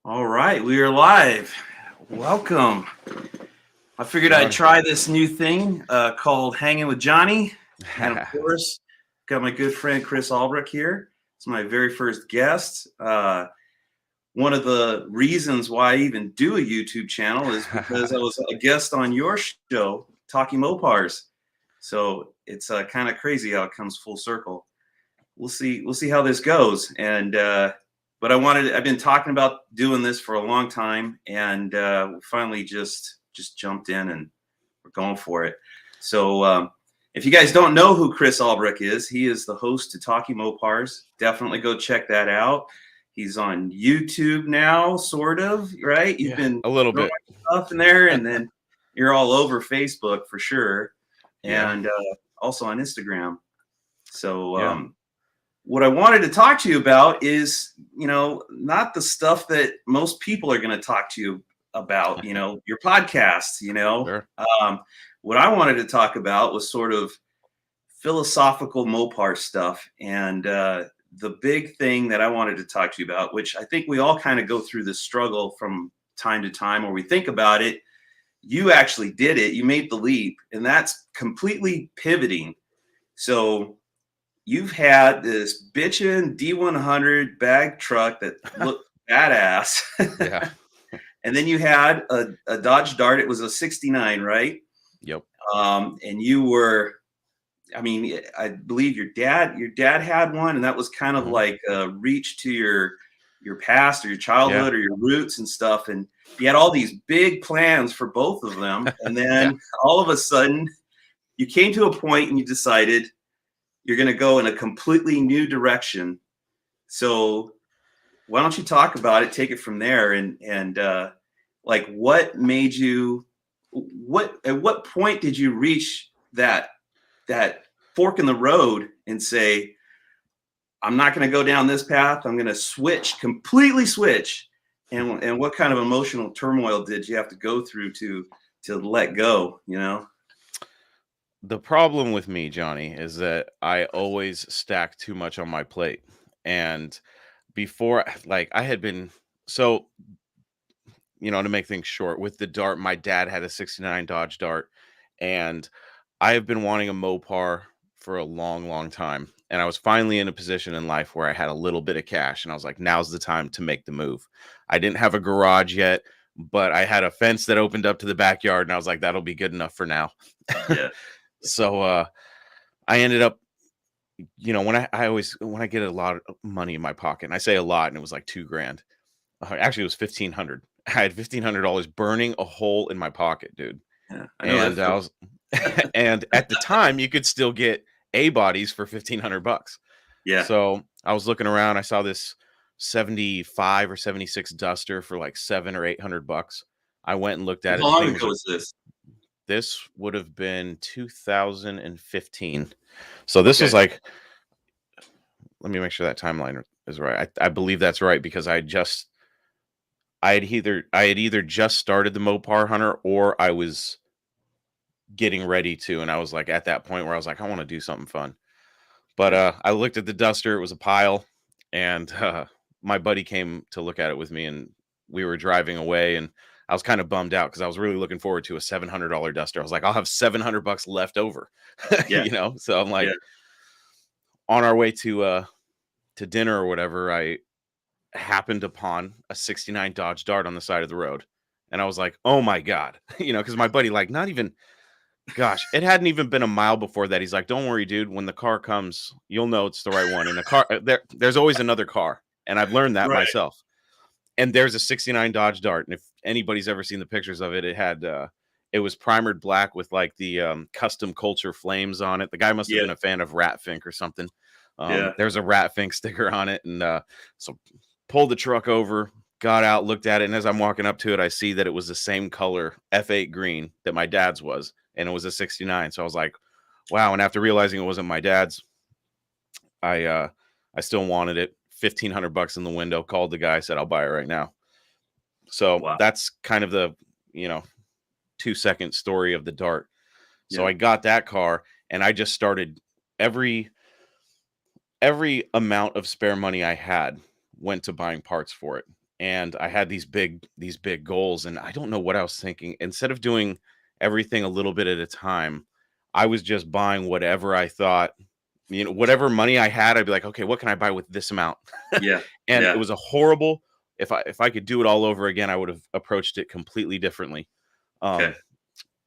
All right, we are live. Welcome. I figured I'd Johnny. try this new thing called Hanging with Johnny. And of course, got my good friend Chris Albrecht here. It's my very first guest. One of the reasons why I even do a YouTube channel is because I was a guest on your show, Talking Mopars. So it's kind of crazy how it comes full circle. We'll see how this goes. And but I've been talking about doing this for a long time, and we finally just jumped in and we're going for it. So if you guys don't know who Chris Albrecht is, he is the host to Talking Mopars. Definitely go check that out. He's on YouTube now, sort of, right? You've been a little throwing bit. stuff in there, and then you're all over Facebook for sure, Yeah. and also on Instagram. So Yeah. what I wanted to talk to you about is, not the stuff that most people are going to talk to you about, your podcasts, Sure. what I wanted to talk about was sort of philosophical Mopar stuff. And the big thing that I wanted to talk to you about, which I think we all kind of go through this struggle from time to time where we think about it, you actually did it, you made the leap, and that's completely pivoting. So you've had this bitchin' D100 bag truck that looked badass. Yeah. And then you had a Dodge Dart. It was a 69, right? Yep. And you were, I believe your dad had one, and that was kind of like a reach to your past or your childhood or your roots and stuff. And you had all these big plans for both of them. And then all of a sudden you came to a point and you decided you're going to go in a completely new direction. So why don't you talk about it, take it from there, and like what made you, at what point did you reach that fork in the road and say, I'm not going to go down this path, I'm going to completely switch, and what kind of emotional turmoil did you have to go through to let go, The problem with me, Johnny, is that I always stack too much on my plate. And before, like, I had been so, to make things short, with the Dart, my dad had a 69 Dodge Dart, and I have been wanting a Mopar for a long, long time. And I was finally in a position in life where I had a little bit of cash, and I was like, now's the time to make the move. I didn't have a garage yet, but I had a fence that opened up to the backyard, and I was like, that'll be good enough for now. Yeah. So I ended up, when when I get a lot of money in my pocket, and I say a lot, and it was like $2,000. Actually, it was 1,500. I had $1,500 burning a hole in my pocket, dude. Yeah, I know And that I feeling. was, and at the time, you could still get A bodies for $1,500. Yeah. So I was looking around. I saw this 75 or 76 Duster for like $700 or $800. I went and looked at How it. The long thing was ago like, was this? this would have been 2015. So this was Okay. like, let me make sure that timeline is right. I believe that's right, because I had either just started the Mopar Hunter, or I was getting ready to, and I was like at that point where I was like, I want to do something fun. But Yeah. I looked at the Duster, it was a pile, and my buddy came to look at it with me, and we were driving away, and I was kind of bummed out because I was really looking forward to a $700 Duster. I was like, I'll have $700 left over, Yeah. So I'm Yeah. like, on our way to dinner or whatever, I happened upon a 69 Dodge Dart on the side of the road, and I was like, oh my God, because my buddy, like, not even, gosh, it hadn't even been a mile before that. He's like, don't worry, dude. When the car comes, you'll know it's the right one. And the car, there's always another car. And I've learned that Right. myself. And there's a 69 Dodge Dart. And if anybody's ever seen the pictures of it, it was primered black with like the custom culture flames on it. The guy must have Yeah. been a fan of Ratfink or something. Yeah. There's a Ratfink sticker on it. And so pulled the truck over, got out, looked at it. And as I'm walking up to it, I see that it was the same color, F8 green, that my dad's was. And it was a 69. So I was like, wow. And after realizing it wasn't my dad's, I still wanted it. $1,500 in the window. Called the guy, said, I'll buy it right now. So Wow. that's kind of the 2-second story of the Dart. So Yeah. I got that car, and I just started every amount of spare money I had went to buying parts for it. and I had these big goals, and I don't know what I was thinking. Instead of doing everything a little bit at a time, I was just buying whatever I thought, whatever money I had, I'd be like, okay, what can I buy with this amount? Yeah. And it Yeah. was a horrible. If I could do it all over again, I would have approached it completely differently. Okay.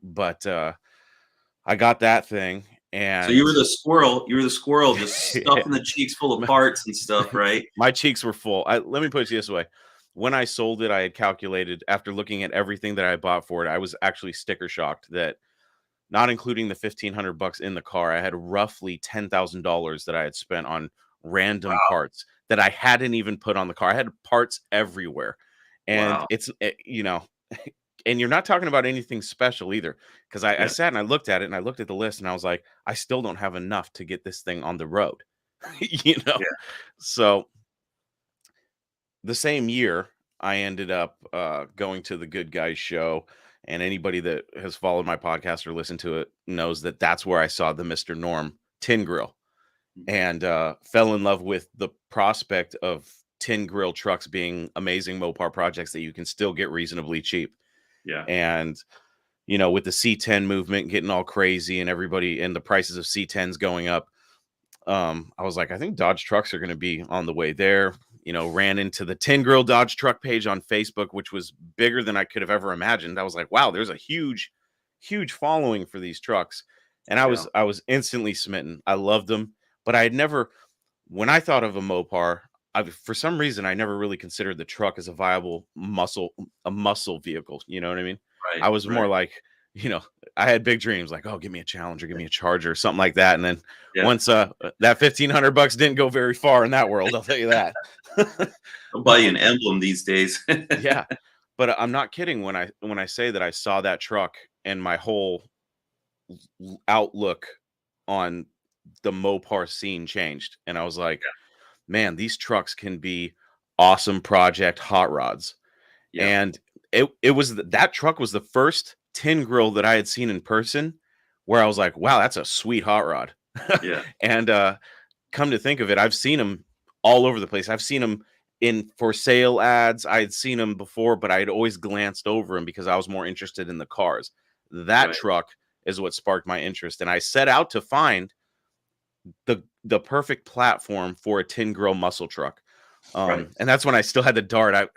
But I got that thing, So you and were the squirrel. You were the squirrel, just stuffing the cheeks full of parts and stuff, right? my cheeks were full. Let me put it this way. When I sold it, I had calculated, after looking at everything that I bought for it, I was actually sticker shocked that, not including the $1,500 in the car, I had roughly $10,000 that I had spent on random Wow. parts that I hadn't even put on the car. I had parts everywhere. And Wow. and you're not talking about anything special either. Because I Yeah. sat and I looked at it, and I looked at the list, and I was like, I still don't have enough to get this thing on the road. Yeah. So the same year, I ended up going to the Good Guys show, and anybody that has followed my podcast or listened to it knows that that's where I saw the Mr. Norm tin grill, and fell in love with the prospect of tin grill trucks being amazing Mopar projects that you can still get reasonably cheap. Yeah. And with the C10 movement getting all crazy, and everybody and the prices of C10s going up, I was like, I think Dodge trucks are going to be on the way there. Ran into the Tin Grill Dodge truck page on Facebook, which was bigger than I could have ever imagined. I was like, wow, there's a huge following for these trucks. And I was instantly smitten. I loved them, but I had never, when I thought of a Mopar, for some reason, I never really considered the truck as a viable muscle vehicle. You know what I mean? Right. I was more like, I had big dreams, like, oh, give me a Challenger, give me a Charger, something like that. And then once that $1,500 didn't go very far in that world, I'll tell you that. I'll buy you an emblem these days. Yeah, but I'm not kidding when I say that I saw that truck, and my whole outlook on the Mopar scene changed, and I was like, man, these trucks can be awesome project hot rods. Yeah. And it was that truck was the first tin grill that I had seen in person where I was like, wow, that's a sweet hot rod. Yeah. And come to think of it, I've seen them all over the place. I've seen them in for sale ads. I had seen them before, but I had always glanced over them because I was more interested in the cars. That truck is what sparked my interest, and I set out to find the perfect platform for a tin grill muscle truck. And that's when I still had the Dart.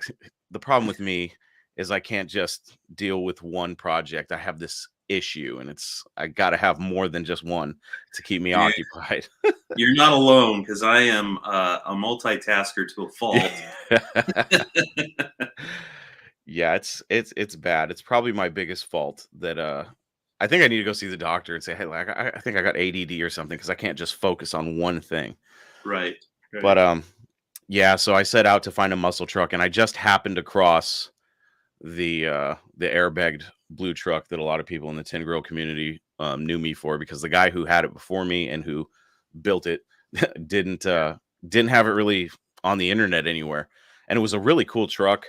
The problem with me is I can't just deal with one project. I have this issue, and I got to have more than just one to keep me occupied. You're not alone, because I am a multitasker to a fault. Yeah, it's bad. It's probably my biggest fault that I think I need to go see the doctor and say, hey, like, I think I got ADD or something, because I can't just focus on one thing. Right. But yeah, so I set out to find a muscle truck, and I just happened across the airbagged blue truck that a lot of people in the tin grill community knew me for, because the guy who had it before me and who built it didn't have it really on the internet anywhere. And it was a really cool truck.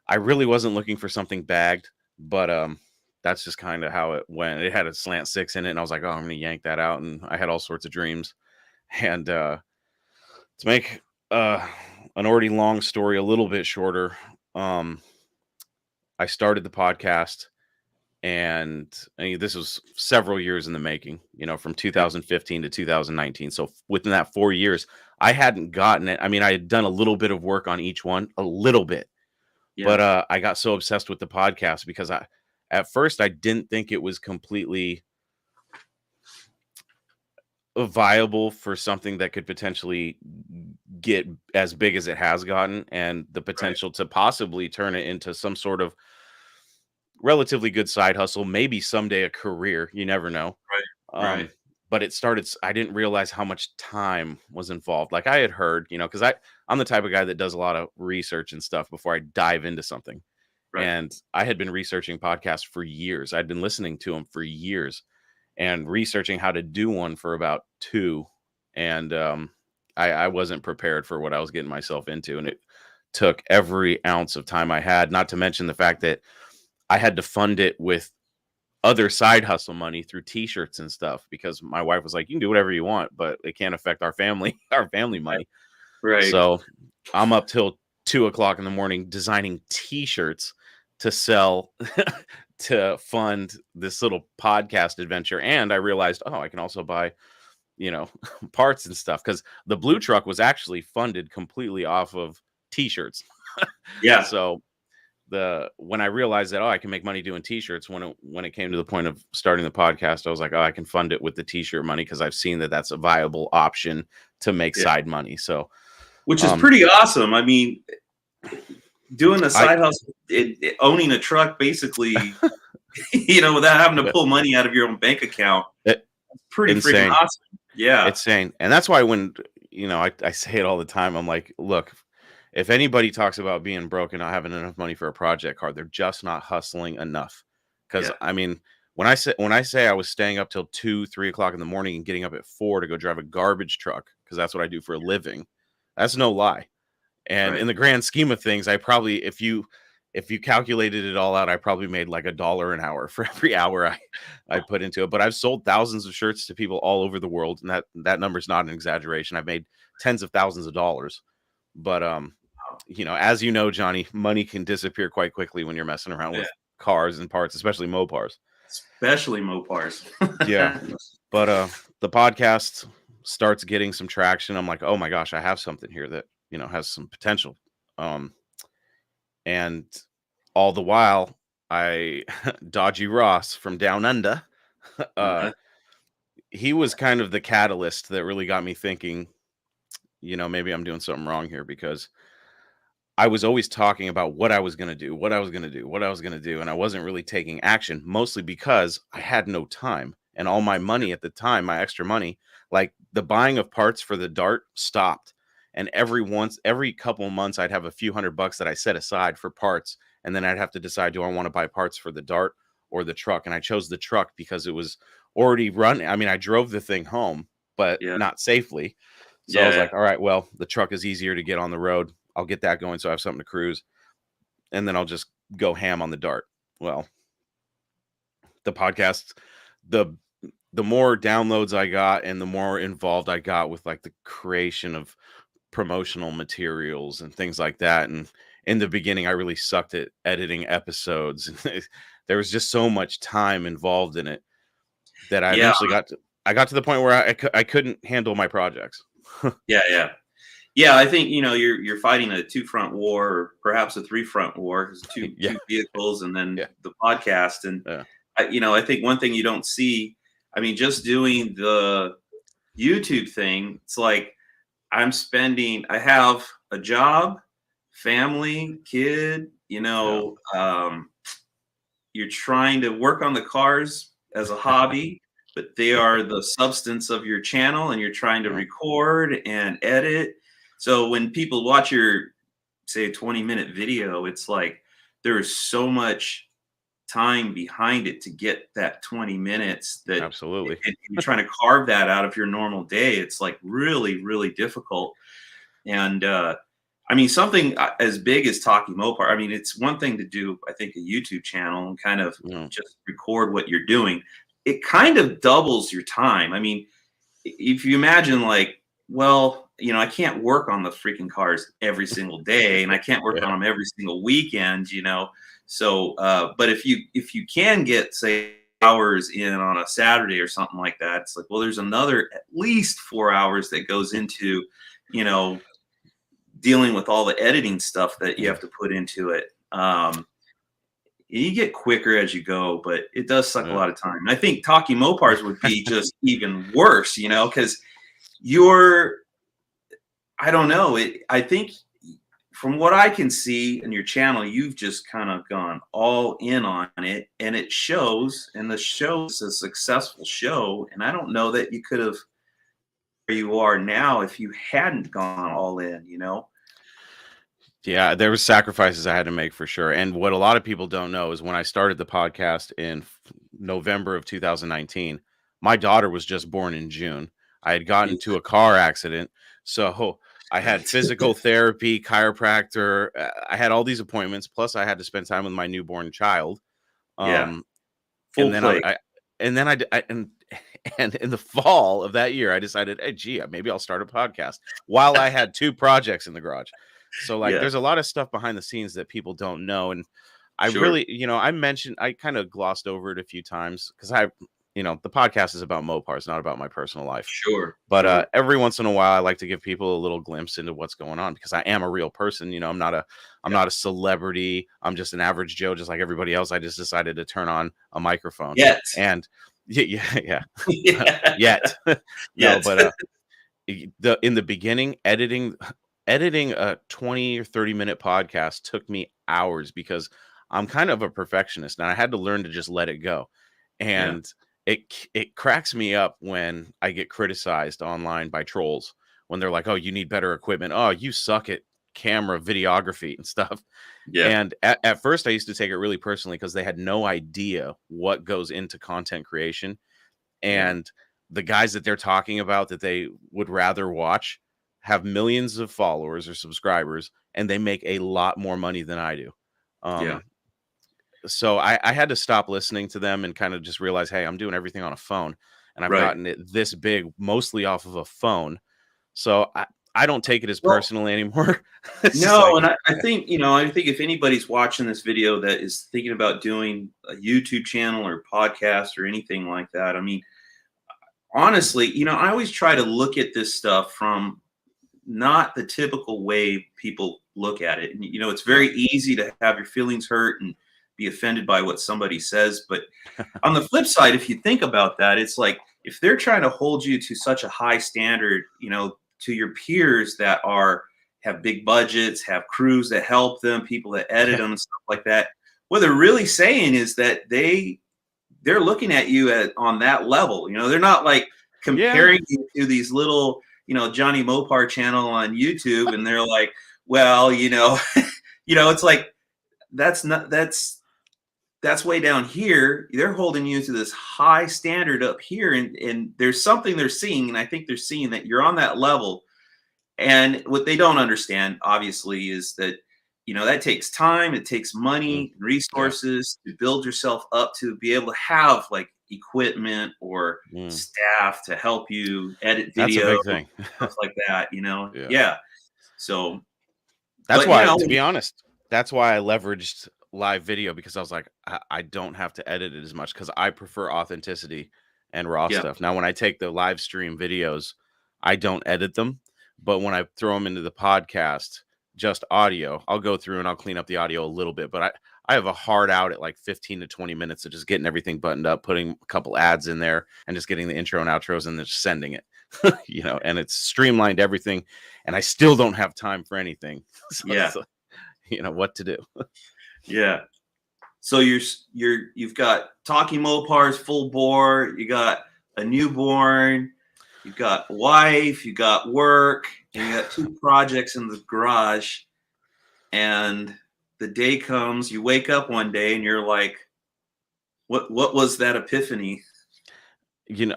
I really wasn't looking for something bagged, but that's just kind of how it went. It had a slant 6 in it, and I was like, oh, I'm gonna yank that out. And I had all sorts of dreams. And to make an already long story a little bit shorter, I started the podcast, and this was several years in the making, from 2015 to 2019. So within that 4 years, I hadn't gotten it. I mean, I had done a little bit of work on each one, a little bit, but I got so obsessed with the podcast because at first I didn't think it was completely viable for something that could potentially get as big as it has gotten, and the potential to possibly turn it into some sort of relatively good side hustle, maybe someday a career. You never know. Right. But I didn't realize how much time was involved. Like I had heard, because I'm the type of guy that does a lot of research and stuff before I dive into something. Right. And I had been researching podcasts for years. I'd been listening to them for years and researching how to do one for about 2. And I wasn't prepared for what I was getting myself into. And it took every ounce of time I had, not to mention the fact that I had to fund it with other side hustle money through t-shirts and stuff, because my wife was like, you can do whatever you want, but it can't affect our family money. Right. So I'm up till 2 o'clock in the morning designing t-shirts to sell to fund this little podcast adventure. And I realized, I can also buy, parts and stuff, because the blue truck was actually funded completely off of t-shirts. Yeah. So when I realized that, I can make money doing t-shirts, when it came to the point of starting the podcast, I was like, I can fund it with the t-shirt money, because I've seen that that's a viable option to make side money. So, which is pretty awesome. I mean, doing a side hustle, owning a truck, basically, without having to pull money out of your own bank account, it's pretty freaking awesome. Yeah, insane. And that's why when I say it all the time, I'm like, look, if anybody talks about being broke and not having enough money for a project car, they're just not hustling enough. Because I mean, when I say I was staying up till 2-3 o'clock in the morning and getting up at 4 to go drive a garbage truck, because that's what I do for a living, that's no lie. And in the grand scheme of things, I probably, if you calculated it all out, I probably made like $1 an hour for every hour I put into it. But I've sold thousands of shirts to people all over the world, and that number's not an exaggeration. I've made tens of thousands of dollars. But as you know, Johnny, money can disappear quite quickly when you're messing around with cars and parts, especially Mopars. Yeah. But the podcast starts getting some traction. I'm like, oh my gosh, I have something here that has some potential. And all the while, Dodgy Ross from Down Under, he was kind of the catalyst that really got me thinking, maybe I'm doing something wrong here, because I was always talking about what I was going to do, and I wasn't really taking action, mostly because I had no time. And all my money at the time, my extra money, like the buying of parts for the Dart, stopped. And every couple of months, I'd have a few $100 that I set aside for parts. And then I'd have to decide, do I want to buy parts for the Dart or the truck? And I chose the truck because it was already running. I mean, I drove the thing home, but not safely. So I was like, all right, well, the truck is easier to get on the road. I'll get that going so I have something to cruise. And then I'll just go ham on the Dart. Well, the podcast, the more downloads I got and the more involved I got with like the creation of promotional materials and things like that. And in the beginning, I really sucked at editing episodes. There was just so much time involved in it that I eventually got to the point where I couldn't handle my projects. Yeah, I think you're fighting a 2-front war, or perhaps a 3-front war, because two vehicles and then the podcast. And I think one thing you don't see, I mean, just doing the YouTube thing, it's like I have a job, family, kid, you're trying to work on the cars as a hobby, but they are the substance of your channel, and you're trying to record and edit. So when people watch your, say, 20-minute video, it's like there is so much time behind it to get that 20 minutes that absolutely you're trying to carve that out of your normal day. It's like really, really difficult. And I mean, something as big as Talking Mopar, I mean, it's one thing to do, I think, a YouTube channel and kind of just record what you're doing. It kind of doubles your time. I mean, if you imagine, like, well, I can't work on the freaking cars every single day, and I can't work on them every single weekend, So, but if you can get, say, hours in on a Saturday or something like that, it's like, well, there's another at least 4 hours that goes into, dealing with all the editing stuff that you have to put into it. You get quicker as you go, but it does suck a lot of time. And I think Talking Mopars would be just even worse, because I don't know. I think from what I can see in your channel, you've just kind of gone all in on it, and it shows, and the show's a successful show. And I don't know that you could have where you are now if you hadn't gone all in, Yeah, there was sacrifices I had to make for sure. And what a lot of people don't know is when I started the podcast in November of 2019, my daughter was just born in June. I had gotten into a car accident. So I had physical therapy, chiropractor. I had all these appointments. Plus I had to spend time with my newborn child. Full and then plate. And in the fall of that year, I decided, hey, maybe I'll start a podcast while I had 2 projects in the garage. So like Yeah. there's a lot of stuff behind the scenes that people don't know. And I Sure. really, I kind of glossed over it a few times because the podcast is about Mopars, not about my personal life. Sure. But Sure. every once in a while, I like to give people a little glimpse into what's going on because I am a real person. I'm Yeah. not a celebrity. I'm just an average Joe, just like everybody else. I just decided to turn on a microphone, Yet. and yeah. Yeah. Yet, no, Yet. but in the beginning, editing a 20 or 30-minute podcast took me hours because I'm kind of a perfectionist and I had to learn to just let it go. Yeah. And it cracks me up when I get criticized online by trolls when they're like, "Oh, you need better equipment. Oh, you suck at camera videography and stuff." Yeah. And at first I used to take it really personally because they had no idea what goes into content creation. Yeah. And the guys that they're talking about that they would rather watch have millions of followers or subscribers, and they make a lot more money than I do. Yeah. Um, so I had to stop listening to them and kind of just realize, hey, I'm doing everything on a phone, and I've Right. gotten it this big mostly off of a phone. So I don't take it as Well, personally anymore. It's just no, like, and I think, I think if anybody's watching this video that is thinking about doing a YouTube channel or podcast or anything like that, I mean, honestly, I always try to look at this stuff from not the typical way people look at it. And, it's yeah, very easy to have your feelings hurt and be offended by what somebody says. But on the flip side, if you think about that, it's like if they're trying to hold you to such a high standard, to your peers that have big budgets, have crews that help them, people that edit yeah, them and stuff like that. What they're really saying is that they're looking at you on that level. They're not like yeah, comparing you to these little, Jonny Mopar channel on YouTube, and they're like, well, it's like that's way down here. They're holding you to this high standard up here, and there's something they're seeing, and I think they're seeing that you're on that level. And what they don't understand, obviously, is that that takes time, it takes mm, money, yeah, resources to build yourself up to be able to have like equipment or mm. staff to help you edit That's a video, big thing. stuff like that. Yeah. Yeah. So, That's but why, to be honest, that's why I leveraged live video because I was like, I don't have to edit it as much because I prefer authenticity and raw yeah, stuff. Now, when I take the live stream videos, I don't edit them, but when I throw them into the podcast, just audio, I'll go through and I'll clean up the audio a little bit. But I have a hard out at like 15 to 20 minutes of just getting everything buttoned up, putting a couple ads in there, and just getting the intro and outros and then just sending it. And it's streamlined everything, and I still don't have time for anything. So yeah, it's like, what to do. yeah. So you've got Talking Mopars full bore, you got a newborn, you've got a wife, you got work, and you got two projects in the garage. And the day comes, you wake up one day and you're like, what was that epiphany?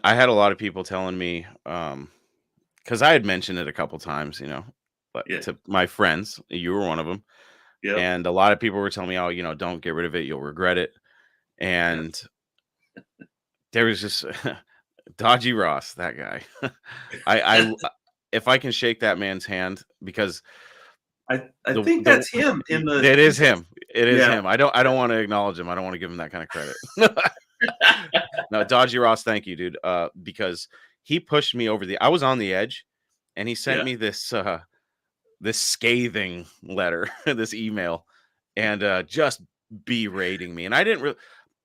I had a lot of people telling me, because I had mentioned it a couple times, but Yeah. to my friends, you were one of them, Yep. and a lot of people were telling me, "Oh, don't get rid of it; you'll regret it." Yeah. And there was just Dodgy Ross, that guy. If I can shake that man's hand, because I the think the that's him in the it is him. It is yeah. him. I don't want to acknowledge him. I don't want to give him that kind of credit. No, Dodgy Ross, thank you, dude. Because he pushed me over I was on the edge, and he sent Yeah. me this scathing letter, this email, and just berating me. And I didn't really.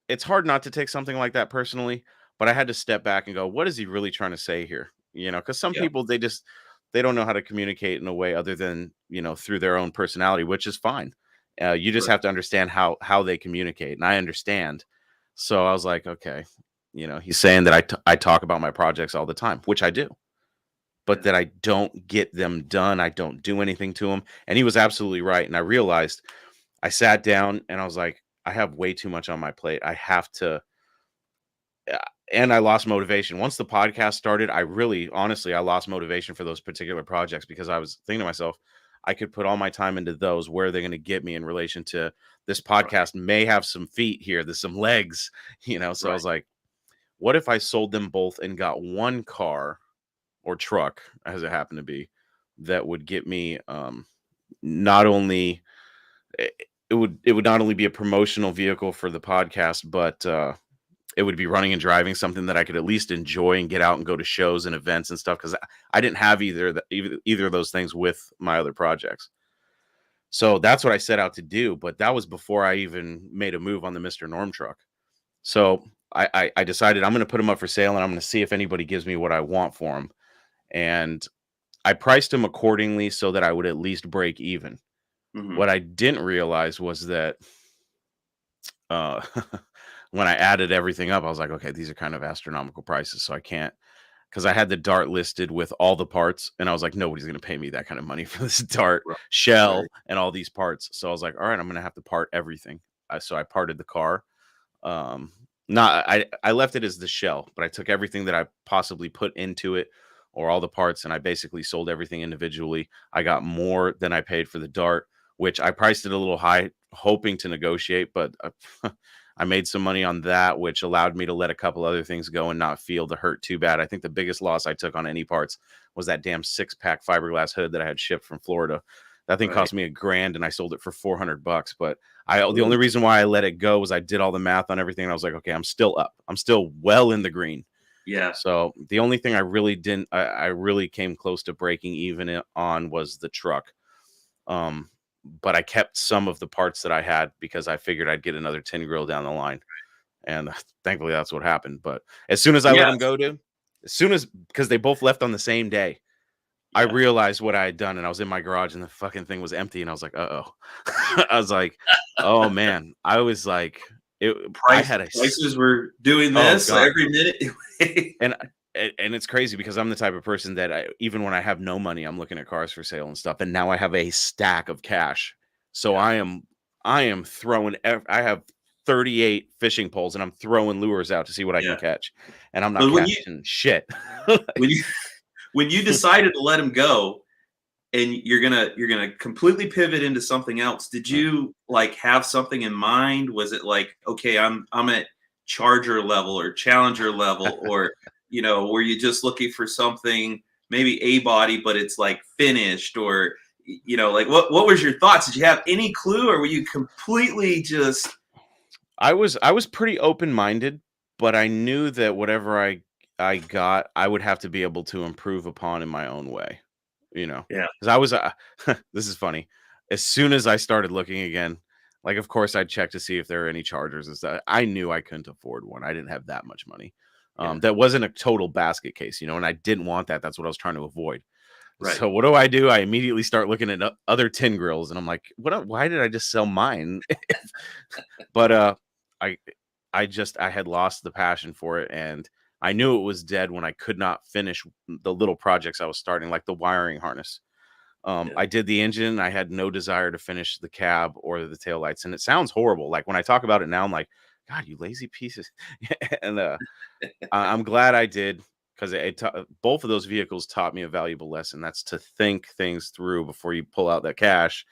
It's hard not to take something like that personally, but I had to step back and go, what is he really trying to say here? Because some Yeah. people they don't know how to communicate in a way other than through their own personality, which is fine. You just Right. have to understand how they communicate, and I understand. So I was like, okay, he's saying that I talk about my projects all the time, which I do, but Yeah. that I don't get them done. I don't do anything to them. And he was absolutely right. And I realized I sat down and I was like, I have way too much on my plate. I have to, uh, and I lost motivation. Once the podcast started, honestly, I lost motivation for those particular projects because I was thinking to myself, I could put all my time into those. Where are they going to get me in relation to this Right. podcast? May have some feet here, there's some legs, So I Right. was like, what if I sold them both and got one car or truck, as it happened to be, that would get me not only it would not only be a promotional vehicle for the podcast, but it would be running and driving something that I could at least enjoy and get out and go to shows and events and stuff, because I didn't have either of those things with my other projects. So that's what I set out to do. But that was before I even made a move on the Mr. Norm truck. So I decided I'm going to put them up for sale, and I'm going to see if anybody gives me what I want for them. And I priced them accordingly so that I would at least break even. Mm-hmm. What I didn't realize was that when I added everything up, I was like, okay, these are kind of astronomical prices. So I can't, because I had the Dart listed with all the parts, and I was like, nobody's going to pay me that kind of money for this Dart shell and all these parts. So I was like, all right, I'm going to have to part everything. So I parted the car. I left it as the shell, but I took everything that I possibly put into it, or all the parts, and I basically sold everything individually. I got more than I paid for the Dart, which I priced it a little high, hoping to negotiate, but I made some money on that, which allowed me to let a couple other things go and not feel the hurt too bad. I think the biggest loss I took on any parts was that damn 6-pack fiberglass hood that I had shipped from Florida. That thing cost me $1,000, and I sold it for $400. But the only reason why I let it go was I did all the math on everything, and I was like, okay, I'm still up. I'm still well in the green. Yeah. So the only thing I really came close to breaking even on was the truck. But I kept some of the parts that I had because I figured I'd get another tin grill down the line. And thankfully that's what happened. But as soon as I let them go, because they both left on the same day, I realized what I had done, and I was in my garage and the fucking thing was empty. And I was like, uh-oh. I was like, oh man. I was like, prices were doing this every minute. And it's crazy because I'm the type of person that even when I have no money, I'm looking at cars for sale and stuff. And now I have a stack of cash. So I am throwing, I have 38 fishing poles, and I'm throwing lures out to see what I can catch. And I'm not catching shit. When you decided to let him go, and you're gonna completely pivot into something else, did you like have something in mind? Was it like, okay, I'm at Charger level or Challenger level, or were you just looking for something, maybe a body, but it's like finished, or like what was your thoughts? Did you have any clue, or were you completely just? I was pretty open-minded, but I knew that whatever I got, I would have to be able to improve upon in my own way. Yeah. Because I was, this is funny. As soon as I started looking again, like, of course, I'd check to see if there are any Chargers and stuff. I knew I couldn't afford one. I didn't have that much money. That wasn't a total basket case, and I didn't want that. That's what I was trying to avoid. Right. So what do? I immediately start looking at other tin grills, and I'm like, why did I just sell mine? But I had lost the passion for it, and I knew it was dead when I could not finish the little projects I was starting, like the wiring harness. I did the engine. I had no desire to finish the cab or the taillights. And it sounds horrible. Like when I talk about it now, I'm like, God, you lazy pieces. And I'm glad I did, because both of those vehicles taught me a valuable lesson. That's to think things through before you pull out that cash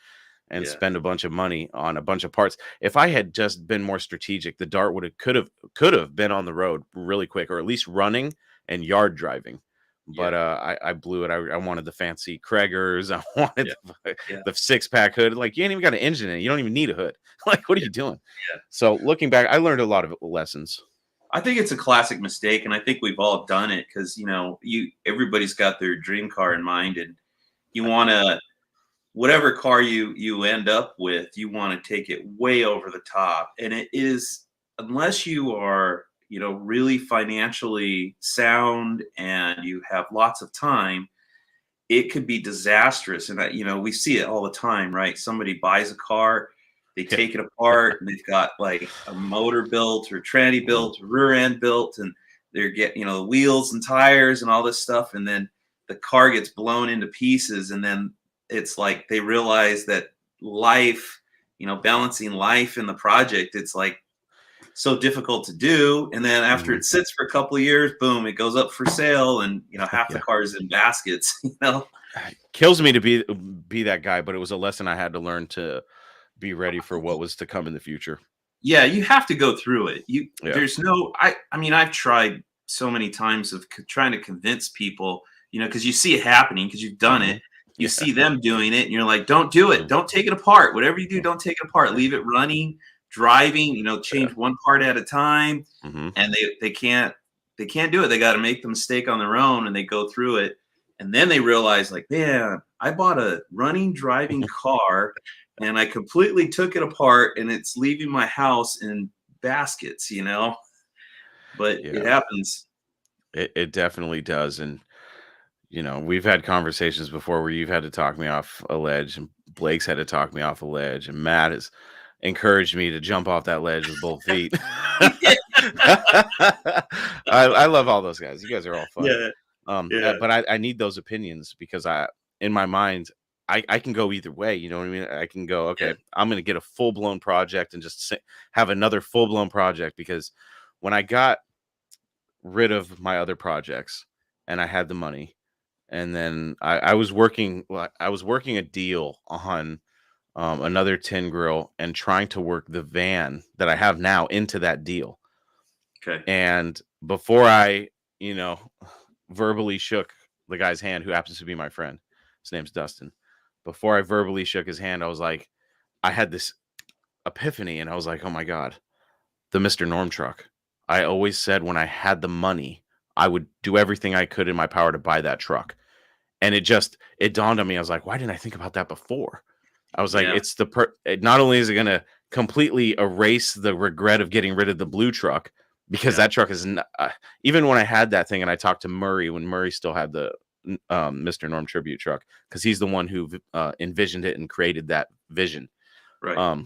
and spend a bunch of money on a bunch of parts. If I had just been more strategic, the Dart could have been on the road really quick, or at least running and yard driving. But I blew it. I wanted the fancy Kraggers. I wanted the 6-pack hood. Like, you ain't even got an engine in it. You don't even need a hood. Like, what are you doing? Yeah. So looking back, I learned a lot of lessons. I think it's a classic mistake, and I think we've all done it, because everybody's got their dream car in mind, and you want to, whatever car you end up with, you want to take it way over the top. And it is, unless you are really financially sound and you have lots of time, it could be disastrous. And we see it all the time, right? Somebody buys a car, they take it apart, and they've got like a motor built or tranny built, or rear end built, and they're getting the wheels and tires and all this stuff, and then the car gets blown into pieces. And then it's like they realize that life, balancing life in the project, it's like so difficult to do. And then after it sits for a couple of years, boom, it goes up for sale, and half the cars in baskets. It kills me to be that guy, but it was a lesson I had to learn to be ready for what was to come in the future. Yeah, you have to go through it. There's no, I mean, I've tried so many times of trying to convince people, because you see it happening, because you've done it. you Yeah. see them doing it and you're like, don't do it. Don't take it apart. Whatever you do, don't take it apart. Leave it running, driving, change one part at a time. Mm-hmm. And they can't do it. They got to make the mistake on their own, and they go through it. And then they realize, like, man, I bought a running, driving car and I completely took it apart and it's leaving my house in baskets, but it happens. It definitely does. And we've had conversations before where you've had to talk me off a ledge, and Blake's had to talk me off a ledge, and Matt has encouraged me to jump off that ledge with both feet. I love all those guys. You guys are all fun. But I need those opinions because in my mind, I can go either way. You know what I mean? I can go, okay, I'm going to get a full blown project and just have another full blown project, because when I got rid of my other projects and I had the money, and then I was working a deal on another tin grill and trying to work the van that I have now into that deal. Okay. And before I, verbally shook the guy's hand, who happens to be my friend, his name's Dustin. Before I verbally shook his hand, I had this epiphany, and I was like, oh my God, the Mr. Norm truck. I always said when I had the money, I would do everything I could in my power to buy that truck. And it dawned on me. I was like, why didn't I think about that before? I was like, it's not only is it going to completely erase the regret of getting rid of the blue truck, because that truck is not, even when I had that thing, and I talked to Murray when Murray still had the Mr. Norm tribute truck, because he's the one who envisioned it and created that vision. Right.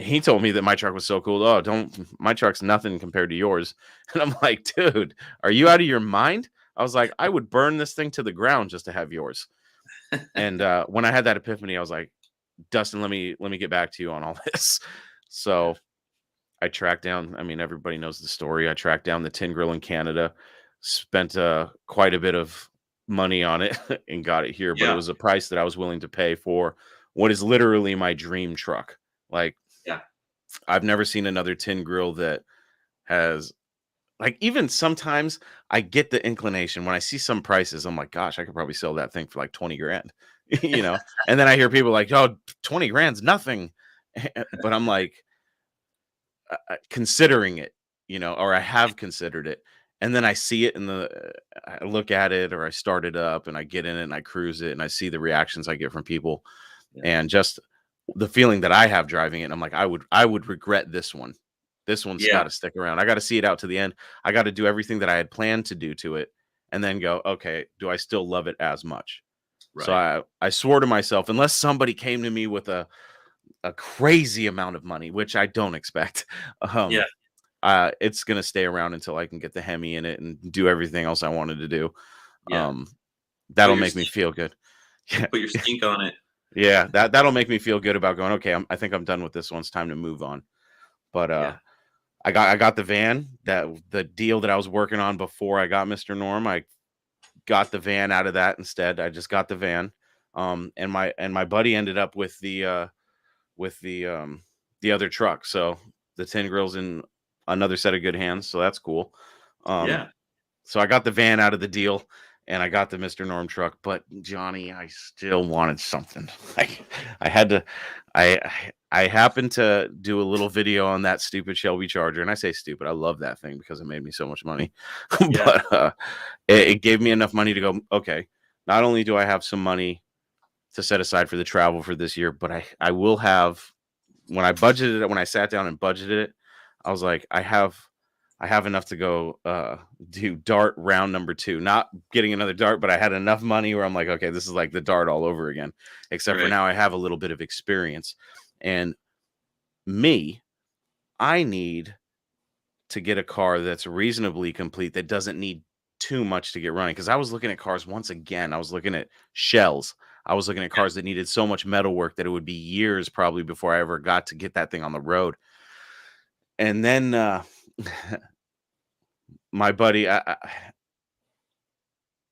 He told me that my truck was so cool. Oh, my truck's nothing compared to yours. And I'm like, dude, are you out of your mind? I was like, I would burn this thing to the ground just to have yours. And when I had that epiphany, I was like, Dustin, let me get back to you on all this. So I tracked down, everybody knows the story. I tracked down the tin grill in Canada, spent quite a bit of money on it and got it here. But it was a price that I was willing to pay for what is literally my dream truck. Like, I've never seen another tin grill that has, like, even sometimes I get the inclination when I see some prices, I'm like, gosh, I could probably sell that thing for like 20 grand, and then I hear people like, oh, 20 grand's nothing. But I'm like, considering it, or I have considered it. And then I see it I look at it, or I start it up and I get in it and I cruise it and I see the reactions I get from people and just the feeling that I have driving it. And I'm like, I would regret this one. This one's got to stick around. I got to see it out to the end. I got to do everything that I had planned to do to it and then go, okay, do I still love it as much? Right. So I swore to myself, unless somebody came to me with a crazy amount of money, which I don't expect. It's going to stay around until I can get the Hemi in it and do everything else I wanted to do. That'll make me feel good. Put your stink on it. Yeah, that'll make me feel good about going, okay, I think I'm done with this one. It's time to move on. But I got the van, the deal that I was working on before I got Mr. Norm. I got the van out of that instead. I just got the van. And my buddy ended up with the other truck. So the tin grill's in another set of good hands. So that's cool. So I got the van out of the deal and I got the Mr. Norm truck, but Johnny, I still wanted something. I happened to do a little video on that stupid Shelby Charger, and I say stupid. I love that thing because it made me so much money. But it gave me enough money to go, okay, not only do I have some money to set aside for the travel for this year, but I will have, when I budgeted it, when I sat down and budgeted it, I was like, I have enough to go do dart round number 2. Not getting another dart, but I had enough money where I'm like, okay, this is like the dart all over again. Except for now I have a little bit of experience. And I need to get a car that's reasonably complete, that doesn't need too much to get running. Because I was looking at cars once again. I was looking at shells. I was looking at cars that needed so much metal work that it would be years probably before I ever got to get that thing on the road. And then my buddy, I'm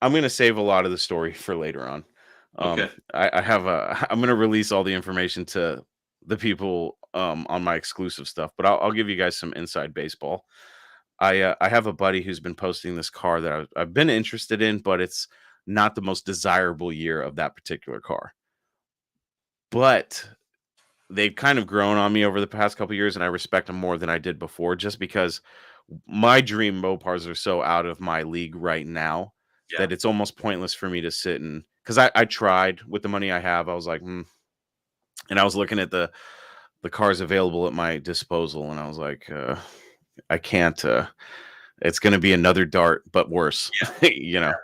going to save a lot of the story for later on. Okay. I'm going to release all the information to the people on my exclusive stuff, but I'll give you guys some inside baseball. I have a buddy who's been posting this car that I've been interested in, but it's not the most desirable year of that particular car. But they've kind of grown on me over the past couple of years, and I respect them more than I did before, just because my dream Mopars are so out of my league right now that it's almost pointless for me to sit and, because I tried with the money I have, I was like, and I was looking at the cars available at my disposal, and I was like, I can't. It's going to be another Dart, but worse, you know.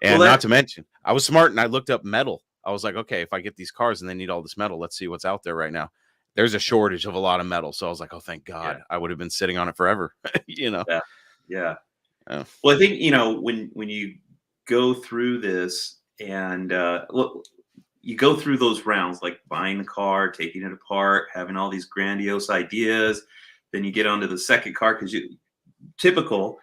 And Well, not to mention, I was smart and I looked up metal. I was like, okay, if I get these cars and they need all this metal, let's see what's out there right now. There's a shortage of a lot of metal. So I was like, oh, thank God. I would have been sitting on it forever, you know? Yeah. Well, I think, you know, when you go through this and look, you go through those rounds, like buying the car, taking it apart, having all these grandiose ideas. Then you get onto the second car, because typical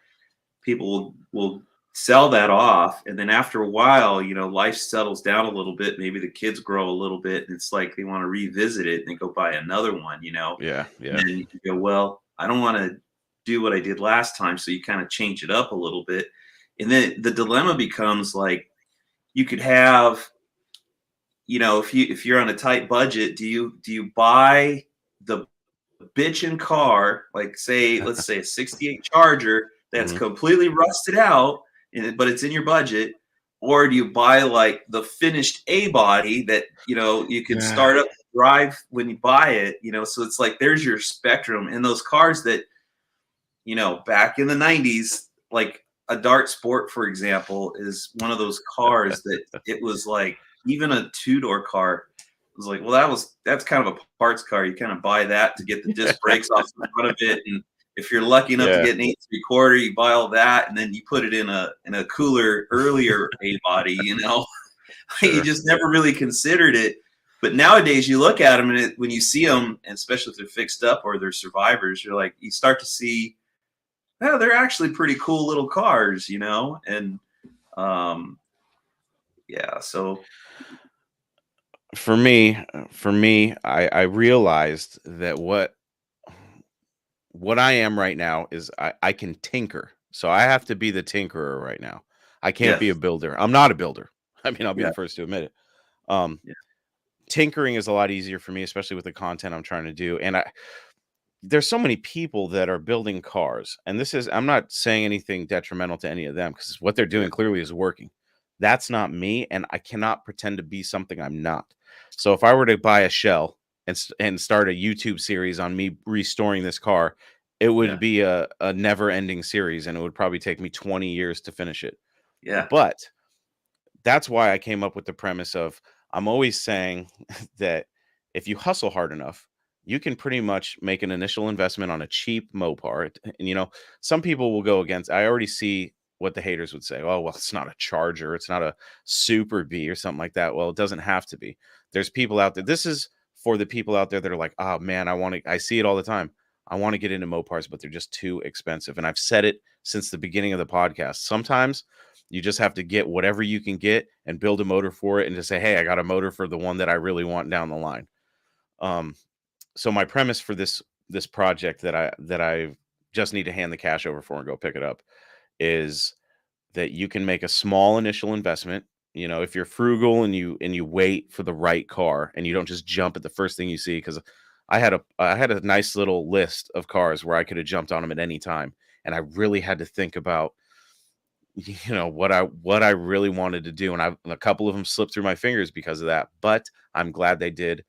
people will sell that off, and then after a while, you know, life settles down a little bit, maybe the kids grow a little bit, and it's like they want to revisit it and they go buy another one, you know. And then you go, well, I don't want to do what I did last time, so you kind of change it up a little bit. And then the dilemma becomes, like, you could have, you know, if you're on a tight budget, do you buy the bitchin' car, like, let's say a 68 Charger that's completely rusted out, but it's in your budget, or do you buy like the finished A body that, you know, you can start up drive when you buy it, you know? So it's like, there's your spectrum. And those cars that, you know, back in the 90s, like a Dart Sport, for example, is one of those cars that it was like, even a two-door car was like, well, that's kind of a parts car. You kind of buy that to get the disc brakes off the front of it, and if you're lucky enough to get an 8 3/4, you buy all that, and then you put it in a cooler, earlier A body. You know, you just never really considered it. But nowadays, you look at them, and when you see them, and especially if they're fixed up or they're survivors, you're like, you start to see, oh, they're actually pretty cool little cars, you know, and so. For me, I realized that what I am right now is I can tinker. So I have to be the tinkerer right now. I can't be a builder. I'm not a builder. I mean, I'll be the first to admit it. Tinkering is a lot easier for me, especially with the content I'm trying to do. And there's so many people that are building cars, and I'm not saying anything detrimental to any of them, because what they're doing clearly is working. That's not me, and I cannot pretend to be something I'm not. So if I were to buy a shell and start a YouTube series on me restoring this car, it would be a never-ending series, and it would probably take me 20 years to finish it. But that's why I came up with the premise of, I'm always saying that if you hustle hard enough, you can pretty much make an initial investment on a cheap Mopar. And, you know, some people will go against, I already see what the haters would say. Oh, well, it's not a Charger. It's not a Super B or something like that. Well, it doesn't have to be. There's people out there. This is for the people out there that are like, oh man, I see it all the time. I want to get into Mopars, but they're just too expensive. And I've said it since the beginning of the podcast. Sometimes you just have to get whatever you can get and build a motor for it, and just say, hey, I got a motor for the one that I really want down the line. So my premise for this project that I just need to hand the cash over for and go pick it up is that you can make a small initial investment. You know, if you're frugal and you wait for the right car, and you don't just jump at the first thing you see, because I had a nice little list of cars where I could have jumped on them at any time, and I really had to think about, you know, what I really wanted to do, and a couple of them slipped through my fingers because of that, but I'm glad they did.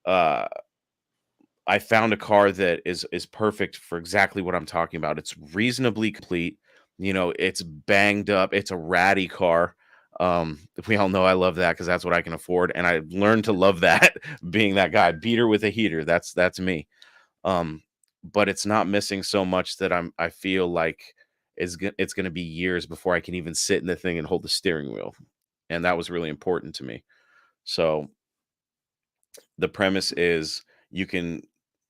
I found a car that is perfect for exactly what I'm talking about. It's reasonably complete. You know, it's banged up. It's a ratty car. We all know I love that because that's what I can afford, and I learned to love that being that guy, beater with a heater. That's me. But it's not missing so much that I feel like it's going to be years before I can even sit in the thing and hold the steering wheel, and that was really important to me. So the premise is, you can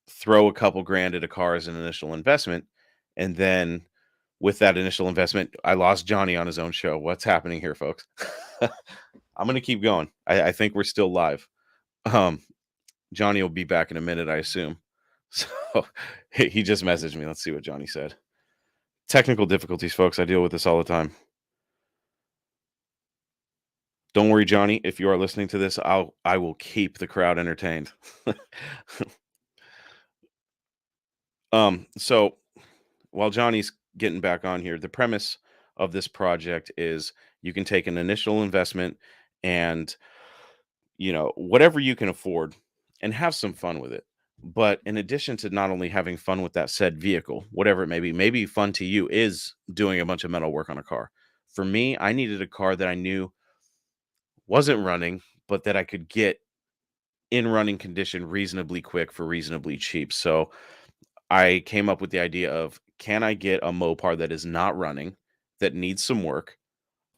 throw a couple grand at a car as an initial investment, and then with that initial investment, I lost Jonny on his own show. What's happening here, folks? I'm going to keep going. I think we're still live. Jonny will be back in a minute, I assume. So he just messaged me. Let's see what Jonny said. Technical difficulties, folks. I deal with this all the time. Don't worry, Johnny. If you are listening to this, I will keep the crowd entertained. So while Johnny's getting back on here, the premise of this project is you can take an initial investment and, whatever you can afford and have some fun with it. But in addition to not only having fun with that said vehicle, whatever it may be, maybe fun to you is doing a bunch of metal work on a car. For me, I needed a car that I knew wasn't running, but that I could get in running condition reasonably quick for reasonably cheap. So I came up with the idea of, can I get a Mopar that is not running, that needs some work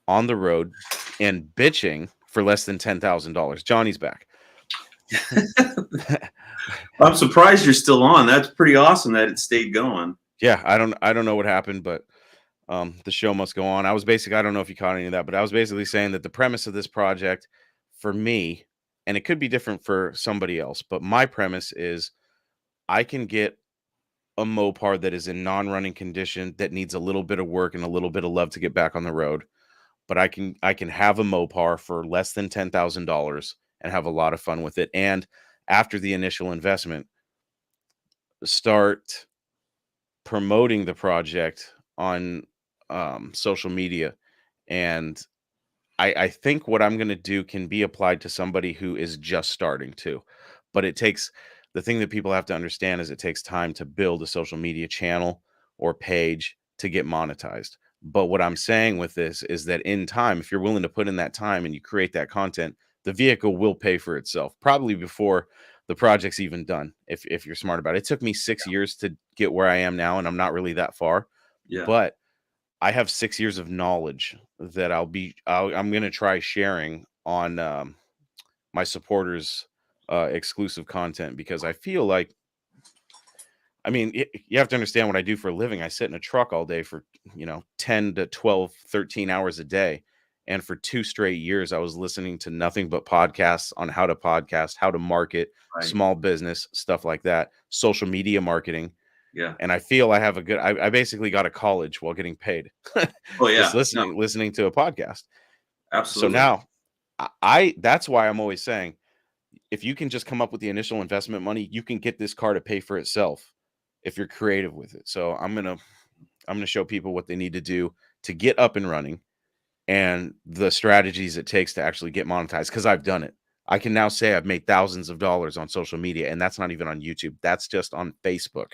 on the road and bitching for less than $10,000? Johnny's back. I'm surprised you're still on. That's pretty awesome that it stayed going. Yeah, I don't know what happened, but the show must go on. I don't know if you caught any of that, but I was basically saying that the premise of this project for me, and it could be different for somebody else, but my premise is I can get a Mopar that is in non-running condition that needs a little bit of work and a little bit of love to get back on the road. But I can have a Mopar for less than $10,000 and have a lot of fun with it. And after the initial investment, start promoting the project on social media. And I think what I'm going to do can be applied to somebody who is just starting to. But the thing that people have to understand is it takes time to build a social media channel or page to get monetized. But what I'm saying with this is that in time, if you're willing to put in that time and you create that content, the vehicle will pay for itself, probably before the project's even done, if you're smart about it. It took me 6 years to get where I am now, and I'm not really that far. Yeah. But I have 6 years of knowledge that I'm going to try sharing on my supporters' exclusive content, because I feel like, you have to understand what I do for a living. I sit in a truck all day for, 10 to 12, 13 hours a day. And for 2 straight years, I was listening to nothing but podcasts on how to podcast, how to market, Right. small business, stuff like that, social media marketing. Yeah. And I feel I have I basically got a college while getting paid. Oh yeah. Just listening to a podcast. Absolutely. So now that's why I'm always saying, if you can just come up with the initial investment money, you can get this car to pay for itself if you're creative with it. So I'm going to show people what they need to do to get up and running and the strategies it takes to actually get monetized, because I've done it. I can now say I've made thousands of dollars on social media, and that's not even on YouTube. That's just on Facebook.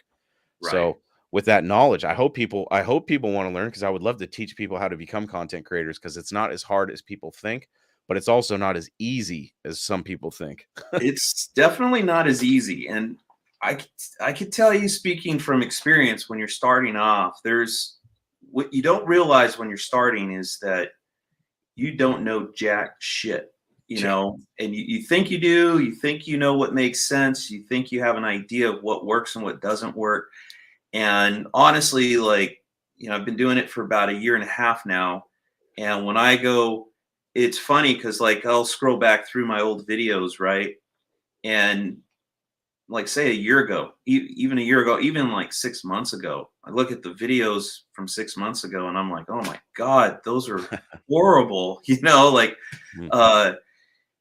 Right. So with that knowledge, I hope people want to learn, because I would love to teach people how to become content creators, because it's not as hard as people think, but it's also not as easy as some people think. It's definitely not as easy. And I could tell you, speaking from experience, when you're starting off, there's what you don't realize when you're starting is that you don't know jack shit, and you think you do, you think you know what makes sense, you think you have an idea of what works and what doesn't work. And honestly, I've been doing it for about 1.5 years now. And when I go, it's funny because I'll scroll back through my old videos, right? And say a year ago, even a year ago, even 6 months ago, I look at the videos from 6 months ago and I'm like, oh my God, those are horrible.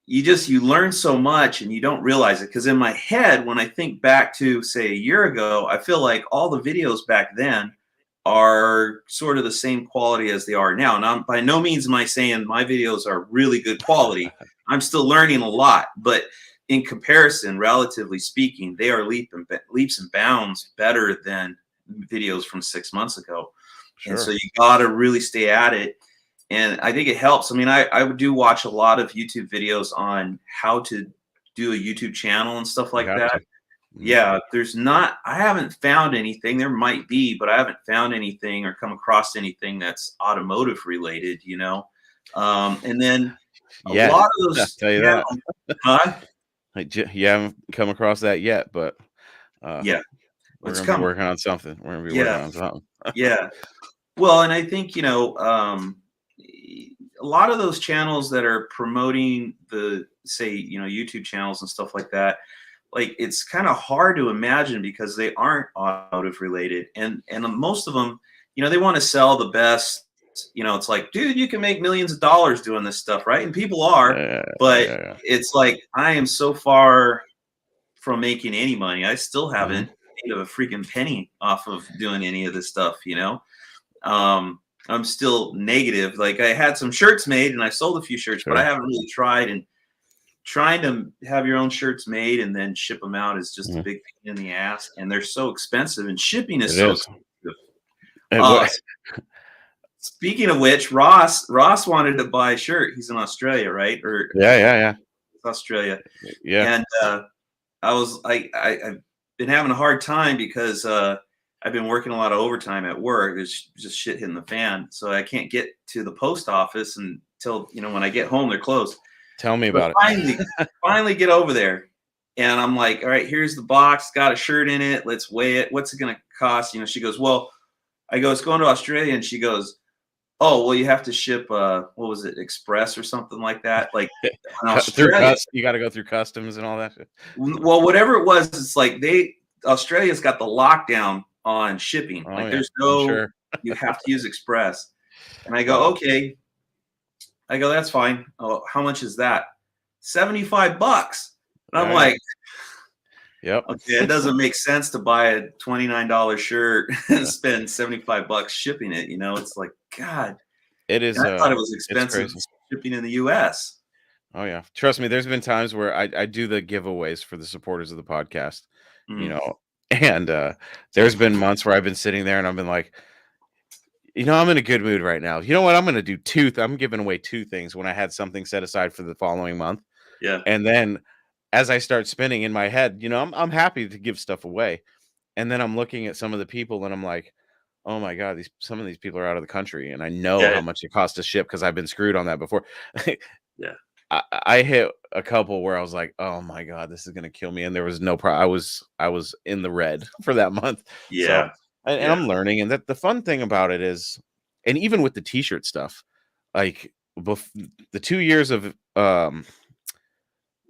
You learn so much and you don't realize it. Because in my head, when I think back to, say, a year ago, I feel like all the videos back then are sort of the same quality as they are now. And by no means am I saying my videos are really good quality. I'm still learning a lot, but in comparison, relatively speaking, they are leaps and bounds better than videos from 6 months ago. Sure. And so you got to really stay at it. And I think it helps. I do watch a lot of YouTube videos on how to do a YouTube channel and stuff like that. Yeah, I haven't found anything. There might be, but I haven't found anything or come across anything that's automotive related, and then a lot of those, I'll tell you that. You haven't come across that yet, but yeah, we're going to be working on something. Yeah. Well, and I think, a lot of those channels that are promoting the, say, YouTube channels and stuff like that, it's kind of hard to imagine because they aren't automotive related. And most of them, they want to sell the best you know, it's like, dude, you can make millions of dollars doing this stuff, right? And people are, but it's like, I am so far from making any money. I still haven't made a freaking penny off of doing any of this stuff, you know? I'm still negative. Like, I had some shirts made and I sold a few shirts, but I haven't really tried. And trying to have your own shirts made and then ship them out is just a big pain in the ass. And they're so expensive, and shipping is so expensive. Speaking of which, Ross wanted to buy a shirt. He's in Australia, right? Or Australia. Yeah. And I've been having a hard time because I've been working a lot of overtime at work. There's just shit hitting the fan. So I can't get to the post office until, you know, when I get home, they're closed. Tell me about it. Finally get over there. And I'm like, all right, here's the box, got a shirt in it. Let's weigh it. What's it going to cost? You know, she goes, well, I go, it's going to Australia. And she goes, oh, well, you have to ship, what was it, Express or something like that? Like, you got to go through customs and all that shit. Well, whatever it was, it's like Australia's got the lockdown on shipping. Like, there's no, you have to use Express. And I go, okay. I go, that's fine. Oh, how much is that? $75. And I'm like, yep. Okay, it doesn't make sense to buy a $29 shirt and spend $75 shipping it. You know, it's like, God, it is. I thought it was expensive shipping in the US. Oh yeah. Trust me, there's been times where I do the giveaways for the supporters of the podcast, you know, and there's been months where I've been sitting there and I've been like, you know, I'm in a good mood right now. You know what? I'm going to do I'm giving away 2 things when I had something set aside for the following month. Yeah. And then as I start spinning in my head, you know, I'm happy to give stuff away. And then I'm looking at some of the people and I'm like, oh my God, some of these people are out of the country. And I know how much it costs to ship because I've been screwed on that before. Yeah. I hit a couple where I was like, oh my God, this is going to kill me. And there was no problem. I was in the red for that month. Yeah. So, and I'm learning. And that the fun thing about it is, and even with the t-shirt stuff, like the 2 years of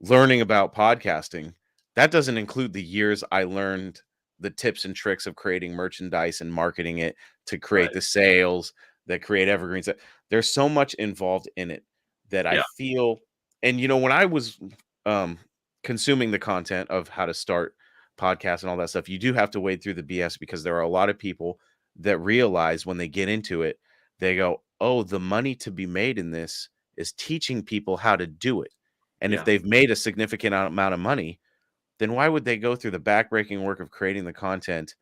learning about podcasting, that doesn't include the years I learned the tips and tricks of creating merchandise and marketing it to create the sales that create evergreens. There's so much involved in it that I feel, and you know, when I was consuming the content of how to start podcasts and all that stuff, you do have to wade through the BS because there are a lot of people that realize when they get into it, they go, oh, the money to be made in this is teaching people how to do it. And if they've made a significant amount of money, then why would they go through the backbreaking work of creating the content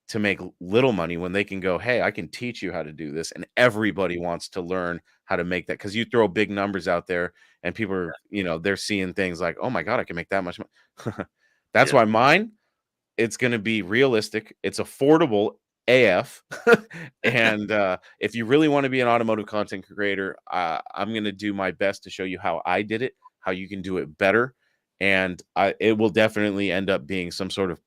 to make little money when they can go, hey, I can teach you how to do this. And everybody wants to learn how to make that, because you throw big numbers out there and people are, you know, they're seeing things like, oh my God, I can make that much money. That's why mine, it's going to be realistic. It's affordable AF. And if you really want to be an automotive content creator, I'm going to do my best to show you how I did it, how you can do it better. And it will definitely end up being some sort of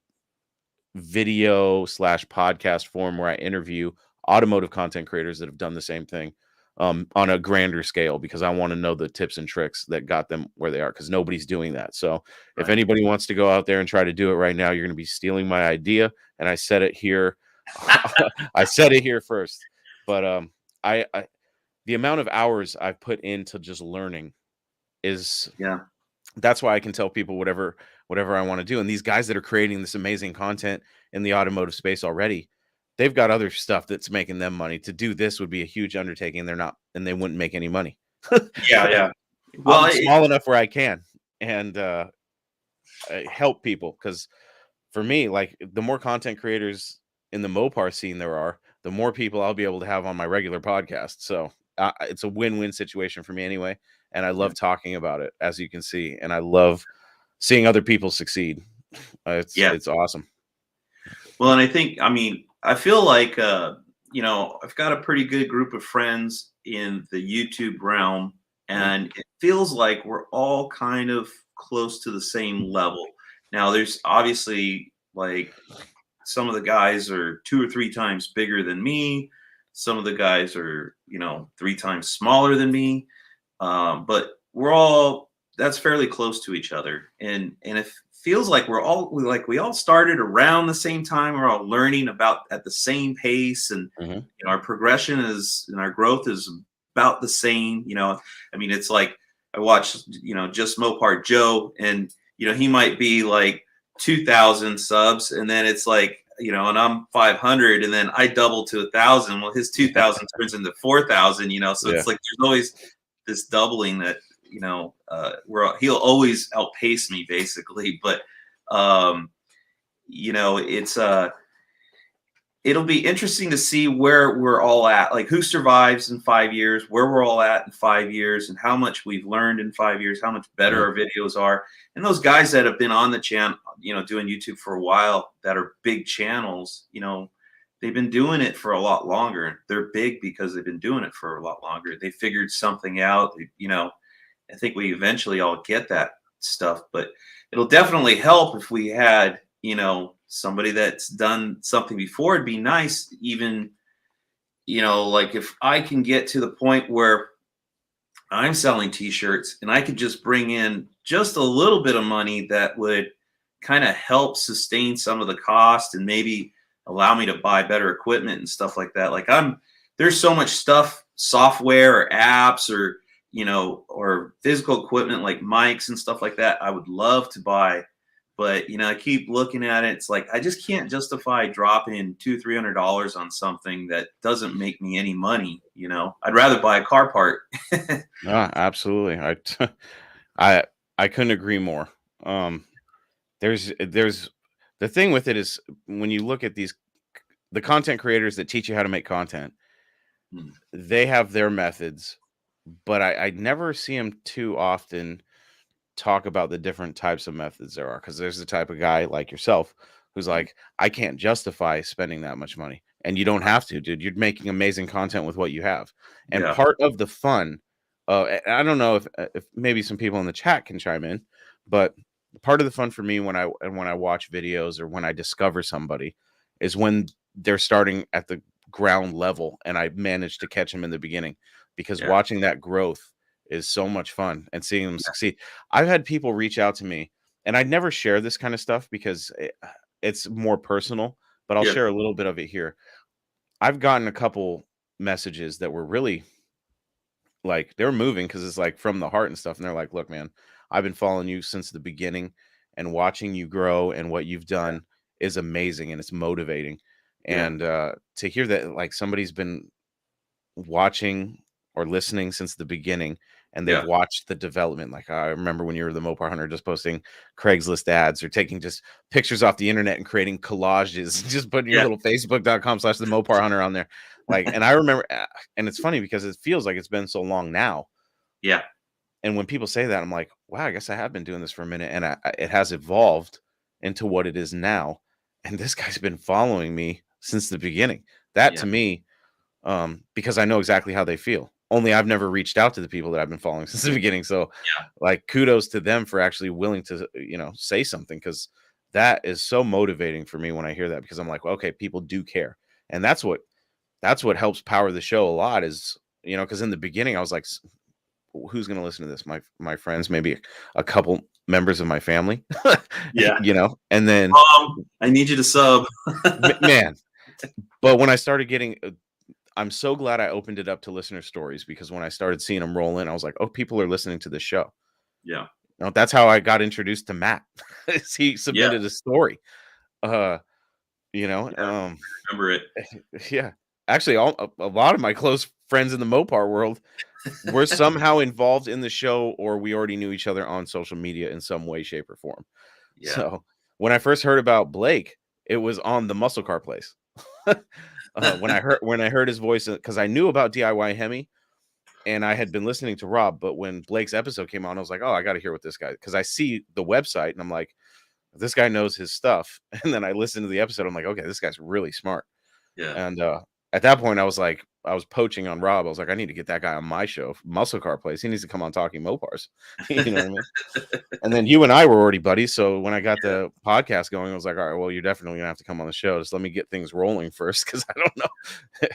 video / podcast form where I interview automotive content creators that have done the same thing on a grander scale, because I want to know the tips and tricks that got them where they are, because nobody's doing that. So if anybody wants to go out there and try to do it right now, you're going to be stealing my idea. And I said it here. I said it here first. But I the amount of hours I've put into just learning is that's why I can tell people whatever I want to do. And these guys that are creating this amazing content in the automotive space already, they've got other stuff that's making them money. To do this would be a huge undertaking. They're not, and they wouldn't make any money. Well, I'm small enough where I can and help people. Because for me, like, the more content creators in the Mopar scene there are, the more people I'll be able to have on my regular podcast. So it's a win-win situation for me anyway. And I love talking about it, as you can see. And I love seeing other people succeed. It's awesome. Well, and I feel like, you know, I've got a pretty good group of friends in the YouTube realm, and it feels like we're all kind of close to the same level. Now, there's obviously, like, some of the guys are 2 or 3 times bigger than me. Some of the guys are, you know, 3 times smaller than me. But we're all, that's fairly close to each other. And it feels like we all started around the same time. We're all learning about at the same pace, and our progression is and our growth is about the same. I mean, it's like I watched just Mopar Joe, and he might be like 2,000 subs, and then it's like and I'm 500, and then I double to 1,000. Well, his 2,000 turns into 4,000. So it's like there's always this doubling that where he'll always outpace me basically. But it's it'll be interesting to see where we're all at, like who survives in 5 years, where we're all at in 5 years, and how much we've learned in 5 years, how much better our videos are. And those guys that have been on the channel, doing YouTube for a while, that are big channels, they've been doing it for a lot longer. They're big because they've been doing it for a lot longer. They figured something out. I think we eventually all get that stuff, but it'll definitely help if we had, somebody that's done something before. It'd be nice, even, like if I can get to the point where I'm selling t-shirts and I could just bring in just a little bit of money that would kind of help sustain some of the cost and maybe allow me to buy better equipment and stuff like that. Like there's so much stuff, software or apps or, or physical equipment like mics and stuff like that I would love to buy. But, I keep looking at it. It's like, I just can't justify dropping $200-300 on something that doesn't make me any money. I'd rather buy a car part. Absolutely. I couldn't agree more. There's the thing with it is when you look at the content creators that teach you how to make content, they have their methods, but I never see them too often talk about the different types of methods there are, because there's the type of guy like yourself who's like, I can't justify spending that much money, and you don't have to, dude. You're making amazing content with what you have. And part of the fun, I don't know if maybe some people in the chat can chime in, but part of the fun for me when I watch videos or when I discover somebody is when they're starting at the ground level and I manage to catch them in the beginning, because watching that growth is so much fun and seeing them succeed. I've had people reach out to me, and I'd never share this kind of stuff because it's more personal, but I'll share a little bit of it here. I've gotten a couple messages that were really like, they're moving because it's like from the heart and stuff. And they're like, look, man, I've been following you since the beginning, and watching you grow and what you've done is amazing and it's motivating. And to hear that, like, somebody's been watching or listening since the beginning, and they've watched the development. Like, I remember when you were the Mopar Hunter, just posting Craigslist ads or taking just pictures off the internet and creating collages, just putting your little facebook.com/the Mopar Hunter on there. Like, and I remember, and it's funny because it feels like it's been so long now. Yeah. And when people say that, I'm like, wow, I guess I have been doing this for a minute, and it has evolved into what it is now. And this guy's been following me since the beginning. That to me, because I know exactly how they feel. Only I've never reached out to the people that I've been following since the beginning. So like, kudos to them for actually willing to, say something, because that is so motivating for me when I hear that, because I'm like, well, okay, people do care. And that's what helps power the show a lot is, because in the beginning I was like, who's going to listen to this? My friends, maybe a couple members of my family, and then I need you to sub, man. But when I started getting, I'm so glad I opened it up to listener stories, because when I started seeing them roll in, I was like, oh, people are listening to this show. Yeah. That's how I got introduced to Matt. He submitted a story. I remember it. Yeah. Actually, a lot of my close friends in the Mopar world were somehow involved in the show, or we already knew each other on social media in some way, shape, or form. Yeah. So when I first heard about Blake, it was on the Muscle Car Place. When I heard his voice, because I knew about DIY Hemi and I had been listening to Rob, but when Blake's episode came on, I was like, oh, I got to hear what this guy, because I see the website and I'm like, this guy knows his stuff. And then I listened to the episode. I'm like, okay, this guy's really smart. Yeah. And at that point, I was poaching on Rob. I was like, I need to get that guy on my show, Muscle Car Place. He needs to come on Talking Mopars. You know what I mean? And then you and I were already buddies. So when I got the podcast going, I was like, all right, well, you're definitely gonna have to come on the show. Just let me get things rolling first, because I don't know.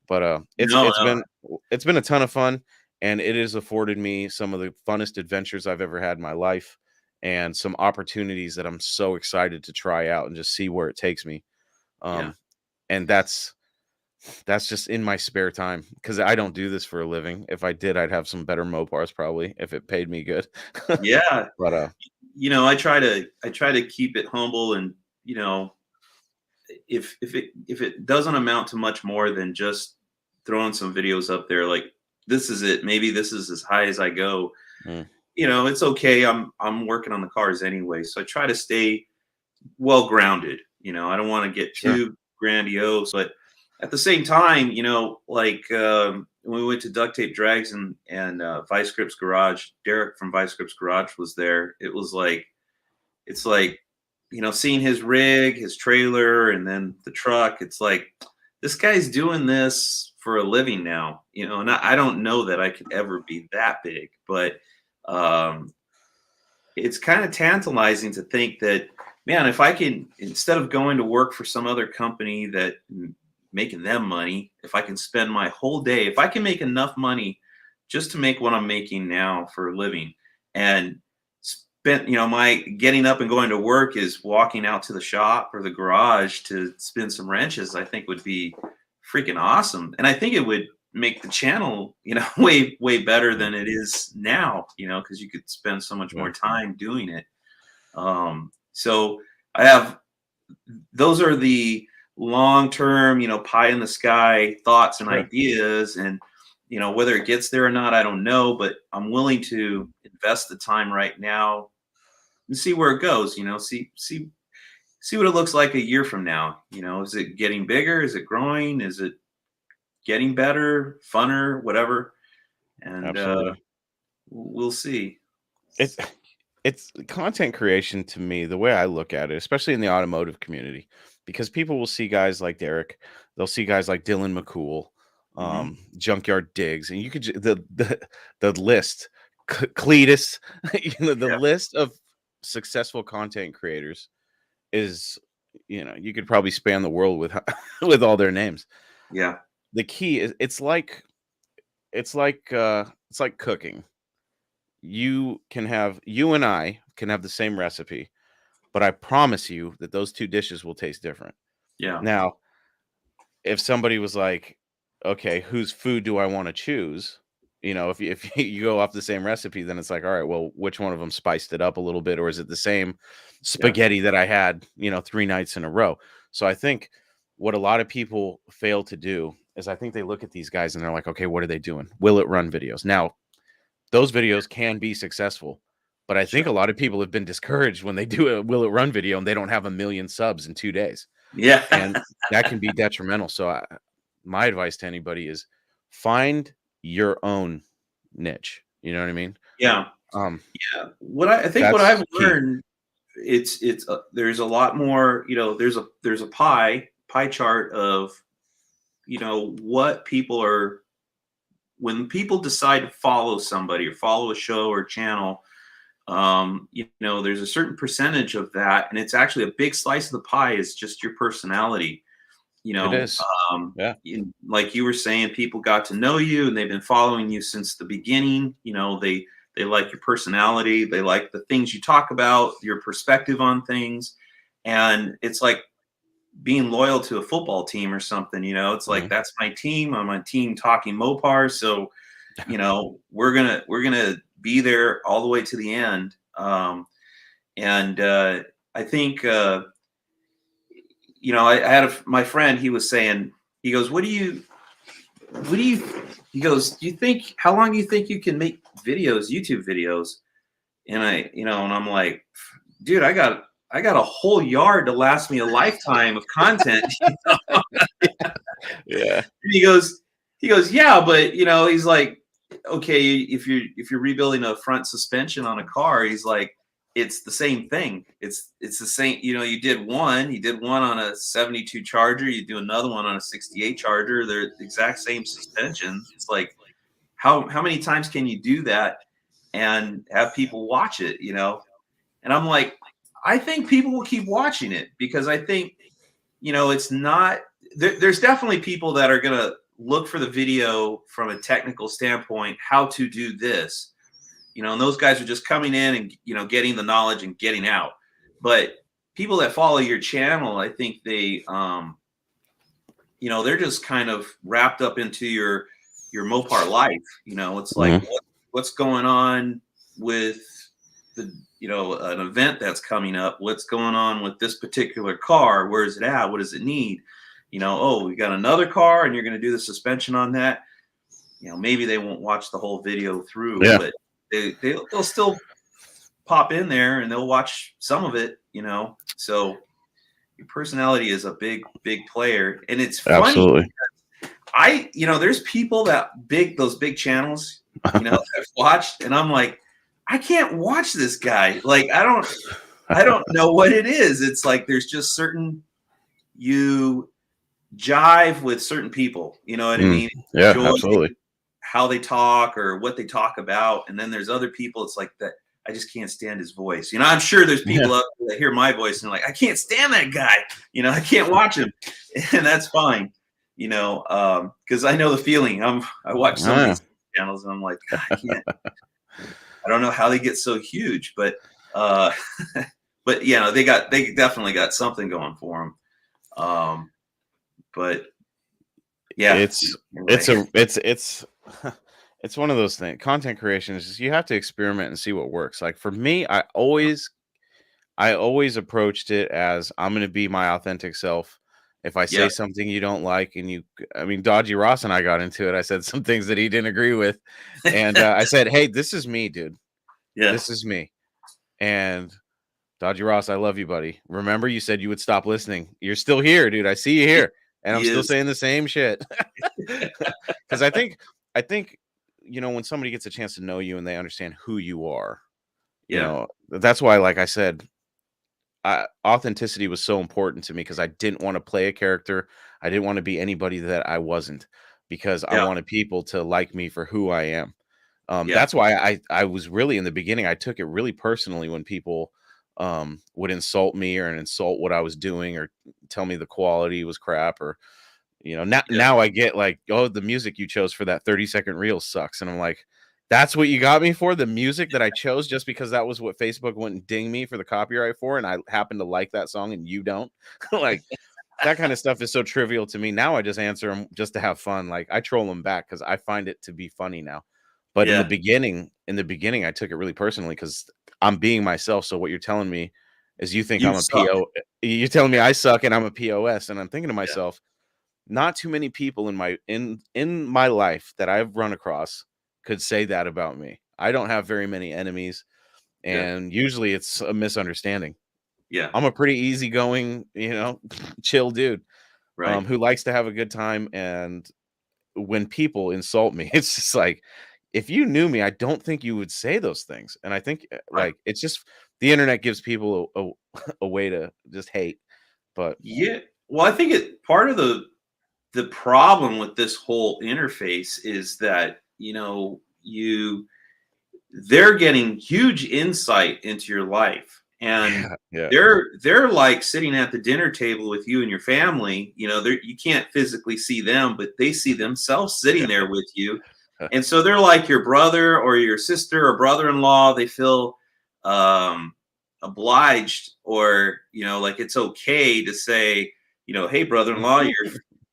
But it's been a ton of fun, and it has afforded me some of the funnest adventures I've ever had in my life. and some opportunities that I'm so excited to try out and just see where it takes me. Yeah. And that's just in my spare time, because I don't do this for a living. If I did, I'd have some better Mopars probably if it paid me good. Yeah. But I try to keep it humble, and if it doesn't amount to much more than just throwing some videos up there, like this is it, maybe this is as high as I go, mm, it's okay. I'm working on the cars anyway, so I try to stay well grounded. I don't want to get sure. too grandiose, but at the same time, like when we went to Duct Tape Drags and Vice Grip's garage, Derek from Vice Grip's garage was there. It's like seeing his rig, his trailer, and then the truck. It's like this guy's doing this for a living now, and I don't know that I could ever be that big, but um, it's kind of tantalizing to think that, man, if I can, instead of going to work for some other company that making them money, if I can spend my whole day, if I can make enough money just to make what I'm making now for a living, and spent, my getting up and going to work is walking out to the shop or the garage to spin some wrenches, I think would be freaking awesome. And I think it would make the channel, way better than it is now, because you could spend so much more time doing it. So those are the long-term, pie in the sky thoughts and ideas. And, whether it gets there or not, I don't know, but I'm willing to invest the time right now and see where it goes, see what it looks like a year from now. Is it getting bigger? Is it growing? Is it getting better, funner, whatever? And Absolutely. we'll see. It's content creation to me, the way I look at it, especially in the automotive community, because people will see guys like Derek, they'll see guys like Dylan McCool, Junkyard Diggs, and you could the list, Cletus, the list of successful content creators is, you could probably span the world with with all their names. Yeah. The key is it's like cooking. You and I can have the same recipe, but I promise you that those two dishes will taste different. Yeah. Now, if somebody was like, okay, whose food do I want to choose? If you go off the same recipe, then it's like, all right, well, which one of them spiced it up a little bit, or is it the same spaghetti that I had, 3 nights in a row? So I think what a lot of people fail to do is I think they look at these guys and they're like, okay, what are they doing? Will it run videos? Now, those videos can be successful, but I think a lot of people have been discouraged when they do a will it run video and they don't have 1 million subs in 2 days. Yeah. And that can be detrimental. So my advice to anybody is find your own niche. You know what I mean? Yeah. What I've learned, it's there's a lot more, there's a pie chart of, what people are, when people decide to follow somebody or follow a show or channel, there's a certain percentage of that, and it's actually a big slice of the pie is just your personality. It is. Like you were saying, people got to know you and they've been following you since the beginning. They like your personality, they like the things you talk about, your perspective on things, and it's like being loyal to a football team or something. It's like that's my team. I'm on team Talking Mopars, so we're gonna be there all the way to the end. And I think I had my friend. He was saying, he goes, he goes, how long do you think you can make videos, YouTube videos? And and I'm like, dude, I got a whole yard to last me a lifetime of content. Yeah. And he goes, yeah, but he's like, okay, if you're rebuilding a front suspension on a car, he's like, it's the same thing. It's the same. You did one on a 72 Charger. You do another one on a 68 Charger. They're the exact same suspension. It's like, how many times can you do that and have people watch it? And I'm like, I think people will keep watching it because I think, it's not. There's definitely people that are gonna look for the video from a technical standpoint, how to do this. and those guys are just coming in and, getting the knowledge and getting out. But people that follow your channel, I think they, they're just kind of wrapped up into your Mopar life. It's like, what's going on with the, an event that's coming up, what's going on with this particular car, where is it at, what does it need, oh, we got another car and you're going to do the suspension on that. Maybe they won't watch the whole video through, but they'll still pop in there and they'll watch some of it, so your personality is a big player. And it's funny. Absolutely. There's people those big channels, I've watched, and I'm like, I can't watch this guy. Like, I don't know what it is. It's like, there's just you jive with certain people, you know what I mean? Yeah, absolutely. How they talk or what they talk about. And then there's other people, it's like that. I just can't stand his voice. I'm sure there's people out there that hear my voice and they're like, I can't stand that guy. I can't watch him. And that's fine. Because I know the feeling. I watch some of these channels and I'm like, God, I can't. I don't know how they get so huge, but but they definitely got something going for them. But yeah, it's one of those things. Content creation is just, you have to experiment and see what works. Like for me, I always approached it as, I'm going to be my authentic self. If I say something you don't like, and Dodgy Ross and I got into it. I said some things that he didn't agree with. And I said, hey, this is me, dude. Yeah. This is me. And Dodgy Ross, I love you, buddy. Remember, you said you would stop listening. You're still here, dude. I see you here. And I'm still saying the same shit. Because I think, when somebody gets a chance to know you and they understand who you are, that's why, like I said, authenticity was so important to me, because I didn't want to play a character. I didn't want to be anybody that I wasn't, because I wanted people to like me for who I am. That's why I was really, in the beginning, I took it really personally when people would insult me or insult what I was doing or tell me the quality was crap, or now I get like, oh, the music you chose for that 30-second reel sucks, and I'm like, that's what you got me for? The music that I chose just because that was what Facebook wouldn't ding me for the copyright for, and I happen to like that song and you don't? Like, that kind of stuff is so trivial to me. Now I just answer them just to have fun. Like, I troll them back because I find it to be funny now. But in the beginning, I took it really personally, because I'm being myself. So what you're telling me is you think I'm a PO. You're telling me I suck and I'm a POS. And I'm thinking to myself, not too many people in my life that I've run across could say that about me. I don't have very many enemies, and usually it's a misunderstanding. Yeah, I'm a pretty easygoing, chill dude, right? Who likes to have a good time. And when people insult me, it's just like, if you knew me, I don't think you would say those things. And I think like, it's just, the internet gives people a way to just hate. But well, I think part of the problem with this whole interface is that, they're getting huge insight into your life, and they're like sitting at the dinner table with you and your family. You can't physically see them, but they see themselves sitting there with you. And so they're like your brother or your sister or brother-in-law. They feel obliged, or, like it's okay to say, hey, brother-in-law,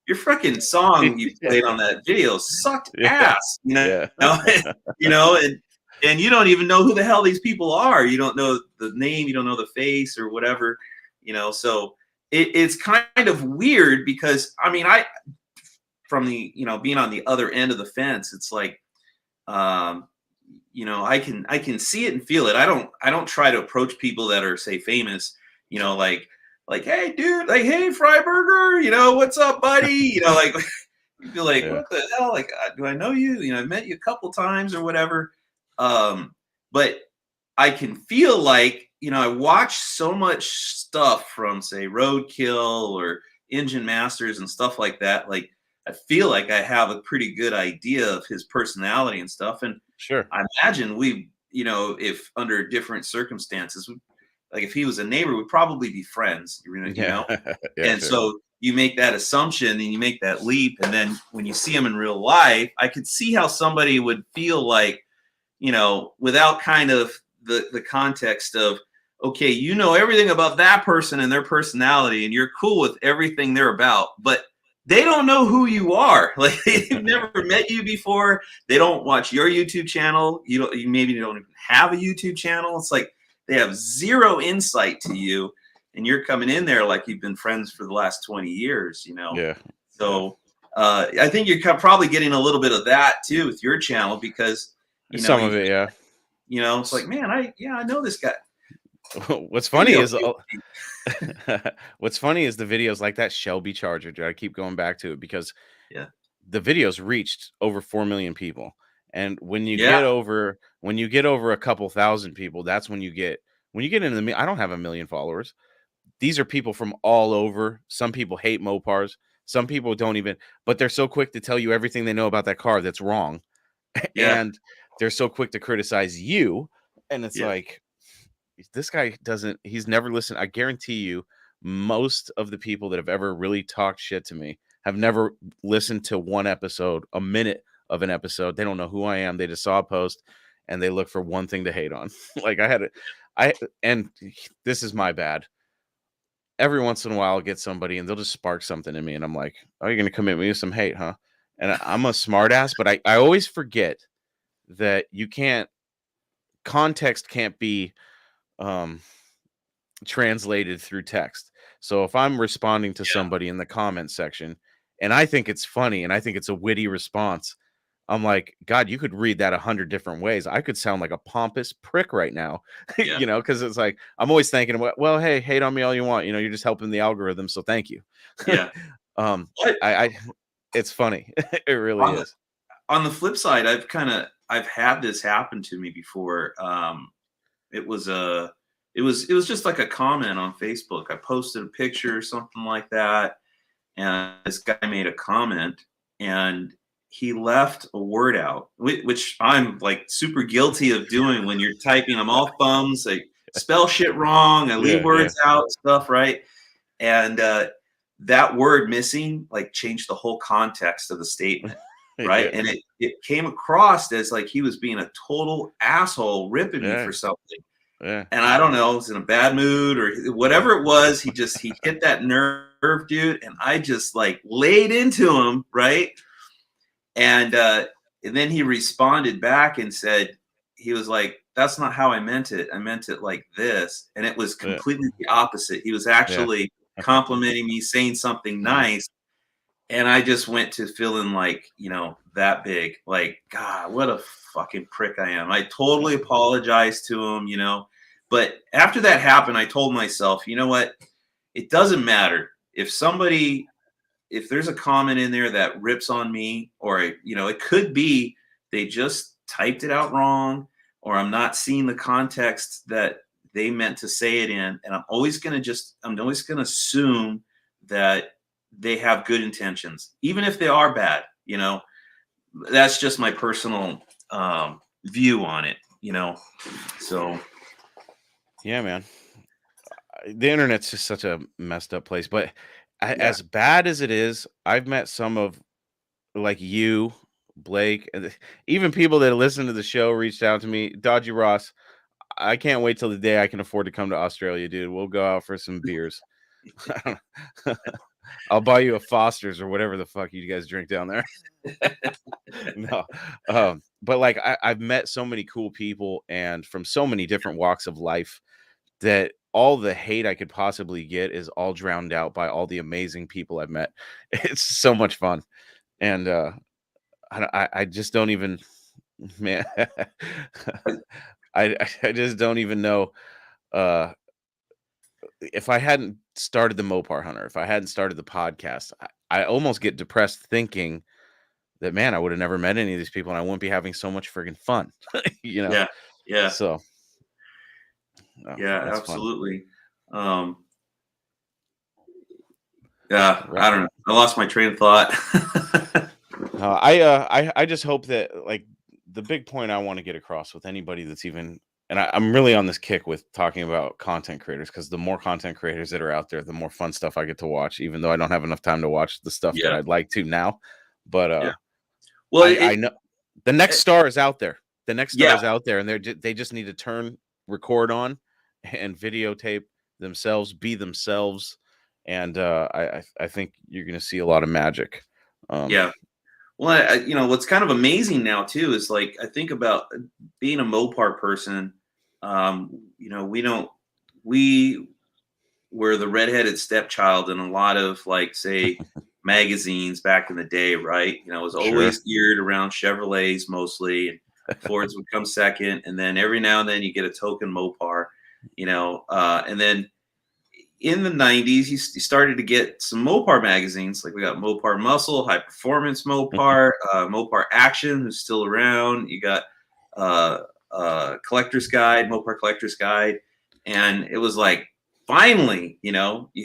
your freaking song you played on that video sucked ass, and you don't even know who the hell these people are. You don't know the name, you don't know the face or whatever, so it's kind of weird, because from the, being on the other end of the fence, it's like, I can see it and feel it. I don't try to approach people that are, say, famous, like, hey, dude, like, hey, Freiberger, what's up, buddy? Like, you'd be like, what the hell? Like, do I know you? I met you a couple times or whatever. But I can feel like, I watch so much stuff from, say, Roadkill or Engine Masters and stuff like that. Like, I feel like I have a pretty good idea of his personality and stuff. And I imagine if under different circumstances, like if he was a neighbor, we'd probably be friends, and so you make that assumption and you make that leap. And then when you see him in real life, I could see how somebody would feel like, without kind of the context of, okay, you know everything about that person and their personality, and you're cool with everything they're about, but they don't know who you are. Like, they've never met you before. They don't watch your YouTube channel. You maybe don't even have a YouTube channel. It's like they have zero insight to you, and you're coming in there like you've been friends for the last 20 years, Yeah. So I think you're probably getting a little bit of that too with your channel, because some of it, yeah. It's like, man, I know this guy. What's funny is what's funny is the videos like that Shelby Charger, dude. I keep going back to it because the videos reached over 4 million people. And when you get over a couple thousand people, that's when you get into the, I don't have 1 million followers. These are people from all over. Some people hate Mopars. Some people don't even, but they're so quick to tell you everything they know about that car that's wrong. And they're so quick to criticize you. And it's like, this guy he's never listened. I guarantee you, most of the people that have ever really talked shit to me have never listened to one episode, a minute of an episode. They don't know who I am. They just saw a post and they look for one thing to hate on. Like, and this is my bad. Every once in a while I'll get somebody and they'll just spark something in me. And I'm like, oh, you're going to come at me with some hate, huh? And I'm a smart ass, but I always forget that context can't be translated through text. So if I'm responding to somebody in the comment section and I think it's funny and I think it's a witty response, I'm like, God, you could read that 100 different ways. I could sound like a pompous prick right now, because it's like, I'm always thinking, well, hey, hate on me all you want. You're just helping the algorithm. So thank you. Yeah. It's funny. It really is. On the flip side, I've had this happen to me before. It was just like a comment on Facebook. I posted a picture or something like that, and this guy made a comment, and he left a word out, which I'm like super guilty of doing when you're typing. I'm all thumbs. I spell shit wrong. I leave words out, stuff, right? And that word missing like changed the whole context of the statement. Right. And it came across as like he was being a total asshole, ripping me for something. And I don't know, I was in a bad mood or whatever it was. He hit that nerve, dude. And I just like laid into him. Right. And then he responded back and said, he was like, that's not how I meant it. I meant it like this. And it was completely the opposite. He was actually complimenting me, saying something nice. And I just went to feeling like, that big, like, God, what a fucking prick I am. I totally apologized to him, but after that happened, I told myself, you know what? It doesn't matter if there's a comment in there that rips on me, or, it could be they just typed it out wrong, or I'm not seeing the context that they meant to say it in. And I'm always going to assume that they have good intentions, even if they are bad. That's just my personal view on it. So yeah, man, the internet's just such a messed up place. But as bad as it is, I've met some of, like, you, Blake, and even people that listen to the show reached out to me. Dodgy Ross, I can't wait till the day I can afford to come to Australia, dude. We'll go out for some beers. I'll buy you a Foster's or whatever the fuck you guys drink down there. No. But like, I've met so many cool people and from so many different walks of life that all the hate I could possibly get is all drowned out by all the amazing people I've met. It's so much fun. And I just don't even, man, I just don't even know if I hadn't started the Mopar Hunter, if I hadn't started the podcast, I almost get depressed thinking that, man, I would have never met any of these people and I wouldn't be having so much friggin' fun. Yeah. So yeah, absolutely. I don't know. I lost my train of thought. I just hope that, like, the big point I want to get across with anybody that's even, and I'm really on this kick with talking about content creators, because the more content creators that are out there, the more fun stuff I get to watch, even though I don't have enough time to watch the stuff that I'd like to now. But well, I know the next star is out there. The next Yeah. stars out there, and they just need to turn record on and videotape themselves, be themselves, and I think you're going to see a lot of magic. Yeah. Well, what's kind of amazing now too is like I think about being a Mopar person. We were the redheaded stepchild in a lot of like say magazines back in the day, right? It was Sure. always geared around Chevrolets mostly, and Fords would come second, and then every now and then you get a token Mopar, and then in the 90s, you started to get some Mopar magazines. Like we got Mopar Muscle, High Performance Mopar, Mopar Action, who's still around. You got Collector's Guide, Mopar Collector's Guide. And it was like, finally, you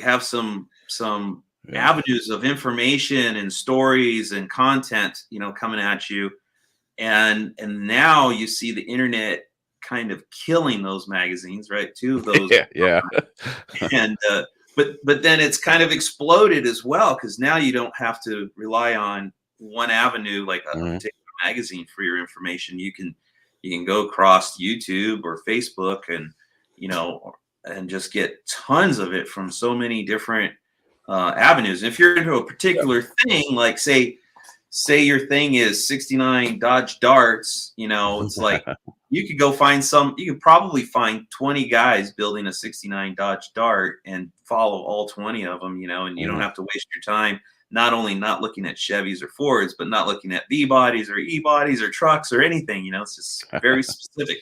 have some avenues of information and stories and content, coming at you. And now you see the internet kind of killing those magazines, right? Two of those. Yeah. And but then it's kind of exploded as well, because now you don't have to rely on one avenue like a particular magazine for your information. You can go across YouTube or Facebook and just get tons of it from so many different avenues. And if you're into a particular thing, like say your thing is 69 Dodge Darts, it's like you could probably find 20 guys building a 69 Dodge Dart and follow all 20 of them, and you don't have to waste your time not only not looking at Chevys or Fords, but not looking at V bodies or E bodies or trucks or anything. It's just very specific.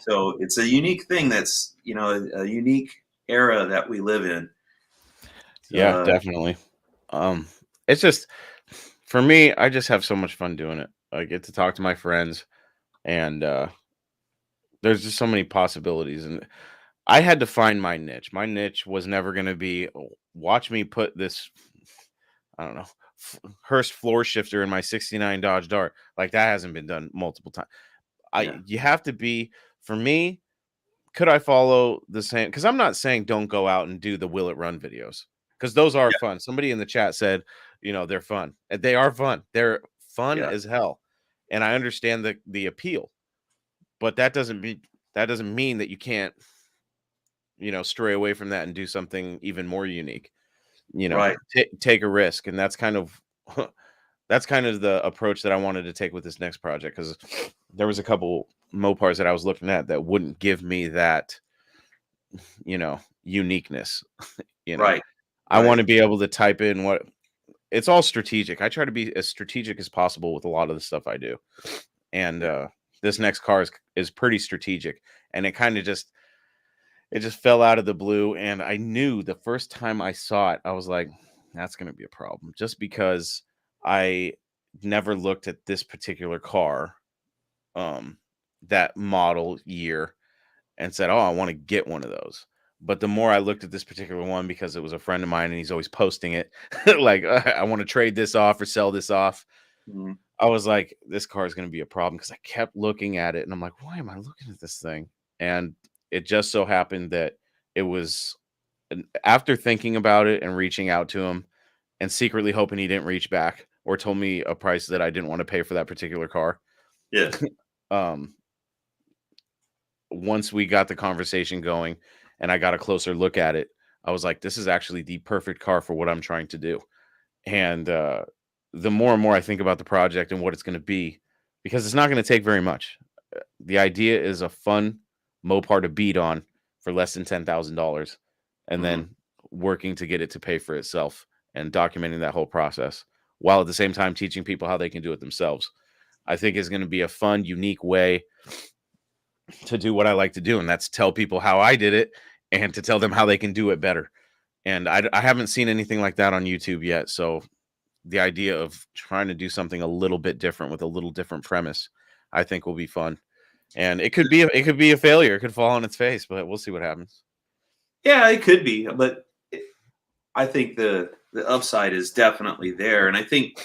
So it's a unique thing that's, a unique era that we live in. Yeah, definitely. It's just, for me, I just have so much fun doing it. I get to talk to my friends, and there's just so many possibilities. And I had to find my niche. My niche was never going to be, watch me put this, I don't know, Hurst floor shifter in my 69 Dodge Dart. Like, that hasn't been done multiple times. You have to be, for me, could I follow the same? Because I'm not saying don't go out and do the Will It Run videos, because those are fun. Somebody in the chat said, they're fun. And they are fun. They're fun as hell. And I understand the appeal, but that doesn't mean that you can't, stray away from that and do something even more unique. Take a risk. And that's kind of the approach that I wanted to take with this next project, because there was a couple Mopars that I was looking at that wouldn't give me that, uniqueness. Right. I want to be able to type in what it's all strategic. I try to be as strategic as possible with a lot of the stuff I do. And this next car is pretty strategic, and it kind of just fell out of the blue. And I knew the first time I saw it, I was like, that's going to be a problem, just because I never looked at this particular car, that model year, and said, oh, I want to get one of those. But the more I looked at this particular one, because it was a friend of mine and he's always posting it, like, I want to trade this off or sell this off. I was like, this car is going to be a problem, because I kept looking at it and I'm like, why am I looking at this thing? And it just so happened that it was, after thinking about it and reaching out to him and secretly hoping he didn't reach back or told me a price that I didn't want to pay for that particular car. Yeah. Once we got the conversation going and I got a closer look at it, I was like, this is actually the perfect car for what I'm trying to do. And the more and more I think about the project and what it's going to be, because it's not going to take very much. The idea is a fun Mopar to beat on for less than $10,000, and then working to get it to pay for itself and documenting that whole process, while at the same time teaching people how they can do it themselves. I think is going to be a fun, unique way to do what I like to do, and that's tell people how I did it and to tell them how they can do it better. And I haven't seen anything like that on YouTube yet, so the idea of trying to do something a little bit different with a little different premise, I think, will be fun. And it could be a failure. It could fall on its face, but we'll see what happens. Yeah, it could be, but I think the upside is definitely there. And I think,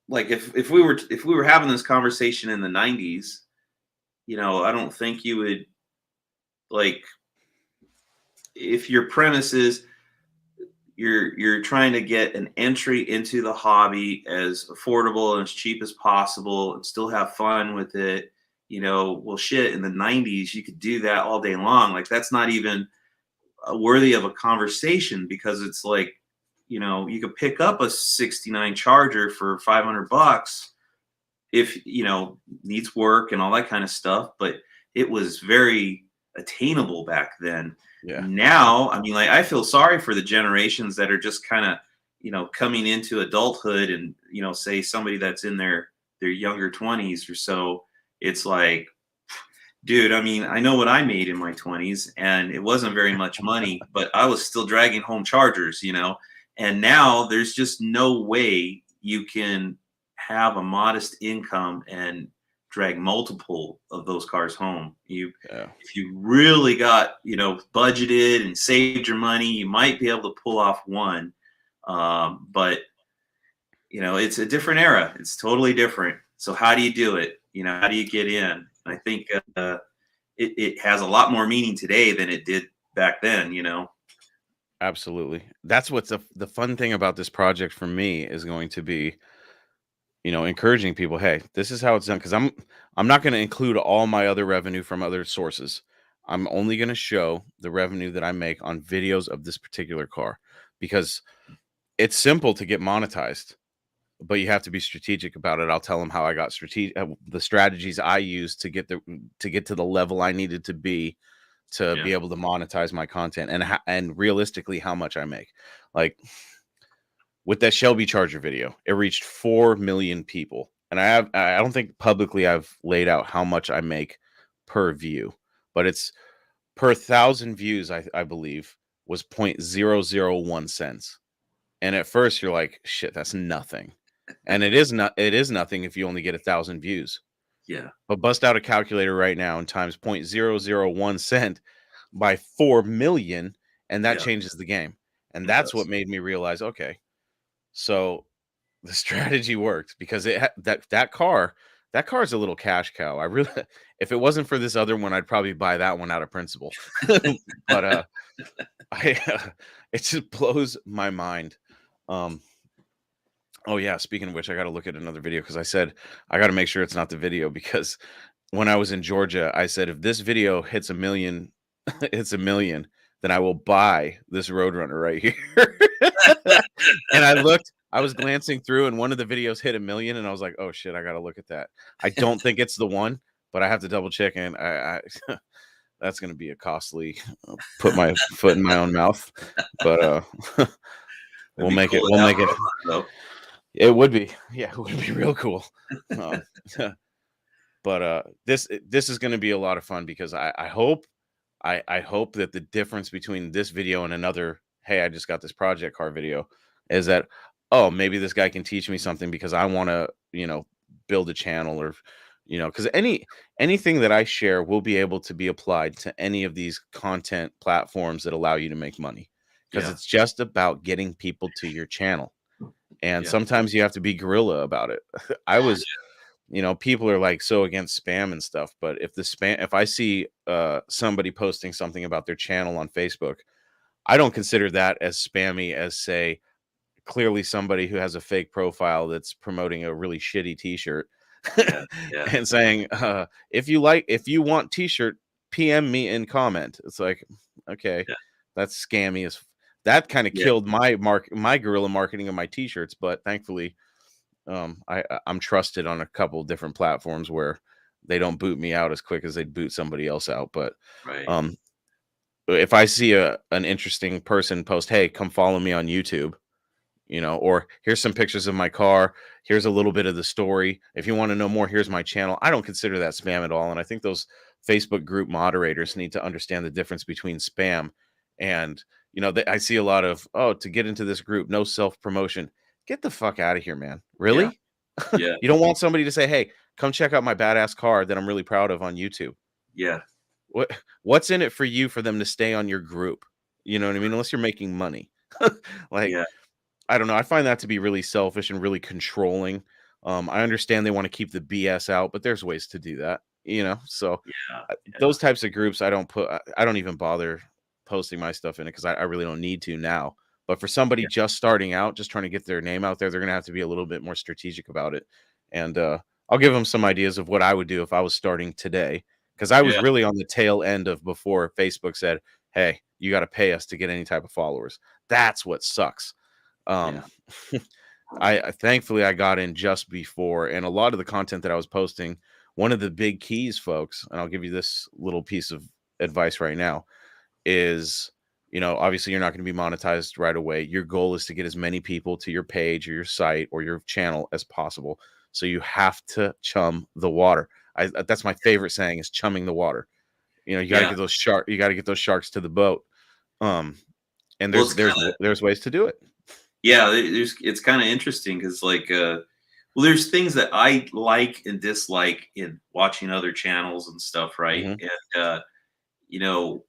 like if we were having this conversation in the 90s, I don't think you would, like, if your premise is, you're trying to get an entry into the hobby as affordable and as cheap as possible and still have fun with it. Well, shit, in the 90s, you could do that all day long. Like, that's not even worthy of a conversation, because it's like, you could pick up a 69 Charger for $500 if, needs work and all that kind of stuff. But it was very attainable back then. Yeah. Now, I mean, like, I feel sorry for the generations that are just kind of, coming into adulthood, and, say somebody that's in their younger 20s or so. It's like, dude, I mean, I know what I made in my 20s, and it wasn't very much money, but I was still dragging home Chargers, and now there's just no way you can have a modest income and drag multiple of those cars home. If you really got, budgeted and saved your money, you might be able to pull off one. But it's a different era. It's totally different. So how do you do it? How do you get in? And I think it has a lot more meaning today than it did back then. Absolutely. That's what's the fun thing about this project for me is going to be, encouraging people, hey, this is how it's done. Because I'm not going to include all my other revenue from other sources. I'm only going to show the revenue that I make on videos of this particular car, because it's simple to get monetized, but you have to be strategic about it. I'll tell them how I got the strategies I used to get to the level I needed to be be able to monetize my content, and realistically how much I make. Like, with that Shelby Charger video, it reached 4 million people. And I don't think publicly I've laid out how much I make per view, but it's per 1,000 views, I believe, was 0.001 cents. And at first you're like, shit, that's nothing. And it is nothing if you only get 1,000 views. Yeah. But bust out a calculator right now and times 0.001 cent by 4 million, and that changes the game. And that's what made me realize, okay, so the strategy worked, because that car is a little cash cow. I really, if it wasn't for this other one, I'd probably buy that one out of principle. But it just blows my mind. Oh yeah, speaking of which, I got to look at another video, because I said I got to make sure it's not the video, because when I was in Georgia, I said if this video hits 1 million, it's 1 million, then I will buy this Roadrunner right here. And I was glancing through, and one of the videos hit 1 million, and I was like, oh shit, I got to look at that. I don't think it's the one, but I have to double check, and I that's going to be a costly put my foot in my own mouth, but we'll make it. It would be, yeah, it would be real cool. But this is going to be a lot of fun, because I hope that the difference between this video and another, hey, I just got this project car video, is that, oh, maybe this guy can teach me something, because I want to, build a channel, or, because anything that I share will be able to be applied to any of these content platforms that allow you to make money, because it's just about getting people to your channel. And sometimes you have to be guerrilla about it. I was, people are like so against spam and stuff, but if I see somebody posting something about their channel on Facebook, I don't consider that as spammy as, say, clearly somebody who has a fake profile that's promoting a really shitty t-shirt and saying, if you want t-shirt, PM me in comment. It's like, okay, that's scammy. That kind of killed my guerrilla marketing of my t-shirts, but thankfully I'm trusted on a couple different platforms where they don't boot me out as quick as they'd boot somebody else out. But if I see an interesting person post, hey, come follow me on YouTube, or here's some pictures of my car, here's a little bit of the story, if you want to know more, here's my channel, I don't consider that spam at all. And I think those Facebook group moderators need to understand the difference between spam and, I see a lot of, oh, to get into this group, no self-promotion. Get the fuck out of here, man. Really? Yeah. You don't want somebody to say, hey, come check out my badass car that I'm really proud of on YouTube. Yeah. What's in it for you for them to stay on your group? You know what I mean? Unless you're making money. I don't know. I find that to be really selfish and really controlling. I understand they want to keep the BS out, but there's ways to do that, So those types of groups, I don't even bother posting my stuff in it, because I really don't need to now. But for somebody Yeah. just starting out, just trying to get their name out there, they're going to have to be a little bit more strategic about it. And I'll give them some ideas of what I would do if I was starting today, because I was Yeah. really on the tail end of before Facebook said, hey, you got to pay us to get any type of followers. That's what sucks. Yeah. I thankfully I got in just before, and a lot of the content that I was posting, one of the big keys, folks, and I'll give you this little piece of advice right now, is, obviously you're not going to be monetized right away. Your goal is to get as many people to your page or your site or your channel as possible. So you have to chum the water. That's my favorite saying, is chumming the water. You got to Yeah. get those sharks to the boat. And Well, there's it's there's kind of, there's ways to do it. yeah, it's kind of interesting because well, there's things that I like and dislike in watching other channels and stuff, right? Hmm. And you know,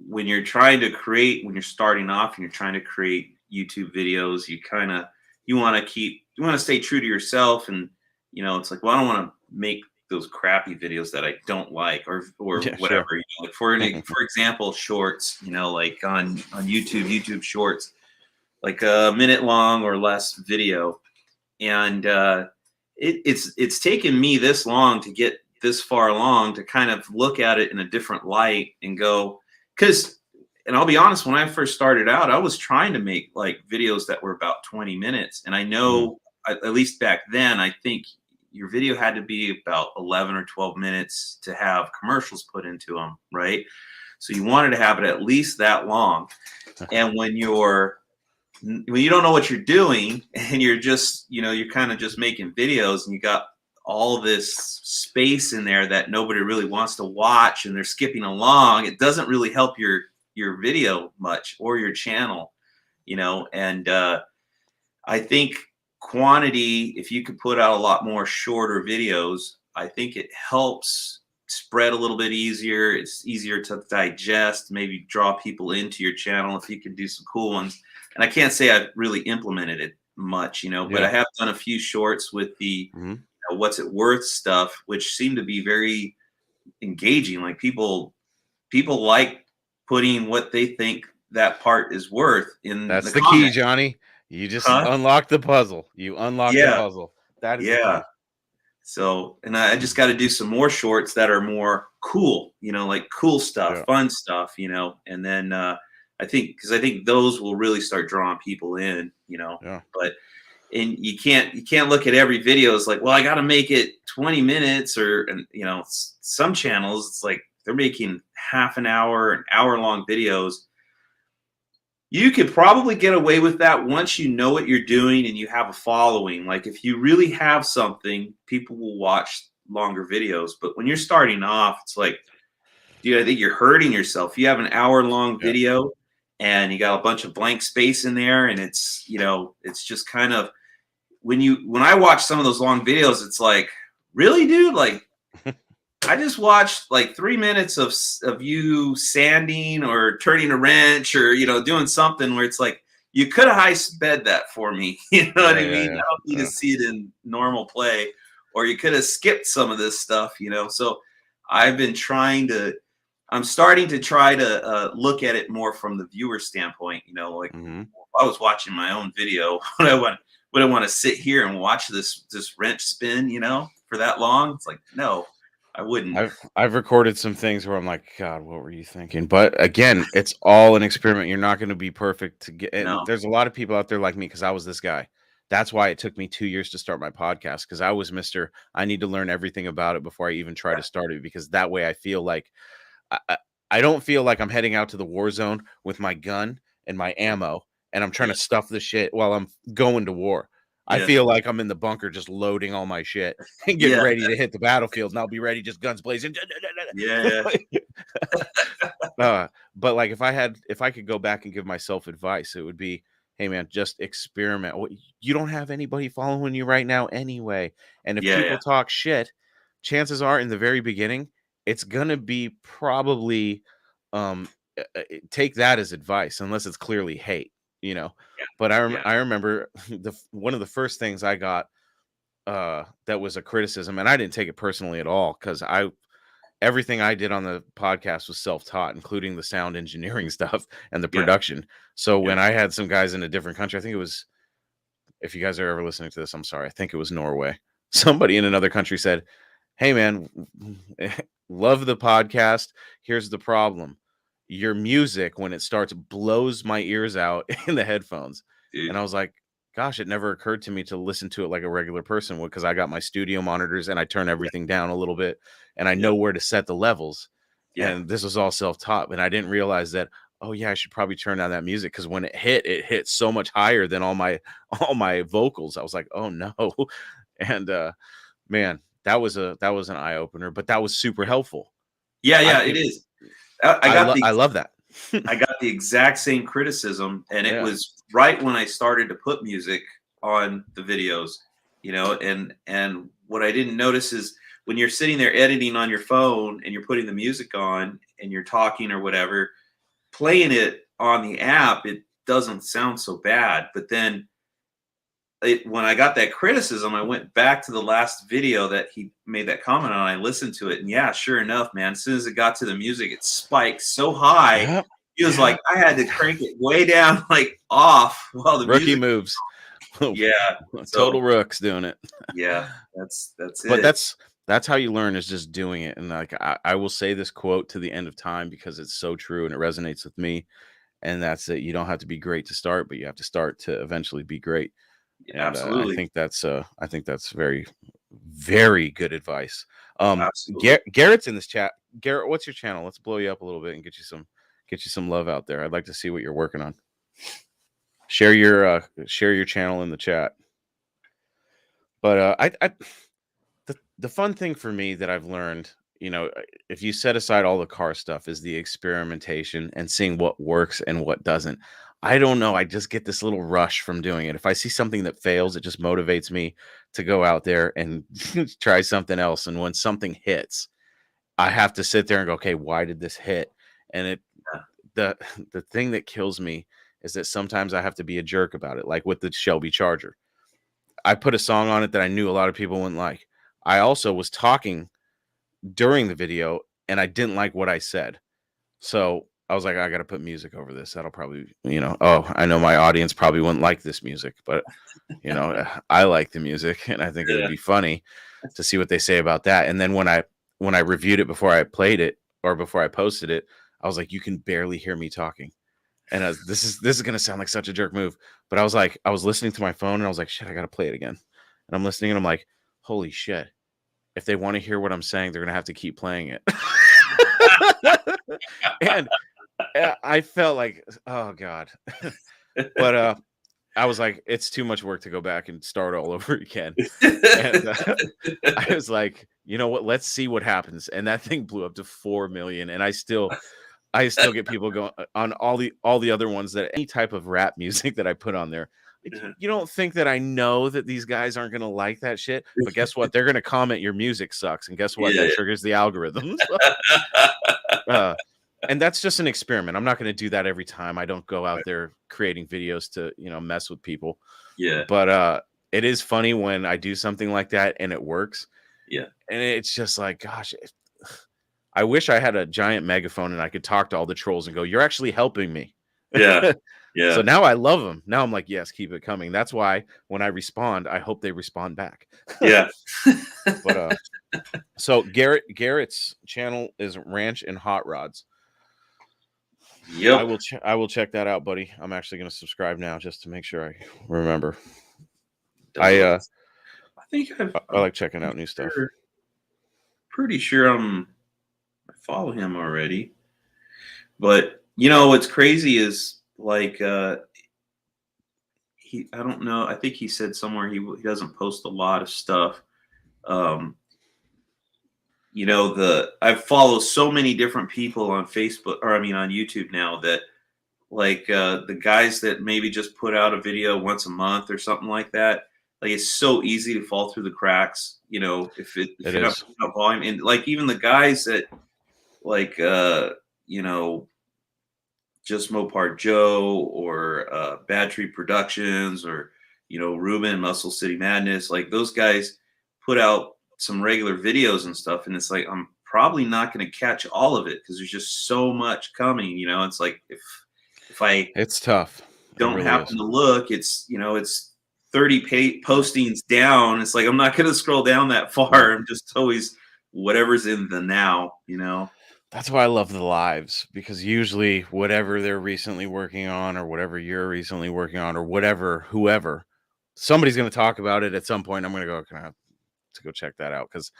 when you're trying to create, when you're starting off and you're trying to create YouTube videos, you want to stay true to yourself, and it's like, well, I don't want to make those crappy videos that I don't like, or Yeah, whatever. sure. Like for example, shorts, like on YouTube Shorts, like a minute long or less video, and it's taken me this long to get this far along to kind of look at it in a different light and go, because, and I'll be honest, when I first started out, I was trying to make like videos that were about 20 minutes, and I Mhm. know, at least back then, I think your video had to be about 11 or 12 minutes to have commercials put into them, right? So you wanted to have it at least that long. And when you don't know what you're doing, and you're just, you're kind of just making videos, and you got all this space in there that nobody really wants to watch, and they're skipping along, it doesn't really help your video much, or your channel, and I think quantity, if you could put out a lot more shorter videos, I think it helps spread a little bit easier. It's easier to digest, maybe draw people into your channel if you can do some cool ones. And I can't say I've really implemented it much, but I Yeah. have done a few shorts with the Mhm. what's it worth stuff, which seem to be very engaging. Like people like putting what they think that part is worth in That's the the key, comment. Johnny. You just Huh? unlock the puzzle. You unlock the Yeah. puzzle. That is the Yeah. key. So, and I just got to do some more shorts that are more cool, like cool stuff, Yeah. fun stuff, and then because I think those will really start drawing people in, Yeah. but, and you can't look at every video as like, well, I got to make it 20 minutes, and some channels, it's like they're making half an hour long videos. You could probably get away with that once you know what you're doing and you have a following. Like, if you really have something, people will watch longer videos. But when you're starting off, it's like, dude, I think you're hurting yourself. You have an hour-long Yeah. video and you got a bunch of blank space in there, and it's just kind of, when I watch some of those long videos, it's like, really, dude? Like, I just watched like 3 minutes of you sanding or turning a wrench, or doing something where it's like, you could have high sped that for me. You know what Yeah. I Yeah. mean? Yeah. I don't need to Yeah. see it in normal play, or you could have skipped some of this stuff. So I've been I'm starting to try to look at it more from the viewer standpoint. Like, Hmm. if I was watching my own video, would I want to sit here and watch this wrench spin, for that long? It's like, no, I wouldn't. I've recorded some things where I'm like, God, what were you thinking? But again, it's all an experiment. You're not going to be perfect to get. And No. there's a lot of people out there like me, because I was this guy. That's why it took me 2 years to start my podcast, because I was Mister, I need to learn everything about it before I even try to start it, because that way I feel like I, I I don't feel like I'm heading out to the war zone with my gun and my ammo, and I'm trying Yeah. to stuff the shit while I'm going to war. I Yeah. feel like I'm in the bunker just loading all my shit and getting Yeah. ready to hit the battlefield, and I'll be ready, just guns blazing. Yeah. But like, if I could go back and give myself advice, it would be, hey man, just experiment. You don't have anybody following you right now anyway. And if Yeah. Yeah. people talk shit, chances are in the very beginning, it's gonna be probably um take that as advice, unless it's clearly hate, you know. But Yeah. I remember one of the first things I got that was a criticism, and I didn't take it personally at all, because everything I did on the podcast was self-taught, including the sound engineering stuff and the production. So when I had some guys in a different country, I think it was, if you guys are ever listening to this, I'm sorry, I think it was Norway. Somebody in another country said, "Hey man, love the podcast. Here's the problem. Your music, when it starts, blows my ears out in the headphones." Dude. And I was like, gosh, it never occurred to me to listen to it like a regular person would, because I got my studio monitors and I turn everything down a little bit and I know where to set the levels. And this was all self-taught. And I didn't realize that, oh yeah, I should probably turn down that music, because when it hit so much higher than all my vocals. I was like, oh no. And man, that was an eye-opener, but that was super helpful. Yeah, it is. I love that. I got the exact same criticism, and it was right when I started to put music on the videos, you know, and what I didn't notice is when you're sitting there editing on your phone and you're putting the music on and you're talking or whatever, playing it on the app, it doesn't sound so bad. But then when I got that criticism, I went back to the last video that he made that comment on. I listened to it, and yeah, sure enough, man, as soon as it got to the music, it spiked so high. Yep. He was like, I had to crank it way down, like off, while the rookie music moves. Yeah, total rooks doing it. Yeah, that's it. But that's how you learn, is just doing it. And like I will say this quote to the end of time, because it's so true and it resonates with me. And that's that you don't have to be great to start, but you have to start to eventually be great. And, absolutely. I think that's very, very good advice. Garrett's in this chat. Garrett, what's your channel? Let's blow you up a little bit and get you some love out there. I'd like to see what you're working on. Share your channel in the chat. But the fun thing for me that I've learned, you know, if you set aside all the car stuff, is the experimentation and seeing what works and what doesn't. I don't know. I just get this little rush from doing it. If I see something that fails, it just motivates me to go out there and try something else. And when something hits, I have to sit there and go, okay, why did this hit? And the thing that kills me is that sometimes I have to be a jerk about it. Like with the Shelby Charger, I put a song on it that I knew a lot of people wouldn't like. I also was talking during the video and I didn't like what I said. So I was like, I got to put music over this. That'll probably, you know, I know my audience probably wouldn't like this music, but you know, I like the music and I think it would be funny to see what they say about that. And then when I reviewed it before I played it or before I posted it, I was like, you can barely hear me talking. And this is going to sound like such a jerk move, but I was listening to my phone and I was like, shit, I got to play it again. And I'm listening and I'm like, holy shit. If they want to hear what I'm saying, they're going to have to keep playing it. And I felt like, oh God. But I was like, it's too much work to go back and start all over again. And I was like, you know what? Let's see what happens. And that thing blew up to 4 million. And I still get people going on all the other ones, that any type of rap music that I put on there. You don't think that I know that these guys aren't going to like that shit, but guess what? They're going to comment your music sucks. And guess what? That triggers the algorithms. And that's just an experiment. I'm not going to do that every time. I don't go out there creating videos to, you know, mess with people. Yeah. But it is funny when I do something like that and it works. Yeah. And it's just like, gosh, I wish I had a giant megaphone and I could talk to all the trolls and go, you're actually helping me. Yeah. Yeah. So now I love them. Now I'm like, yes, keep it coming. That's why when I respond, I hope they respond back. Yeah. But so Garrett's channel is Ranch and Hot Rods. Yep. I will check that out, buddy. I'm actually going to subscribe now just to make sure I remember. I think I like checking out new stuff. Pretty sure I follow him already. But you know what's crazy is like I don't know. I think he said somewhere he doesn't post a lot of stuff. You know, I follow so many different people on Facebook, or I mean on YouTube now, that like the guys that maybe just put out a video once a month or something like that. Like it's so easy to fall through the cracks, you know, if you're not putting out volume. And like even the guys that like you know, Just Mopar Joe or Bad Tree Productions or, you know, Ruben, Muscle City Madness, like those guys put out some regular videos and stuff. And it's like, I'm probably not going to catch all of it because there's just so much coming. It's like if I It's tough. It don't really happen is. to look, it's 30 postings down. It's like I'm not going to scroll down that far. I'm just always whatever's in the now. That's why I love the lives, because usually whatever they're recently working on or whatever you're recently working on or whatever, whoever, somebody's going to talk about it at some point. I'm going to go, can I have to go check that out? Because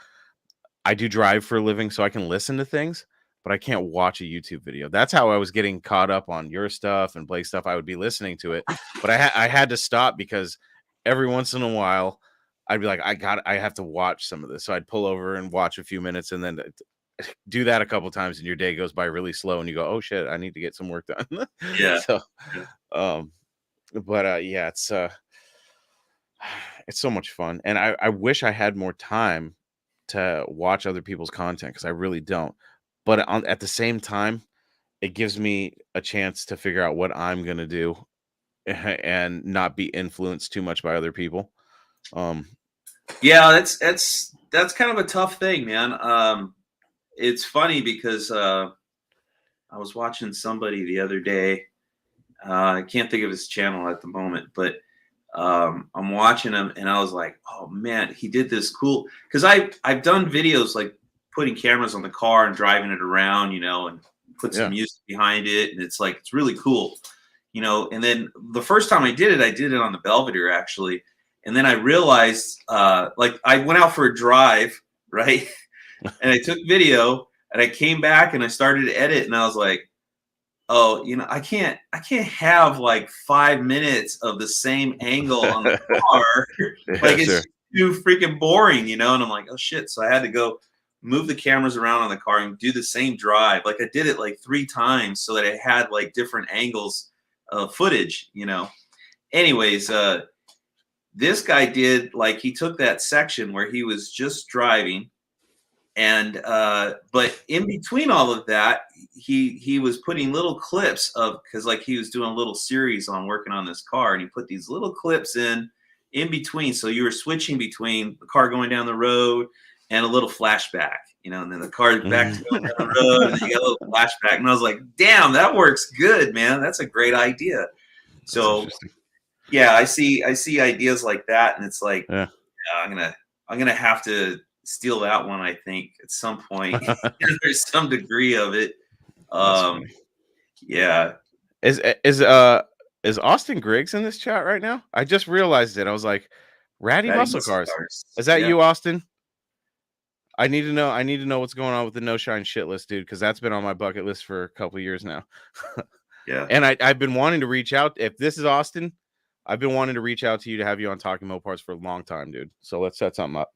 I do drive for a living, so I can listen to things, but I can't watch a YouTube video. That's how I was getting caught up on your stuff and Blake's stuff. I would be listening to it, but I had to stop because every once in a while I'd be like, I have to watch some of this. So I'd pull over and watch a few minutes and then do that a couple times, and your day goes by really slow and you go, oh shit, I need to get some work done. Yeah. So, but yeah, it's so much fun. And I wish I had more time to watch other people's content, because I really don't. But at the same time, it gives me a chance to figure out what I'm going to do and not be influenced too much by other people. Yeah, that's kind of a tough thing, man. It's funny because I was watching somebody the other day. I can't think of his channel at the moment, but I'm watching him and I was like, oh man, he did this cool, because I've done videos like putting cameras on the car and driving it around, and put some music behind it, and it's like it's really cool, and then the first time I did it on the Belvedere actually, and then I realized like I went out for a drive, right? And I took video and I came back and I started to edit, and I was like, oh, I can't have like 5 minutes of the same angle on the car. Like it's too freaking boring, and I'm like, oh shit. So I had to go move the cameras around on the car and do the same drive. Like I did it like 3 times so that it had like different angles of footage, Anyways, this guy did, like, he took that section where he was just driving, and but in between all of that, he was putting little clips of, because like he was doing a little series on working on this car, and he put these little clips in between, so you were switching between the car going down the road and a little flashback, and then the car back to going down the road, and then you got a little flashback, and I was like, damn, that works good, man. That's a great idea. So yeah, I see ideas like that, and it's like, yeah, I'm gonna have to steal that one, I think, at some point. There's some degree of it. Yeah. Is Austin Griggs in this chat right now? I just realized it. I was like, Ratty Muscle Cars. Is that you, Austin? I need to know what's going on with the No Shine shit list, dude, because that's been on my bucket list for a couple of years now. Yeah. And I've been wanting to reach out. If this is Austin, I've been wanting to reach out to you to have you on Talking Mopars for a long time, dude. So let's set something up.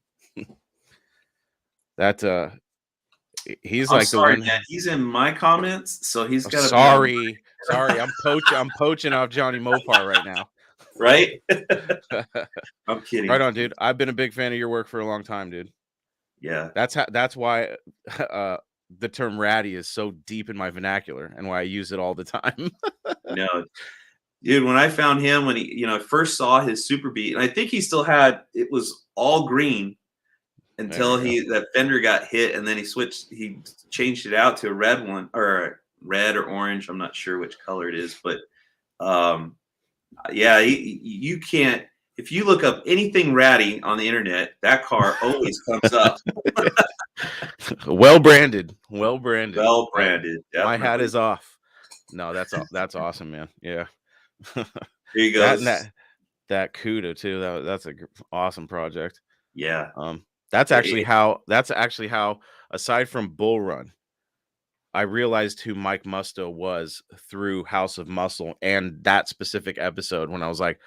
That he's like sorry, the one. man. He's in my comments, so he's got. Sorry, I'm poaching off Jonny Mopar right now. Right? I'm kidding. Right on, dude. I've been a big fan of your work for a long time, dude. Yeah. That's why the term ratty is so deep in my vernacular and why I use it all the time. No, dude, when I found him, when he, first saw his Super Beat, and I think he still had, it was all green until that fender got hit, and then he changed it out to a red one, or red or orange. I'm not sure which color it is, but yeah, you can't, if you look up anything ratty on the internet, that car always comes up. Well branded. My hat is off. No, that's awesome, man. Yeah. There you go. That CUDA too. That's a awesome project. Yeah. That's actually how, aside from Bull Run, I realized who Mike Musto was through House of Muscle and that specific episode, when I was like,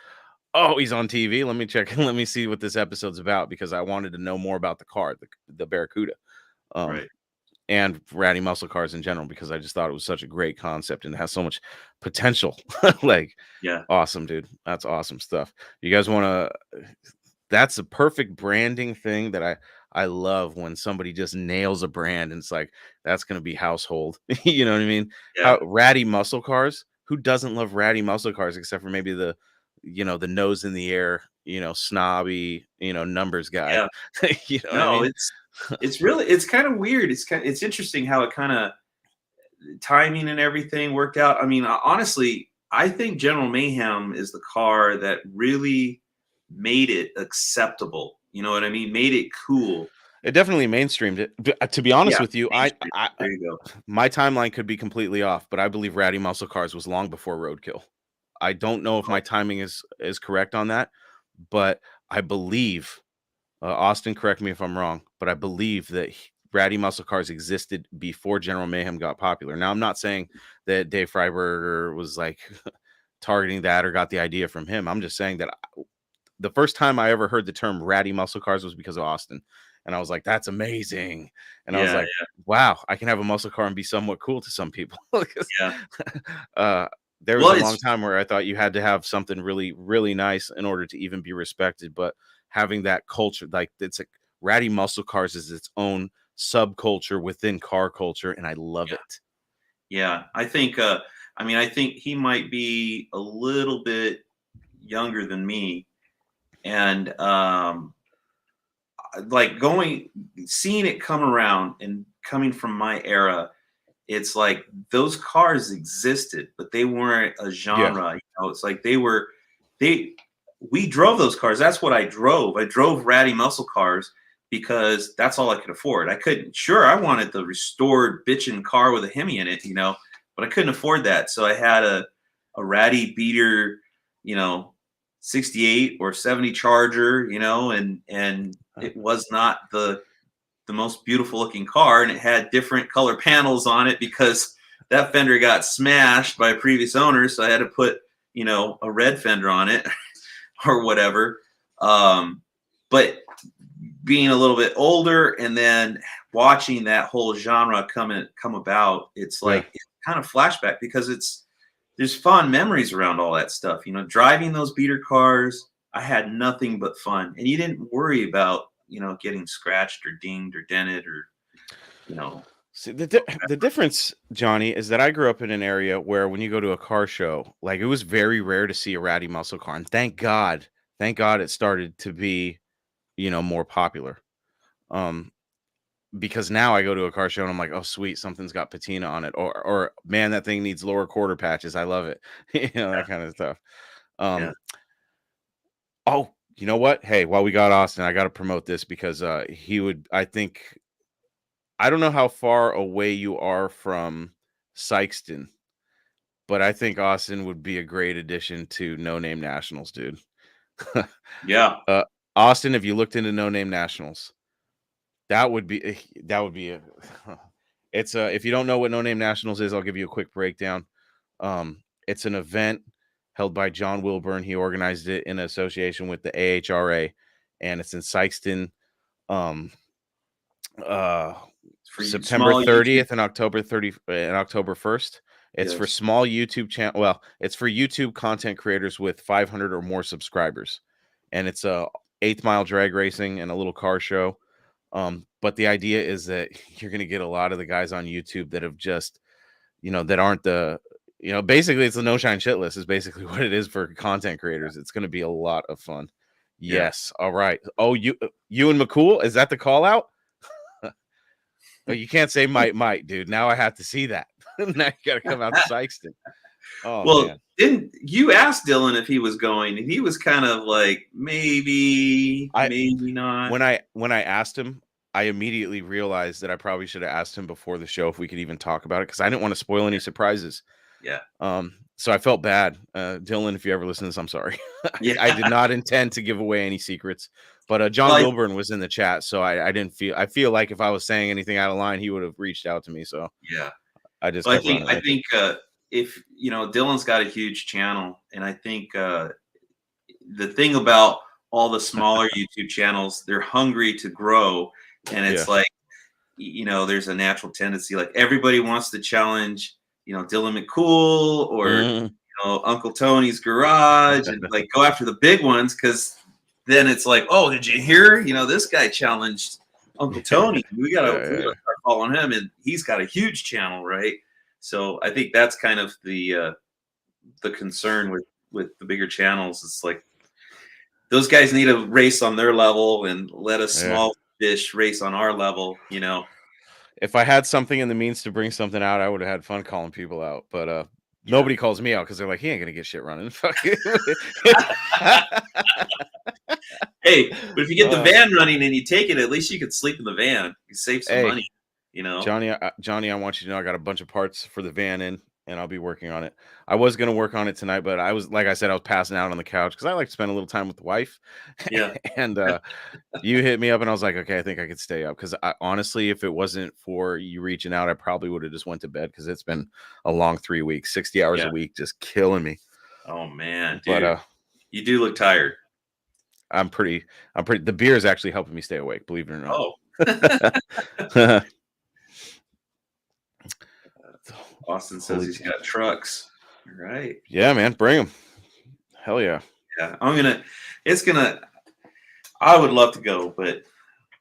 oh, he's on TV. Let me check and let me see what this episode's about, because I wanted to know more about the car, the Barracuda. Right. And ratty muscle cars in general, because I just thought it was such a great concept and it has so much potential. Like, yeah, awesome, dude. That's awesome stuff. You guys want to? That's a perfect branding thing that I love, when somebody just nails a brand and it's like, that's going to be household. You know what I mean? Yeah. Ratty muscle cars. Who doesn't love ratty muscle cars except for maybe the the nose in the air, snobby, numbers guy. Yeah. You know what I No, mean? it's kind of weird. It's interesting how it kind of timing and everything worked out. I mean, honestly, I think General Mayhem is the car that really made it acceptable. You know what I mean? Made it cool. It definitely mainstreamed it. To be honest Yeah, with you, mainstream. There you go. my timeline could be completely off, but I believe Ratty Muscle Cars was long before Roadkill. I don't know if Oh, my timing is correct on that, but I believe Austin, correct me if I'm wrong, but I believe that Ratty Muscle Cars existed before General Mayhem got popular. Now, I'm not saying that Dave Freiberger was like targeting that or got the idea from him. I'm just saying that the first time I ever heard the term Ratty Muscle Cars was because of Austin. And I was like, that's amazing. And I was yeah, like, wow, I can have a muscle car and be somewhat cool to some people. yeah. There was Well, a long it's time where I thought you had to have something really, really nice in order to even be respected. But having that culture, like it's like Ratty Muscle Cars is its own subculture within car culture. And I love yeah, it. yeah. I mean, I think he might be a little bit younger than me, and like seeing it come around and coming from my era, it's like those cars existed, but they weren't a Yeah. genre. It's like they we drove those cars. That's what I drove. I drove Ratty Muscle Cars because that's all I could afford. I couldn't. Sure, I wanted the restored bitchin' car with a Hemi in it, but I couldn't afford that. So I had a Ratty Beater, you know, 68 or 70 Charger, and it was not the most beautiful looking car, and it had different color panels on it because that fender got smashed by a previous owner, so I had to put a red fender on it or whatever. But being a little bit older and then watching that whole genre come about, it's Yeah. like it's kind of flashback because there's fond memories around all that stuff. Driving those beater cars, I had nothing but fun, and you didn't worry about getting scratched or dinged or dented or See, the difference, Johnny, is that I grew up in an area where when you go to a car show, like it was very rare to see a Ratty Muscle Car. And thank God it started to be, more popular. Because now I go to a car show and I'm like, oh, sweet, something's got patina on it. Or man, that thing needs lower quarter patches. I love it. That kind of stuff. yeah. Um, oh, you know what? Hey, while we got Austin, I got to promote this because I don't know how far away you are from Sykeston, but I think Austin would be a great addition to No Name Nationals, dude. Yeah. Austin, if you looked into No Name Nationals, that would be a it's if you don't know what No Name Nationals is, I'll give you a quick breakdown. It's an event held by John Wilburn. He organized it in association with the AHRA, and it's in Sykeston. September 30th and October 1st. It's for small YouTube channel. Well, it's for YouTube content creators with 500 or more subscribers, and it's a 8th mile drag racing and a little car show. But the idea is that you're going to get a lot of the guys on YouTube that have just, that aren't basically it's the no shine shit list is basically what it is for content creators. It's going to be a lot of fun. Yeah. Yes. All right. Oh, you and McCool, is that the call out? Oh, you can't say might, dude. Now I have to see that. Now you got to come out to Sykeston. Oh, well, man. didn't you ask Dylan if he was going? And he was kind of like, maybe not. When I asked him, I immediately realized that I probably should have asked him before the show if we could even talk about it because I didn't want to spoil any surprises. Yeah. So I felt bad. Dylan, if you ever listen to this, I'm sorry. Yeah. I did not intend to give away any secrets. But John Wilburn was in the chat, so I feel like if I was saying anything out of line, he would have reached out to me. So yeah, I just I think if Dylan's got a huge channel, and I think the thing about all the smaller YouTube channels, they're hungry to grow, and it's like there's a natural tendency, like everybody wants to challenge Dylan McCool or Uncle Tony's Garage and like go after the big ones because then it's like, oh, did you hear? This guy challenged Uncle Tony. We gotta start following him, and he's got a huge channel, right? So I think that's kind of the concern with the bigger channels. It's like those guys need to race on their level and let us small fish race on our level, you know. If I had something in the means to bring something out, I would have had fun calling people out. But nobody calls me out because they're like, he ain't gonna get shit running. Fuck you. Hey, but if you get the van running and you take it, at least you could sleep in the van. You save some money, you know. Johnny, I want you to know I got a bunch of parts for the van in, and I'll be working on it. I was gonna work on it tonight, but I was, like I said, I was passing out on the couch because I like to spend a little time with the wife. Yeah. And you hit me up, and I was like, okay, I think I could stay up because honestly, if it wasn't for you reaching out, I probably would have just went to bed because it's been a long 3 weeks, 60 hours a week, just killing me. Oh man, dude. But you do look tired. I'm pretty. The beer is actually helping me stay awake, believe it or not. Oh. Austin says he's got trucks. Right. Yeah, man, bring them. Hell yeah. Yeah, I would love to go, but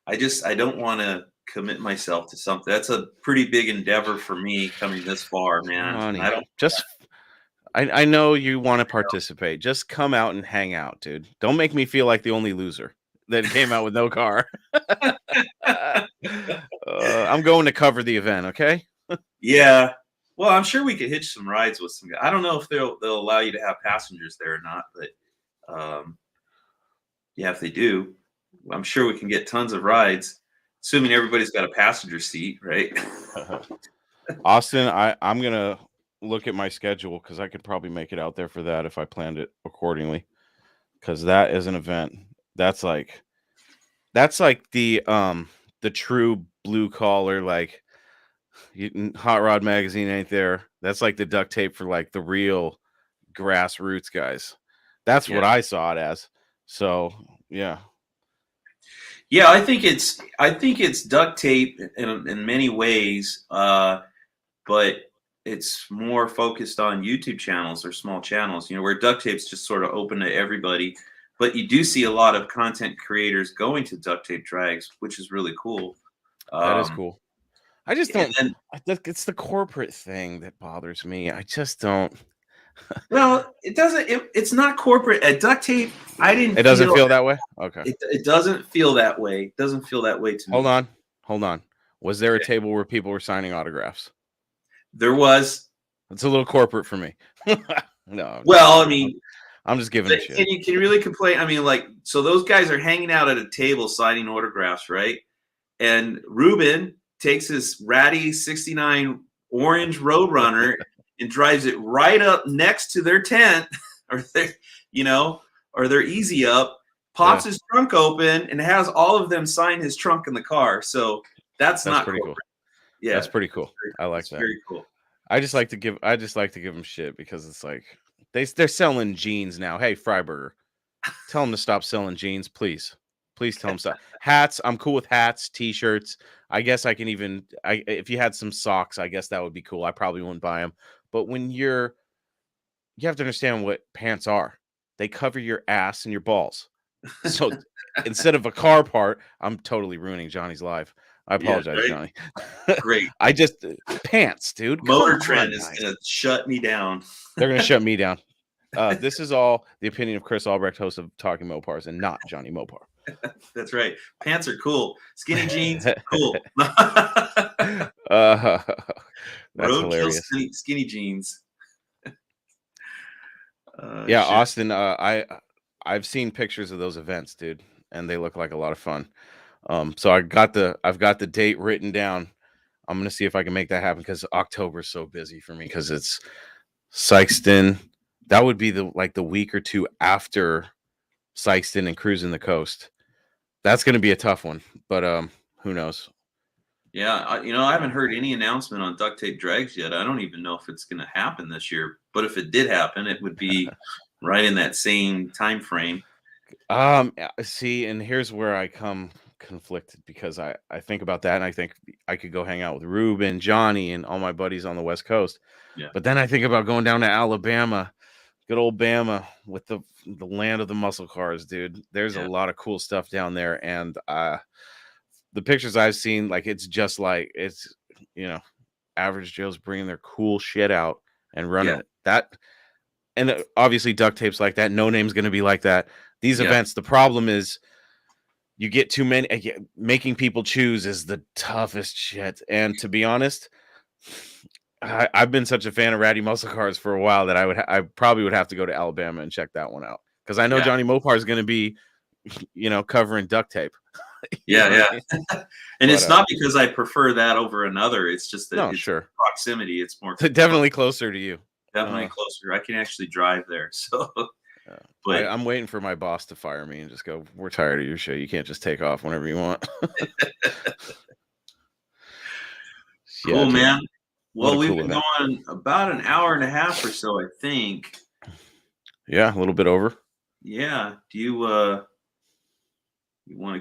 I don't want to commit myself to something. That's a pretty big endeavor for me coming this far, man. I know you want to participate. Just come out and hang out, dude. Don't make me feel like the only loser that came out with no car. I'm going to cover the event, okay? Yeah. Well, I'm sure we could hitch some rides with some guys. I don't know if they'll allow you to have passengers there or not, but yeah, if they do, I'm sure we can get tons of rides, assuming everybody's got a passenger seat, right? Austin, I'm gonna look at my schedule because I could probably make it out there for that if I planned it accordingly. Because that is an event. That's like the true blue collar, like Hot Rod Magazine ain't there. That's like the duct tape for like the real grassroots guys. That's what I saw it as. So yeah. Yeah, I think it's duct tape in many ways, but it's more focused on YouTube channels or small channels, you know, where duct tape's just sort of open to everybody. But you do see a lot of content creators going to duct tape drags, which is really cool. That is cool. I just don't. It's the corporate thing that bothers me. I just don't. Well, it doesn't. It's not corporate. At duct tape, I didn't. It doesn't feel that way. Okay. It doesn't feel that way. It doesn't feel that way to me. Hold on. Was there a table where people were signing autographs? There was. It's a little corporate for me. No. Well, I mean, I'm just giving a shit. Can you really complain? I mean, like, so those guys are hanging out at a table signing autographs, right? And Ruben takes his ratty 69 orange Roadrunner and drives it right up next to their tent or their easy up, pops his trunk open and has all of them sign his trunk in the car. So that's not pretty corporate. Cool. Yeah. That's pretty cool. I like that. Very cool. I just like to give them shit because it's like they're selling jeans now. Hey, Freiburger, tell them to stop selling jeans, please. Please tell them stop. Hats, I'm cool with hats, t-shirts. I guess I can even if you had some socks, I guess that would be cool. I probably wouldn't buy them. But when you have to understand what pants are. They cover your ass and your balls. So instead of a car part, I'm totally ruining Johnny's life. I apologize, Johnny. Great. I just pants, dude. Motor Trend is gonna shut me down. They're gonna shut me down. This is all the opinion of Chris Albrecht, host of Talking Mopars, and not Jonny Mopar. That's right. Pants are cool. Skinny jeans, cool. That's hilarious. Skinny jeans. Yeah, shit. Austin. I've seen pictures of those events, dude, and they look like a lot of fun. So I've got the date written down. I'm gonna see if I can make that happen because October is so busy for me because it's Sykeston. That would be the week or two after Sykeston and Cruising the Coast. That's gonna be a tough one, but who knows? Yeah, I haven't heard any announcement on duct tape drags yet. I don't even know if it's gonna happen this year. But if it did happen, it would be right in that same time frame. See, and here's where I come conflicted because I think about that and I think I could go hang out with Ruben, Jonny, and all my buddies on the West Coast. Yeah. But then I think about going down to Alabama, good old Bama, with the land of the muscle cars, dude. There's a lot of cool stuff down there, and the pictures I've seen, like it's just like it's average Joe's bringing their cool shit out and running it. and obviously duct tape's like that. No Name's going to be like that. These Yeah. events, the problem is you get too many. Making people choose is the toughest shit. And to be honest, I've been such a fan of Ratty Muscle Cars for a while that I probably would have to go to Alabama and check that one out, because I know Yeah. Jonny Mopar is going to be, covering duct tape. Yeah, I mean? and it's not because I prefer that over another. It's just that it's sure. proximity. It's more Definitely closer to you. definitely closer. I can actually drive there. So, but I'm waiting for my boss to fire me and just go, "We're tired of your shit. You can't just take off whenever you want." cool, man. Well, we've cool been event. going about an hour and a half or so, I think. Yeah, a little bit over. Yeah. Do you want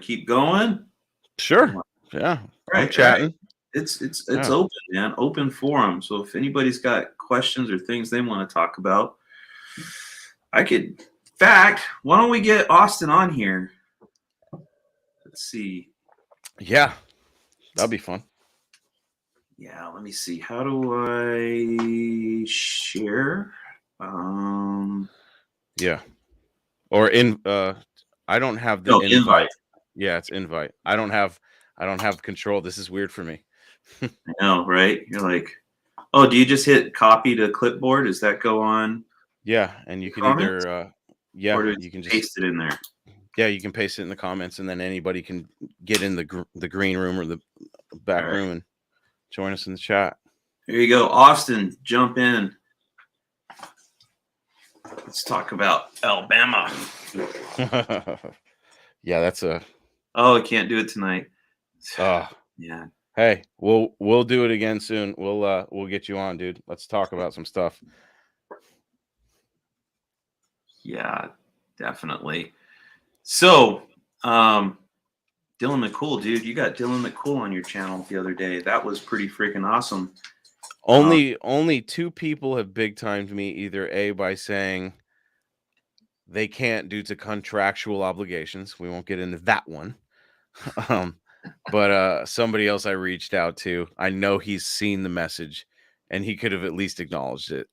to keep going? Sure. Yeah. I'm chatting. It's open, man. Open forum. So if anybody's got questions or things they want to talk about, I could. In fact, why don't we get Austin on here? Let's see. Yeah, that'd be fun. Yeah, let me see. How do I share? Yeah. Or I don't have the invite. Yeah, it's invite. I don't have control. This is weird for me. I know, right? You're like, oh, do you just hit copy to clipboard? Does that go on? Yeah, and you can comments? either or you can just paste it in there. Yeah, you can paste it in the comments, and then anybody can get in the green room or the back room and join us in the chat. There you go. Austin, jump in. Let's talk about Alabama. Yeah, that's Oh, I can't do it tonight. Yeah. Hey, we'll do it again soon. We'll get you on, dude. Let's talk about some stuff. Yeah, definitely. So, Dylan McCool, dude, you got Dylan McCool on your channel the other day. That was pretty freaking awesome. Only two people have big timed me, either A, by saying they can't due to contractual obligations. We won't get into that one. But somebody else I reached out to, I know he's seen the message and he could have at least acknowledged it.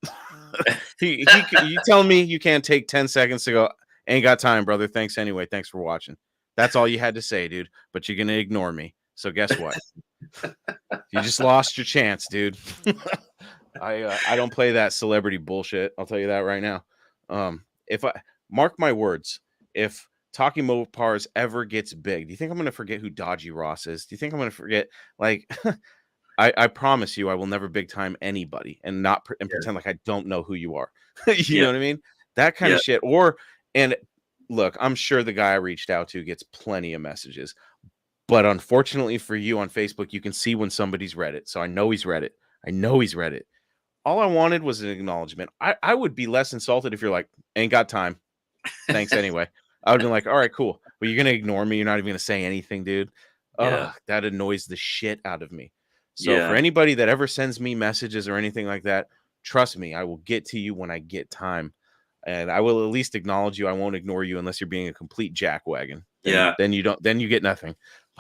You tell me you can't take 10 seconds to go, ain't got time, brother. Thanks anyway. Thanks for watching. That's all you had to say, dude. But you're going to ignore me. So guess what? You just lost your chance, dude. I don't play that celebrity bullshit. I'll tell you that right now. If I mark my words, if Talking Mopars ever gets big, do you think I'm going to forget who Dodgy Ross is? Do you think I'm going to forget? Like, I promise you, I will never big time anybody and not pretend like I don't know who you are. You know what I mean? That kind of shit. And look, I'm sure the guy I reached out to gets plenty of messages, but unfortunately for you on Facebook, you can see when somebody's read it. So I know he's read it. All I wanted was an acknowledgement. I would be less insulted if you're like, ain't got time. Thanks anyway. I would be like, all right, cool. But you're going to ignore me. You're not even going to say anything, dude. That annoys the shit out of me. So for anybody that ever sends me messages or anything like that, trust me, I will get to you when I get time. And I will at least acknowledge you. I won't ignore you unless you're being a complete jackwagon. Then you get nothing.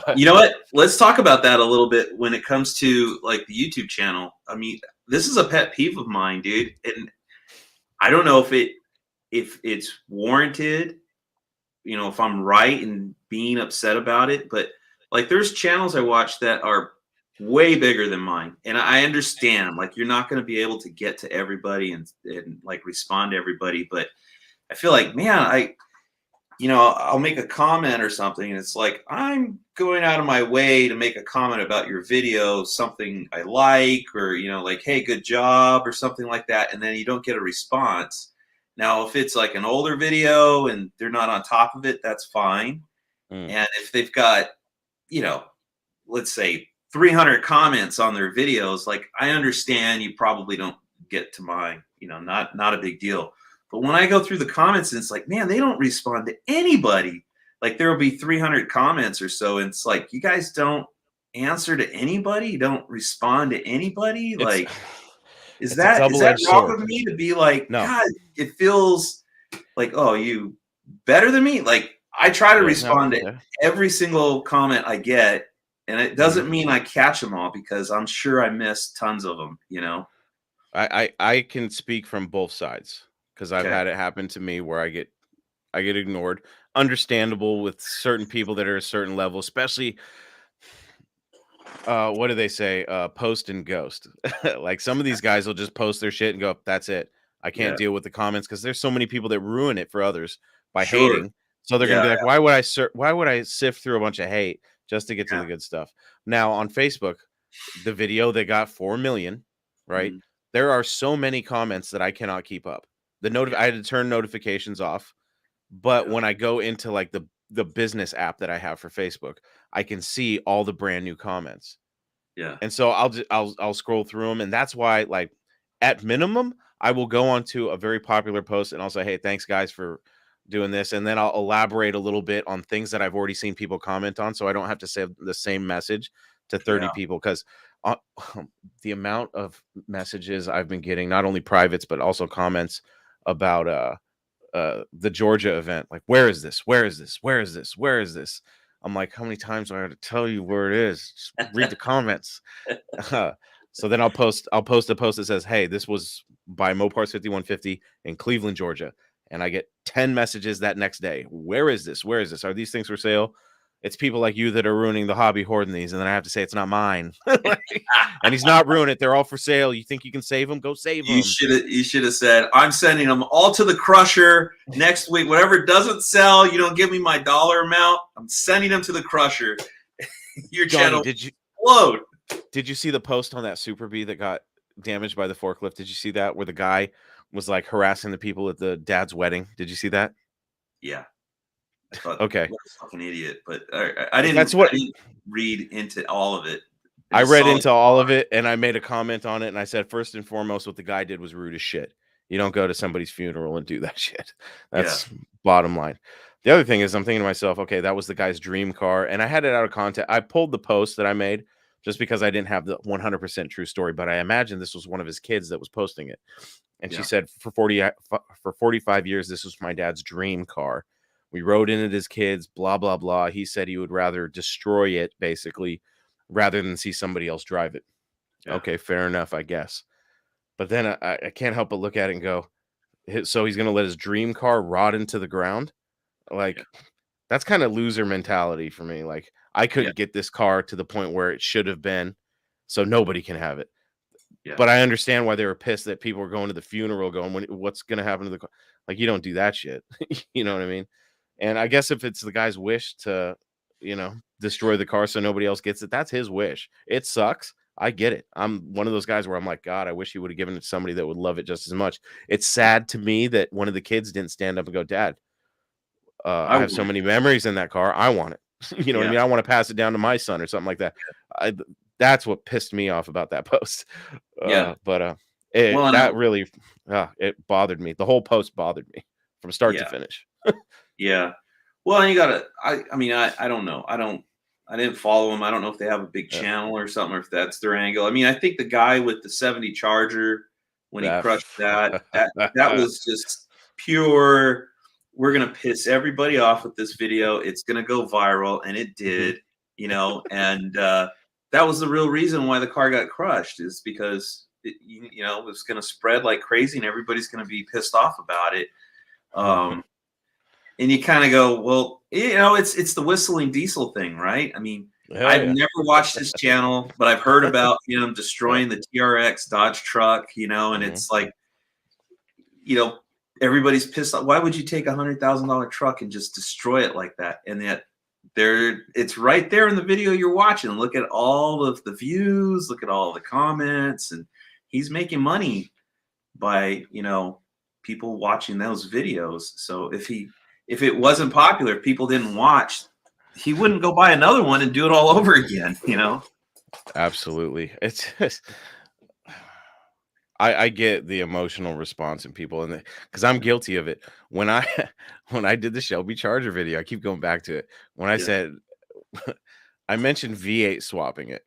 But you know what? Let's talk about that a little bit when it comes to like the YouTube channel. I mean, this is a pet peeve of mine, dude. And I don't know if it's warranted, you know, if I'm right in being upset about it, but like there's channels I watch that are way bigger than mine. And I understand, like, you're not going to be able to get to everybody and like respond to everybody. But I feel like, man, I'll make a comment or something. And it's like, I'm going out of my way to make a comment about your video, something I like, or, like, hey, good job or something like that. And then you don't get a response. Now, if it's like an older video and they're not on top of it, that's fine. And if they've got, let's say 300 comments on their videos, like I understand you probably don't get to mine, not a big deal. But when I go through the comments and it's like, man, they don't respond to anybody. Like there will be 300 comments or so. And it's like, you guys don't answer to anybody. You don't respond to anybody. Like, is that wrong with me to be like, no. God, it feels like, oh, you better than me? Like I try to respond to every single comment I get. And it doesn't mean I catch them all because I'm sure I miss tons of them, I can speak from both sides. because I've Okay. had it happen to me where I get ignored. Understandable with certain people that are a certain level, especially what do they say? Post and ghost. Like some of these guys will just post their shit and go, that's it. I can't Yeah. deal with the comments because there's so many people that ruin it for others by Sure. hating. So they're gonna Yeah. be like, why would I sift through a bunch of hate just to get to Yeah. the good stuff? Now on Facebook, the video that got 4 million, right? Mhm. There are so many comments that I cannot keep up. Yeah. I had to turn notifications off. But Yeah. when I go into like the business app that I have for Facebook, I can see all the brand new comments. Yeah. And so I'll scroll through them, and that's why, like, at minimum, I will go onto a very popular post and I'll say, "Hey, thanks guys for doing this," and then I'll elaborate a little bit on things that I've already seen people comment on, so I don't have to say the same message to 30 Yeah. people. Because the amount of messages I've been getting, not only privates but also comments about the Georgia event, like, where is this? Where is this? Where is this? Where is this? I'm like, how many times do I have to tell you where it is? Just read the comments. So then I'll post a post that says, "Hey, this was by Mopars 5150 in Cleveland, Georgia." And I get 10 messages that next day. Where is this? Where is this? Are these things for sale? It's people like you that are ruining the hobby, hoarding these, and then I have to say it's not mine. Like, and he's not ruining it. They're all for sale. You think you can save them? Go save them. You should have said, I'm sending them all to the crusher next week. Whatever doesn't sell, you don't give me my dollar amount. I'm sending them to the crusher. Your Johnny, channel explode. did you see the post on that Super Bee that got damaged by the forklift? Did you see that, where the guy was like harassing the people at the dad's wedding? Did you see that? Yeah. I thought, Okay. what a fucking idiot. But I That's didn't what read into all of it. I just read saw into all of it, and I made a comment on it, and I said, first and foremost, what the guy did was rude as shit. You don't go to somebody's funeral and do that shit. Yeah. That's bottom line. The other thing is, I'm thinking to myself, okay, that was the guy's dream car, and I had it out of context. I pulled the post that I made just because I didn't have the 100% true story, but I imagine this was one of his kids that was posting it. And she Yeah. said, for 45 years, this was my dad's dream car. We rode in it as kids, blah, blah, blah. He said he would rather destroy it, basically, rather than see somebody else drive it. Yeah. Okay, fair enough, I guess. But then I can't help but look at it and go, so he's going to let his dream car rot into the ground? Like, that's kind of loser mentality for me. Like, I couldn't get this car to the point where it should have been, so nobody can have it. Yeah. But I understand why they were pissed that people were going to the funeral going, what's going to happen to the car? Like, you don't do that shit. You know what I mean? And I guess if it's the guy's wish to, destroy the car so nobody else gets it, that's his wish. It sucks. I get it. I'm one of those guys where I'm like, God, I wish he would have given it to somebody that would love it just as much. It's sad to me that one of the kids didn't stand up and go, Dad, I have so many memories in that car. I want it. You know what I mean? I want to pass it down to my son or something like that. That's what pissed me off about that post. But that really, it bothered me. The whole post bothered me from start to finish. Yeah. Well, you gotta. I mean, I don't know. I didn't follow them. I don't know if they have a big channel or something, or if that's their angle. I mean, I think the guy with the 70 Charger, when he crushed that was just pure. We're gonna piss everybody off with this video. It's gonna go viral, and it did. And that was the real reason why the car got crushed, is because it was gonna spread like crazy, and everybody's gonna be pissed off about it. And you kind of go, well, it's the whistling diesel thing, right? I mean, I've never watched his channel, but I've heard about him destroying the TRX Dodge truck, and it's like, everybody's pissed off. Why would you take $100,000 truck and just destroy it like that? And yet it's right there in the video you're watching. Look at all of the views, look at all the comments, and he's making money by, people watching those videos. So if it wasn't popular, if people didn't watch, he wouldn't go buy another one and do it all over again, Absolutely. It's just, I get the emotional response in people, and because I'm guilty of it. When I did the Shelby Charger video, I keep going back to it. When I said, I mentioned V8 swapping it,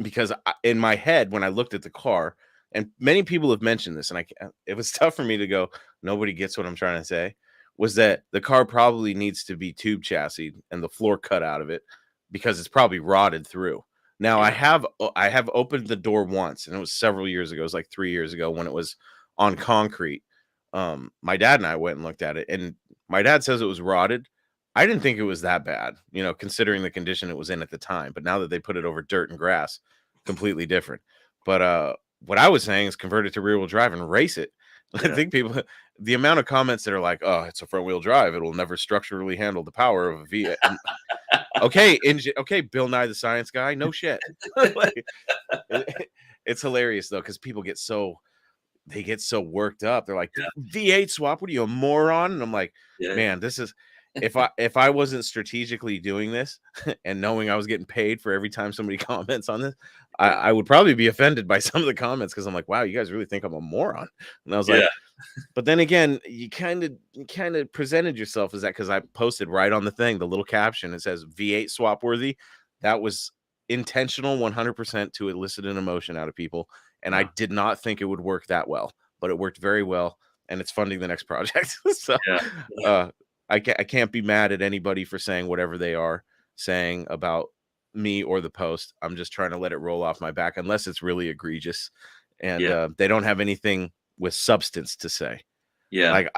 because in my head, when I looked at the car, and many people have mentioned this, and it was tough for me to go, nobody gets what I'm trying to say, was that the car probably needs to be tube chassis and the floor cut out of it, because it's probably rotted through. Now, I have opened the door once, and it was several years ago. It was like 3 years ago when it was on concrete. My dad and I went and looked at it, and my dad says it was rotted. I didn't think it was that bad, considering the condition it was in at the time. But now that they put it over dirt and grass, completely different. But what I was saying is convert it to rear wheel drive and race it. I think the amount of comments that are like, "Oh, it's a front wheel drive; it will never structurally handle the power of a V." Okay, okay, Bill Nye the Science Guy, no shit. Like, it's hilarious though, because people get so worked up. They're like, V8 swap, what are you, a moron? And I'm like, man, this is if I wasn't strategically doing this and knowing I was getting paid for every time somebody comments on this, I would probably be offended by some of the comments, because I'm like, wow, you guys really think I'm a moron. And I was like, but then again, you kind of presented yourself as that, because I posted right on the thing, the little caption, it says V8 swap worthy. That was intentional 100% to elicit an emotion out of people. And I did not think it would work that well, but it worked very well, and it's funding the next project. So I can't be mad at anybody for saying whatever they are saying about me or the post. I'm just trying to let it roll off my back, unless it's really egregious and they don't have anything with substance to say. Like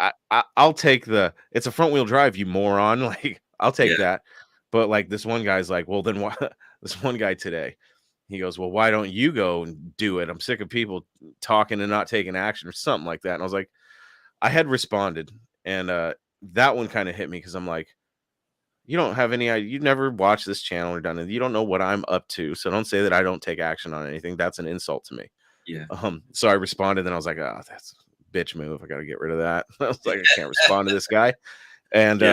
I'll take it's a front wheel drive, you moron. Like I'll take that. But like this one guy's like, well, then why? This one guy today, he goes, well, why don't you go and do it? I'm sick of people talking and not taking action, or something like that. And I was like, I had responded, and that one kind of hit me, because I'm like, you don't have any idea. You've never watched this channel or done it. You don't know what I'm up to. So don't say that I don't take action on anything. That's an insult to me. So I responded, and I was like, oh, that's a bitch move. I got to get rid of that. I was like, I can't respond to this guy. And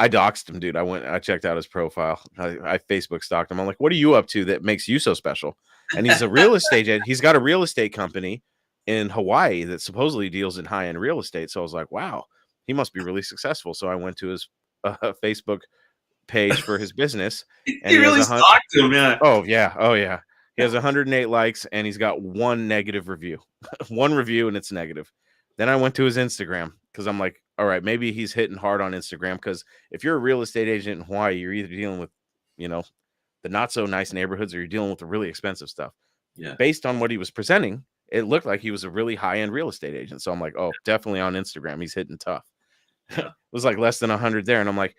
I doxed him, dude. I checked out his profile. I Facebook stalked him. I'm like, what are you up to that makes you so special? And he's a real estate agent. He's got a real estate company in Hawaii that supposedly deals in high-end real estate. So I was like, wow, he must be really successful. So I went to his Facebook page for his business. And he really stalked him, yeah. Oh yeah. He has 108 likes, and he's got one negative review. One review, and it's negative. Then I went to his Instagram, because I'm like, all right, maybe he's hitting hard on Instagram, because if you're a real estate agent in Hawaii, you're either dealing with, the not so nice neighborhoods, or you're dealing with the really expensive stuff. Based on what he was presenting, it looked like he was a really high-end real estate agent. So I'm like, oh, definitely on Instagram, he's hitting tough. It was like less than 100 there. And I'm like,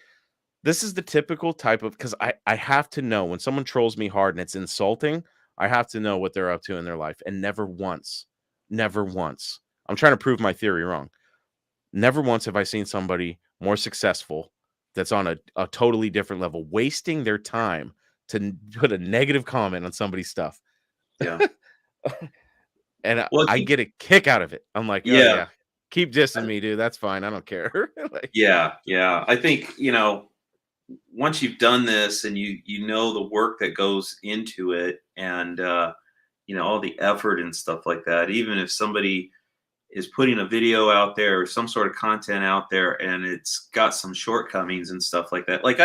this is the typical type of, because I have to know when someone trolls me hard and it's insulting, I have to know what they're up to in their life. And never once, I'm trying to prove my theory wrong. Never once have I seen somebody more successful that's on a totally different level, wasting their time to put a negative comment on somebody's stuff. And I get a kick out of it. I'm like, oh, yeah, keep dissing me, dude. That's fine. I don't care. Like, I think, once you've done this, and you know the work that goes into it, and all the effort and stuff like that, even if somebody is putting a video out there or some sort of content out there, and it's got some shortcomings and stuff like that. Like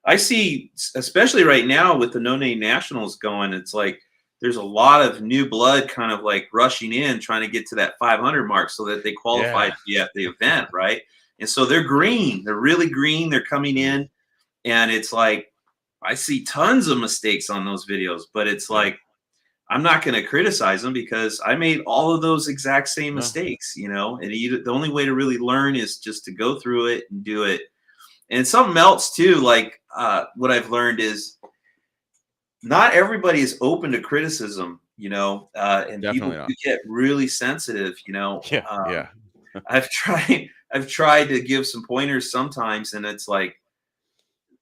I see, especially right now with the No Name Nationals going, it's like there's a lot of new blood kind of like rushing in, trying to get to that 500 mark so that they qualify to be at the event, right? And so they're green. They're really green. They're coming in, and it's like I see tons of mistakes on those videos, but it's like I'm not going to criticize them, because I made all of those exact same mistakes, and the only way to really learn is just to go through it and do it. And something else too, like what I've learned is not everybody is open to criticism, and people get really sensitive, I've tried to give some pointers sometimes, and it's like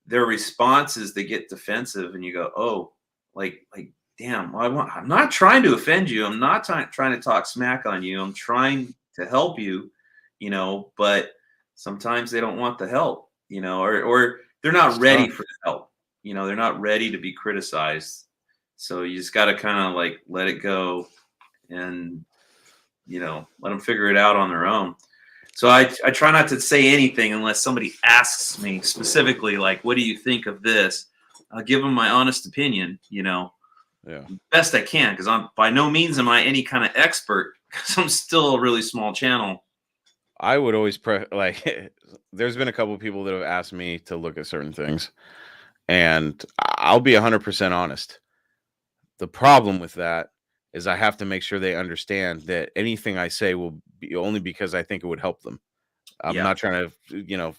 their responses, they get defensive, and you go, oh, like, damn, I'm not trying to offend you. I'm not trying to talk smack on you. I'm trying to help you, but sometimes they don't want the help, or they're not ready for the help. They're not ready to be criticized. So you just got to kind of like let it go and, let them figure it out on their own. So I try not to say anything unless somebody asks me specifically, like, what do you think of this? I'll give them my honest opinion, best I can, because I'm by no means am I any kind of expert, because I'm still a really small channel. I would always there's been a couple of people that have asked me to look at certain things, and I'll be 100% honest. The problem with that is I have to make sure they understand that anything I say will only because I think it would help them. I'm Yeah. not trying to,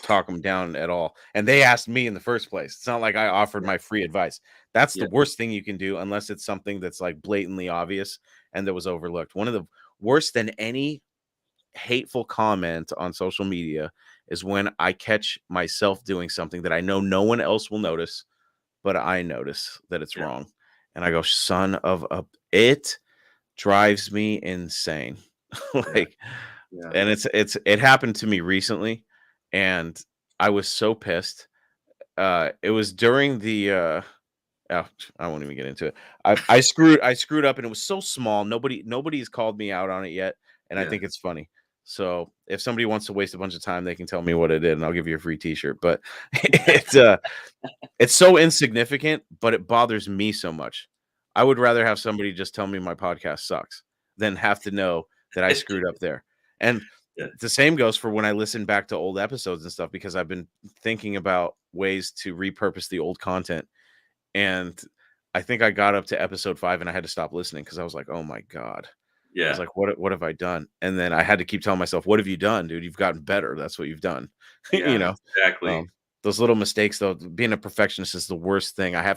talk them down at all. And they asked me in the first place. It's not like I offered my free advice. That's the worst thing you can do, unless it's something that's like blatantly obvious and that was overlooked. One of the worst than any hateful comment on social media is when I catch myself doing something that I know no one else will notice, but I notice that it's wrong. And I go, son of a, it drives me insane. Like, and it happened to me recently, and I was so pissed. It was during the oh, I won't even get into it. I screwed up, and it was so small. Nobody's called me out on it yet, and I think it's funny. So if somebody wants to waste a bunch of time, they can tell me what it is, and I'll give you a free T-shirt. But it's so insignificant, but it bothers me so much. I would rather have somebody just tell me my podcast sucks than have to know that I screwed up there. And the same goes for when I listen back to old episodes and stuff, because I've been thinking about ways to repurpose the old content. And I think I got up to episode 5 and I had to stop listening because I was like, oh my God. I was like, what have I done? And then I had to keep telling myself, what have you done, dude? You've gotten better. That's what you've done. Exactly. Those little mistakes, though, being a perfectionist is the worst thing. I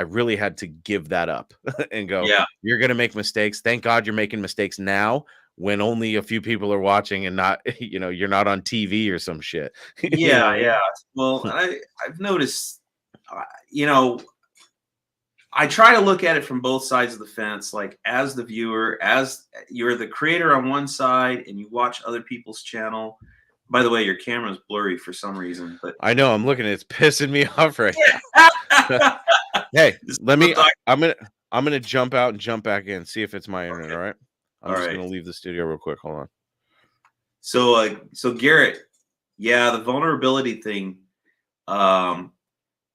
really had to give that up and go, you're going to make mistakes. Thank God you're making mistakes now when only a few people are watching and not, you're not on TV or some shit. Yeah. Well, I've noticed, I try to look at it from both sides of the fence, like as the viewer, as you're the creator on one side and you watch other people's channel. By the way, your camera's blurry for some reason, but I know I'm looking, it's pissing me off right now. Hey, I'm gonna jump out and jump back in, see if it's my internet. All right. I'm just gonna leave the studio real quick. Hold on. So Garrett, the vulnerability thing.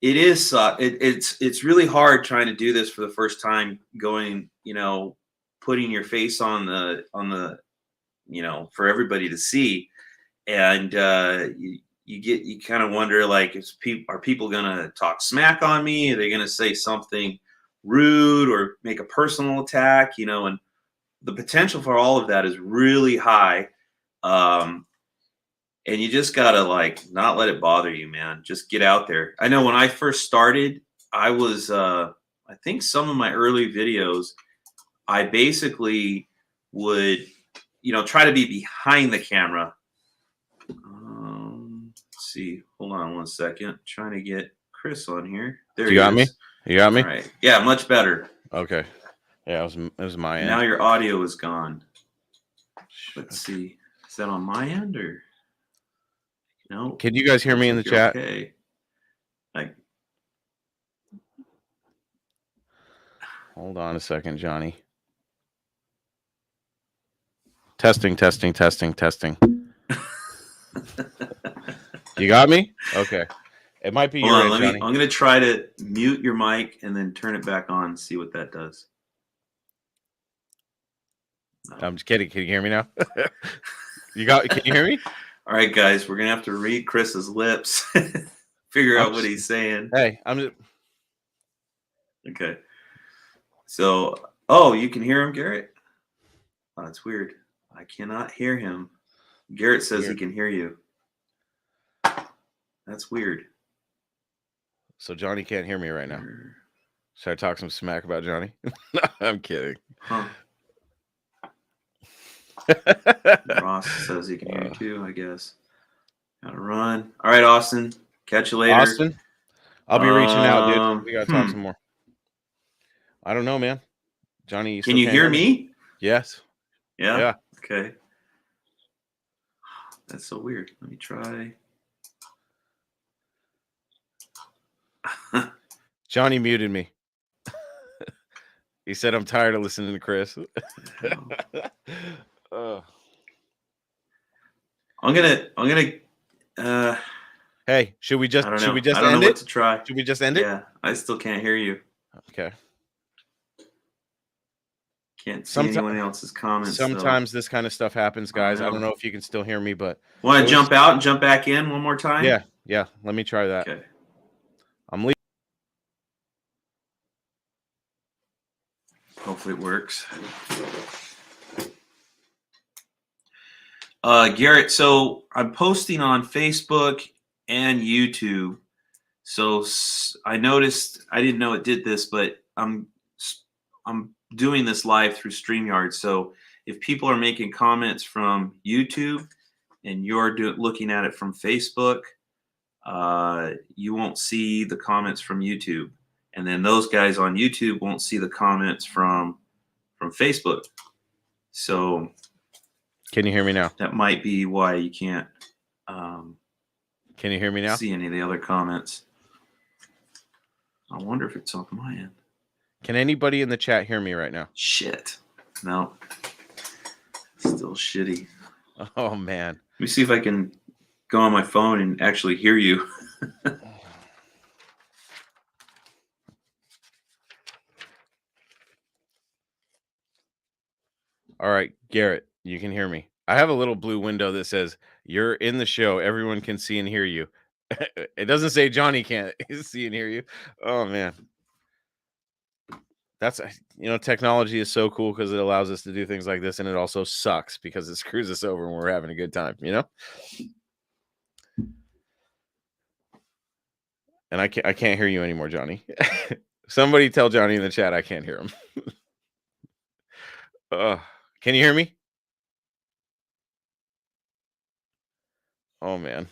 It is it's really hard trying to do this for the first time, going, putting your face on the for everybody to see. And you kind of wonder, like, are people gonna talk smack on me? Are they gonna say something rude or make a personal attack? And the potential for all of that is really high. And you just gotta, like, not let it bother you, man. Just get out there. I know when I first started, I was I think some of my early videos, I basically would try to be behind the camera. Let's see. Hold on one second. Trying to get Chris on here. There you got me. You got me. All right. Yeah, much better. Okay. Yeah, it was my end. Now your audio is gone. Let's see. Is that on my end or no? Can you guys hear me in the chat? Okay. Hold on a second, Johnny. Testing. You got me? Okay. It might be your end, Johnny. I'm going to try to mute your mic and then turn it back on and see what that does. No. I'm just kidding. Can you hear me now? Can you hear me? All right, guys, we're going to have to read Chris's lips. Figure out what he's saying. Hey, I'm just... Okay. So, you can hear him, Garrett? Oh, that's weird. I cannot hear him. Garrett says he can hear you. That's weird. So Johnny can't hear me right now. Should I talk some smack about Johnny? I'm kidding. Huh. Ross says he can hear you too, I guess. Gotta run. All right, Austin. Catch you later. Austin? I'll be reaching out, dude. We gotta talk some more. I don't know, man. Johnny, can you hear me? Yes. Yeah. Okay. That's so weird. Let me try. Johnny muted me. He said, I'm tired of listening to Chris. I'm gonna hey, should we just end it? I don't know what to try. Should we just end it? Yeah, I still can't hear you. Okay. Can't see anyone else's comments. Sometimes this kind of stuff happens, guys. I don't know if you can still hear me, but want to jump out and jump back in one more time? Yeah. Let me try that. Okay. I'm leaving. Hopefully it works. Garrett, so I'm posting on Facebook and YouTube. So I noticed, I didn't know it did this, but I'm doing this live through StreamYard. So if people are making comments from YouTube and you're looking at it from Facebook, you won't see the comments from YouTube, and then those guys on YouTube won't see the comments from Facebook. So can you hear me now? that might be why you can't. Can you hear me now? See any of the other comments? I wonder if it's on my end. Can anybody in the chat hear me right now? Shit. No. Still shitty. Oh man. Let me see if I can go on my phone and actually hear you. All right, Garrett, you can hear me. I have a little blue window that says you're in the show. Everyone can see and hear you. It doesn't say Jonny can't see and hear you. Oh man. That's, technology is so cool because it allows us to do things like this, and it also sucks because it screws us over when we're having a good time, And I can't hear you anymore, Jonny. Somebody tell Jonny in the chat I can't hear him. Can you hear me? Oh man.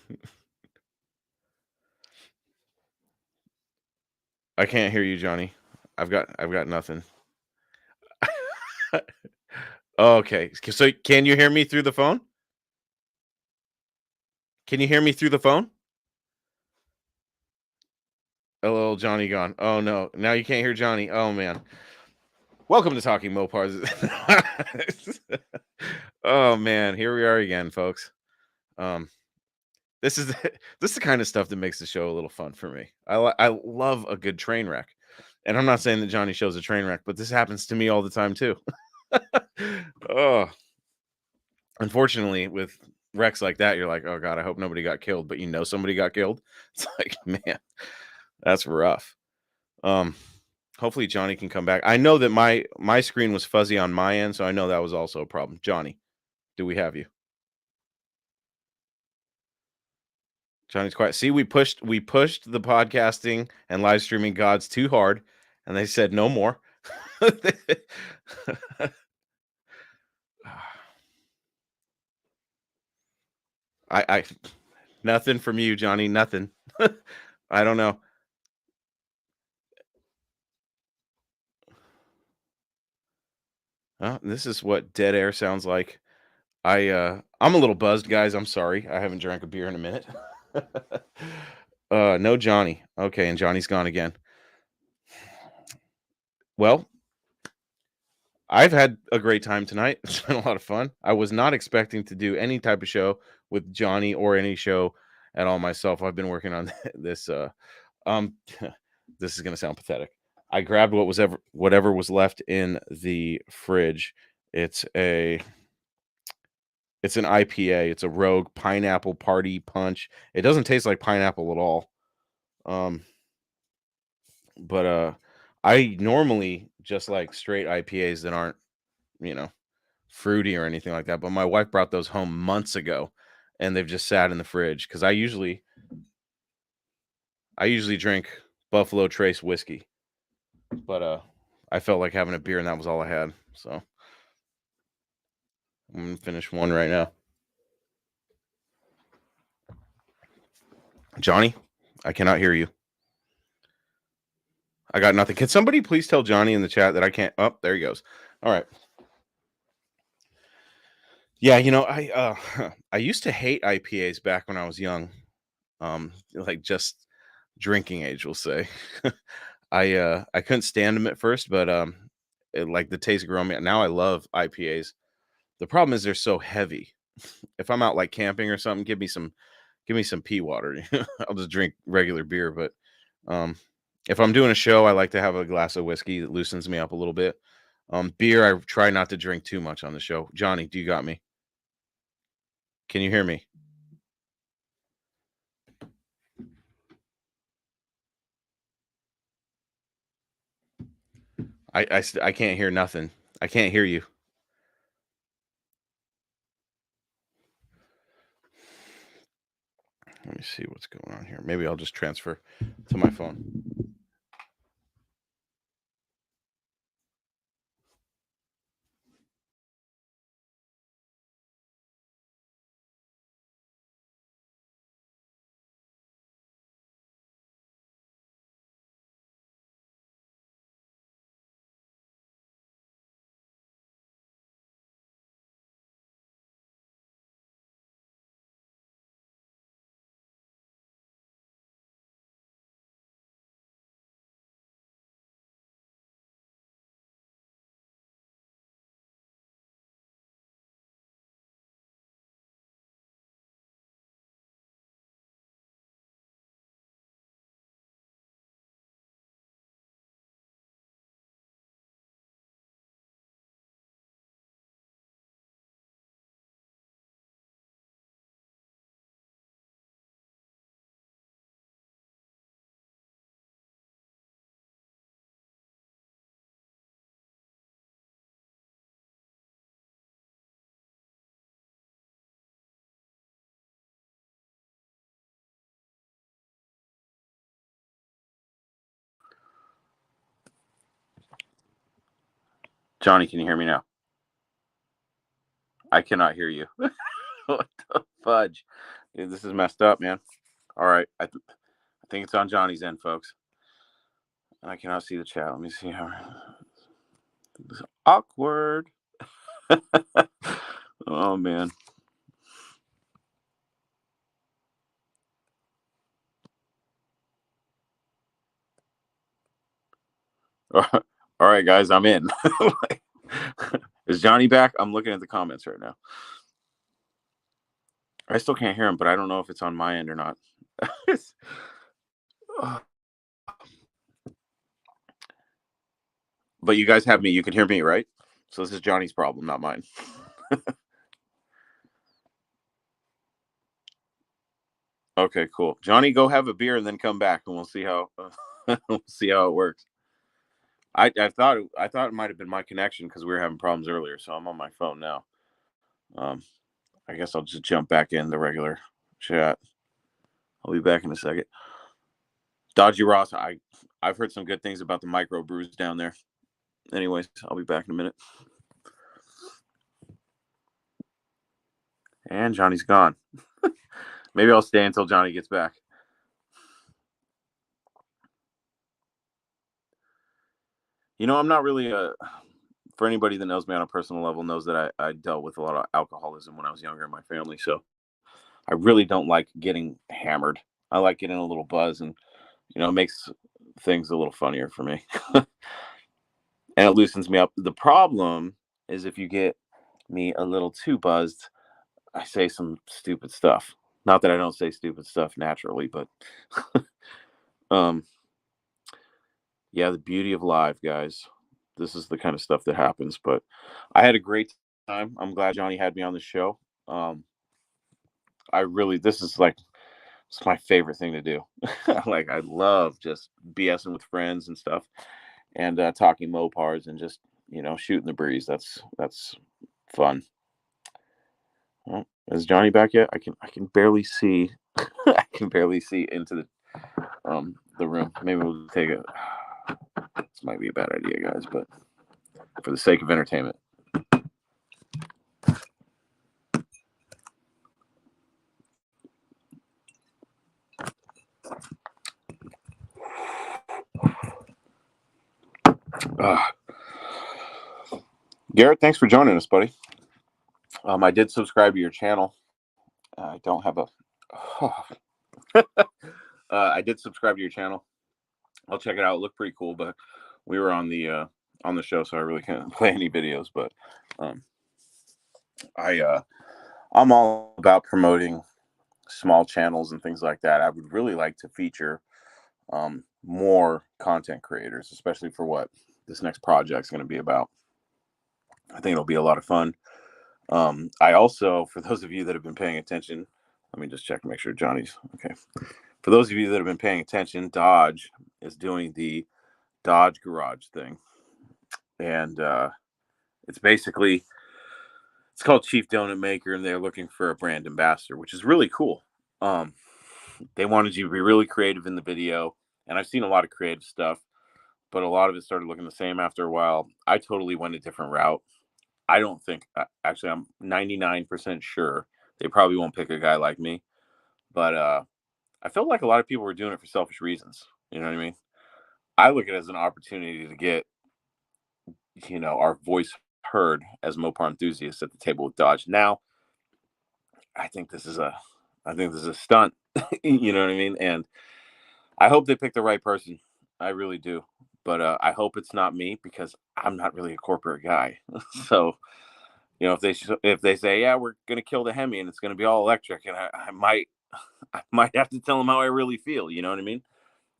I can't hear you, Jonny. I've got nothing. Okay. So can you hear me through the phone? Can you hear me through the phone? A little Jonny gone. Oh no. Now you can't hear Jonny. Oh man. Welcome to Talking Mopars. Oh man, here we are again, folks. This is the kind of stuff that makes the show a little fun for me. I love a good train wreck. And I'm not saying that Jonny shows a train wreck, but this happens to me all the time too. Oh. Unfortunately, with wrecks like that, you're like, oh god, I hope nobody got killed, but somebody got killed. It's like, man, that's rough. Hopefully Jonny can come back. I know that my screen was fuzzy on my end, so I know that was also a problem. Jonny, do we have you? Jonny's quiet. See, we pushed the podcasting and live streaming gods too hard, and they said no more. I nothing from you, Jonny. Nothing. I don't know. This is what dead air sounds like. I'm a little buzzed, guys. I'm sorry. I haven't drank a beer in a minute. No Jonny. Okay, and Johnny's gone again. Well, I've had a great time tonight. It's been a lot of fun. I was not expecting to do any type of show with Jonny or any show at all myself. I've been working on this. This is gonna sound pathetic. I grabbed whatever was left in the fridge. It's an IPA. It's a Rogue Pineapple Party Punch. It doesn't taste like pineapple at all. But I normally just like straight IPAs that aren't, fruity or anything like that. But my wife brought those home months ago, and they've just sat in the fridge because I usually drink Buffalo Trace whiskey, but I felt like having a beer, and that was all I had. So I'm gonna finish one right now. Jonny, I cannot hear you. I got nothing. Can somebody please tell Jonny in the chat that I can't? Oh, there he goes. All right. Yeah, I used to hate IPAs back when I was young. Like just drinking age, we'll say. I couldn't stand them at first, but like the taste grew on me. Now I love IPAs. The problem is they're so heavy. If I'm out like camping or something, give me some pea water. I'll just drink regular beer. But if I'm doing a show, I like to have a glass of whiskey that loosens me up a little bit. Beer, I try not to drink too much on the show. Jonny, do you got me? Can you hear me? I can't hear nothing. I can't hear you. Let me see what's going on here. Maybe I'll just transfer to my phone. Johnny, can you hear me now? I cannot hear you. What the fudge? Dude, this is messed up, man. All right. I think it's on Johnny's end, folks. I cannot see the chat. Let me see how. This is awkward. Oh, man. All right, guys, I'm in. Is Johnny back? I'm looking at the comments right now. I still can't hear him, but I don't know if it's on my end or not. But you guys have me. You can hear me, right? So this is Johnny's problem, not mine. Okay, cool. Johnny, go have a beer and then come back, and we'll see how we'll see how it works. I thought it might have been my connection because we were having problems earlier, so I'm on my phone now. I guess I'll just jump back in the regular chat. I'll be back in a second. Dodgy Ross, I've heard some good things about the micro brews down there. Anyways, I'll be back in a minute. And Johnny's gone. Maybe I'll stay until Johnny gets back. You know, I'm not really for anybody that knows me on a personal level knows that I dealt with a lot of alcoholism when I was younger in my family. So I really don't like getting hammered. I like getting a little buzz, and it makes things a little funnier for me. And it loosens me up. The problem is if you get me a little too buzzed, I say some stupid stuff. Not that I don't say stupid stuff naturally, but yeah, the beauty of live, guys. This is the kind of stuff that happens. But I had a great time. I'm glad Johnny had me on the show. This is like, it's my favorite thing to do. Like, I love just BSing with friends and stuff, and talking Mopars and just shooting the breeze. That's fun. Well, is Johnny back yet? I can barely see. I can barely see into the room. Maybe we'll take it. This might be a bad idea, guys, but for the sake of entertainment. Garrett, thanks for joining us, buddy. I did subscribe to your channel. I don't have a. I did subscribe to your channel. I'll check it out. It looked pretty cool, but we were on the show, so I really can't play any videos. But I'm all about promoting small channels and things like that. I would really like to feature more content creators, especially for what this next project is going to be about. I think it'll be a lot of fun. I also, for those of you that have been paying attention, let me just check to make sure Johnny's okay. For those of you that have been paying attention, Dodge is doing the Dodge Garage thing. And it's called Chief Donut Maker, and they're looking for a brand ambassador, which is really cool. they wanted you to be really creative in the video. And I've seen a lot of creative stuff, but a lot of it started looking the same after a while. I totally went a different route. I don't think, actually, I'm 99% sure they probably won't pick a guy like me. But I felt like a lot of people were doing it for selfish reasons. You know what I mean? I look at it as an opportunity to get, our voice heard as Mopar enthusiasts at the table with Dodge. Now, I think this is a stunt. You know what I mean? And I hope they pick the right person. I really do. But I hope it's not me, because I'm not really a corporate guy. So, if they say, yeah, we're gonna kill the Hemi and it's gonna be all electric, and I might have to tell them how I really feel. You know what I mean?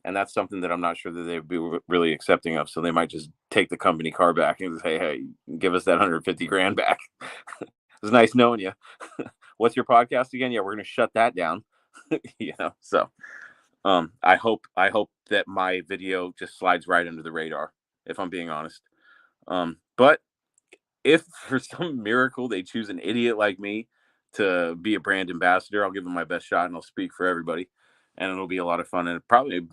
And that's something that I'm not sure that they'd be really accepting of. So they might just take the company car back and say, hey, give us that 150 grand back. It was nice knowing you. What's your podcast again? Yeah, we're going to shut that down. So I hope that my video just slides right under the radar, if I'm being honest. But if for some miracle they choose an idiot like me to be a brand ambassador, I'll give them my best shot and I'll speak for everybody. And it'll be a lot of fun, and probably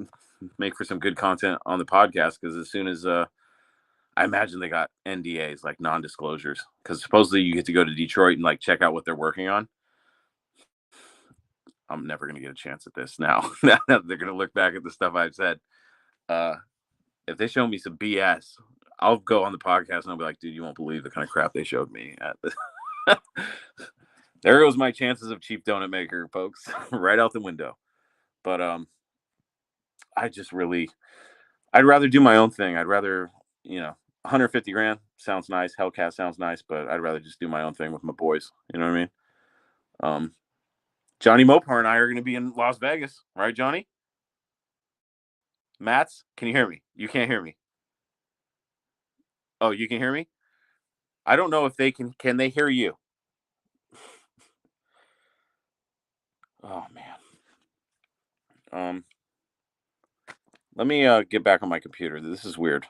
make for some good content on the podcast, because as soon as I imagine they got NDAs, like non-disclosures, because supposedly you get to go to Detroit and like check out what they're working on. I'm never going to get a chance at this now. They're going to look back at the stuff I've said. If they show me some BS, I'll go on the podcast and I'll be like, dude, you won't believe the kind of crap they showed me at this. There goes my chances of cheap donut maker, folks. Right out the window. But I'd rather do my own thing. I'd rather, 150 grand sounds nice. Hellcat sounds nice, but I'd rather just do my own thing with my boys. You know what I mean? Jonny Mopar and I are going to be in Las Vegas, right, Jonny? Mats, can you hear me? You can't hear me. Oh, you can hear me? I don't know if they can they hear you? Oh man. Let me get back on my computer. This is weird.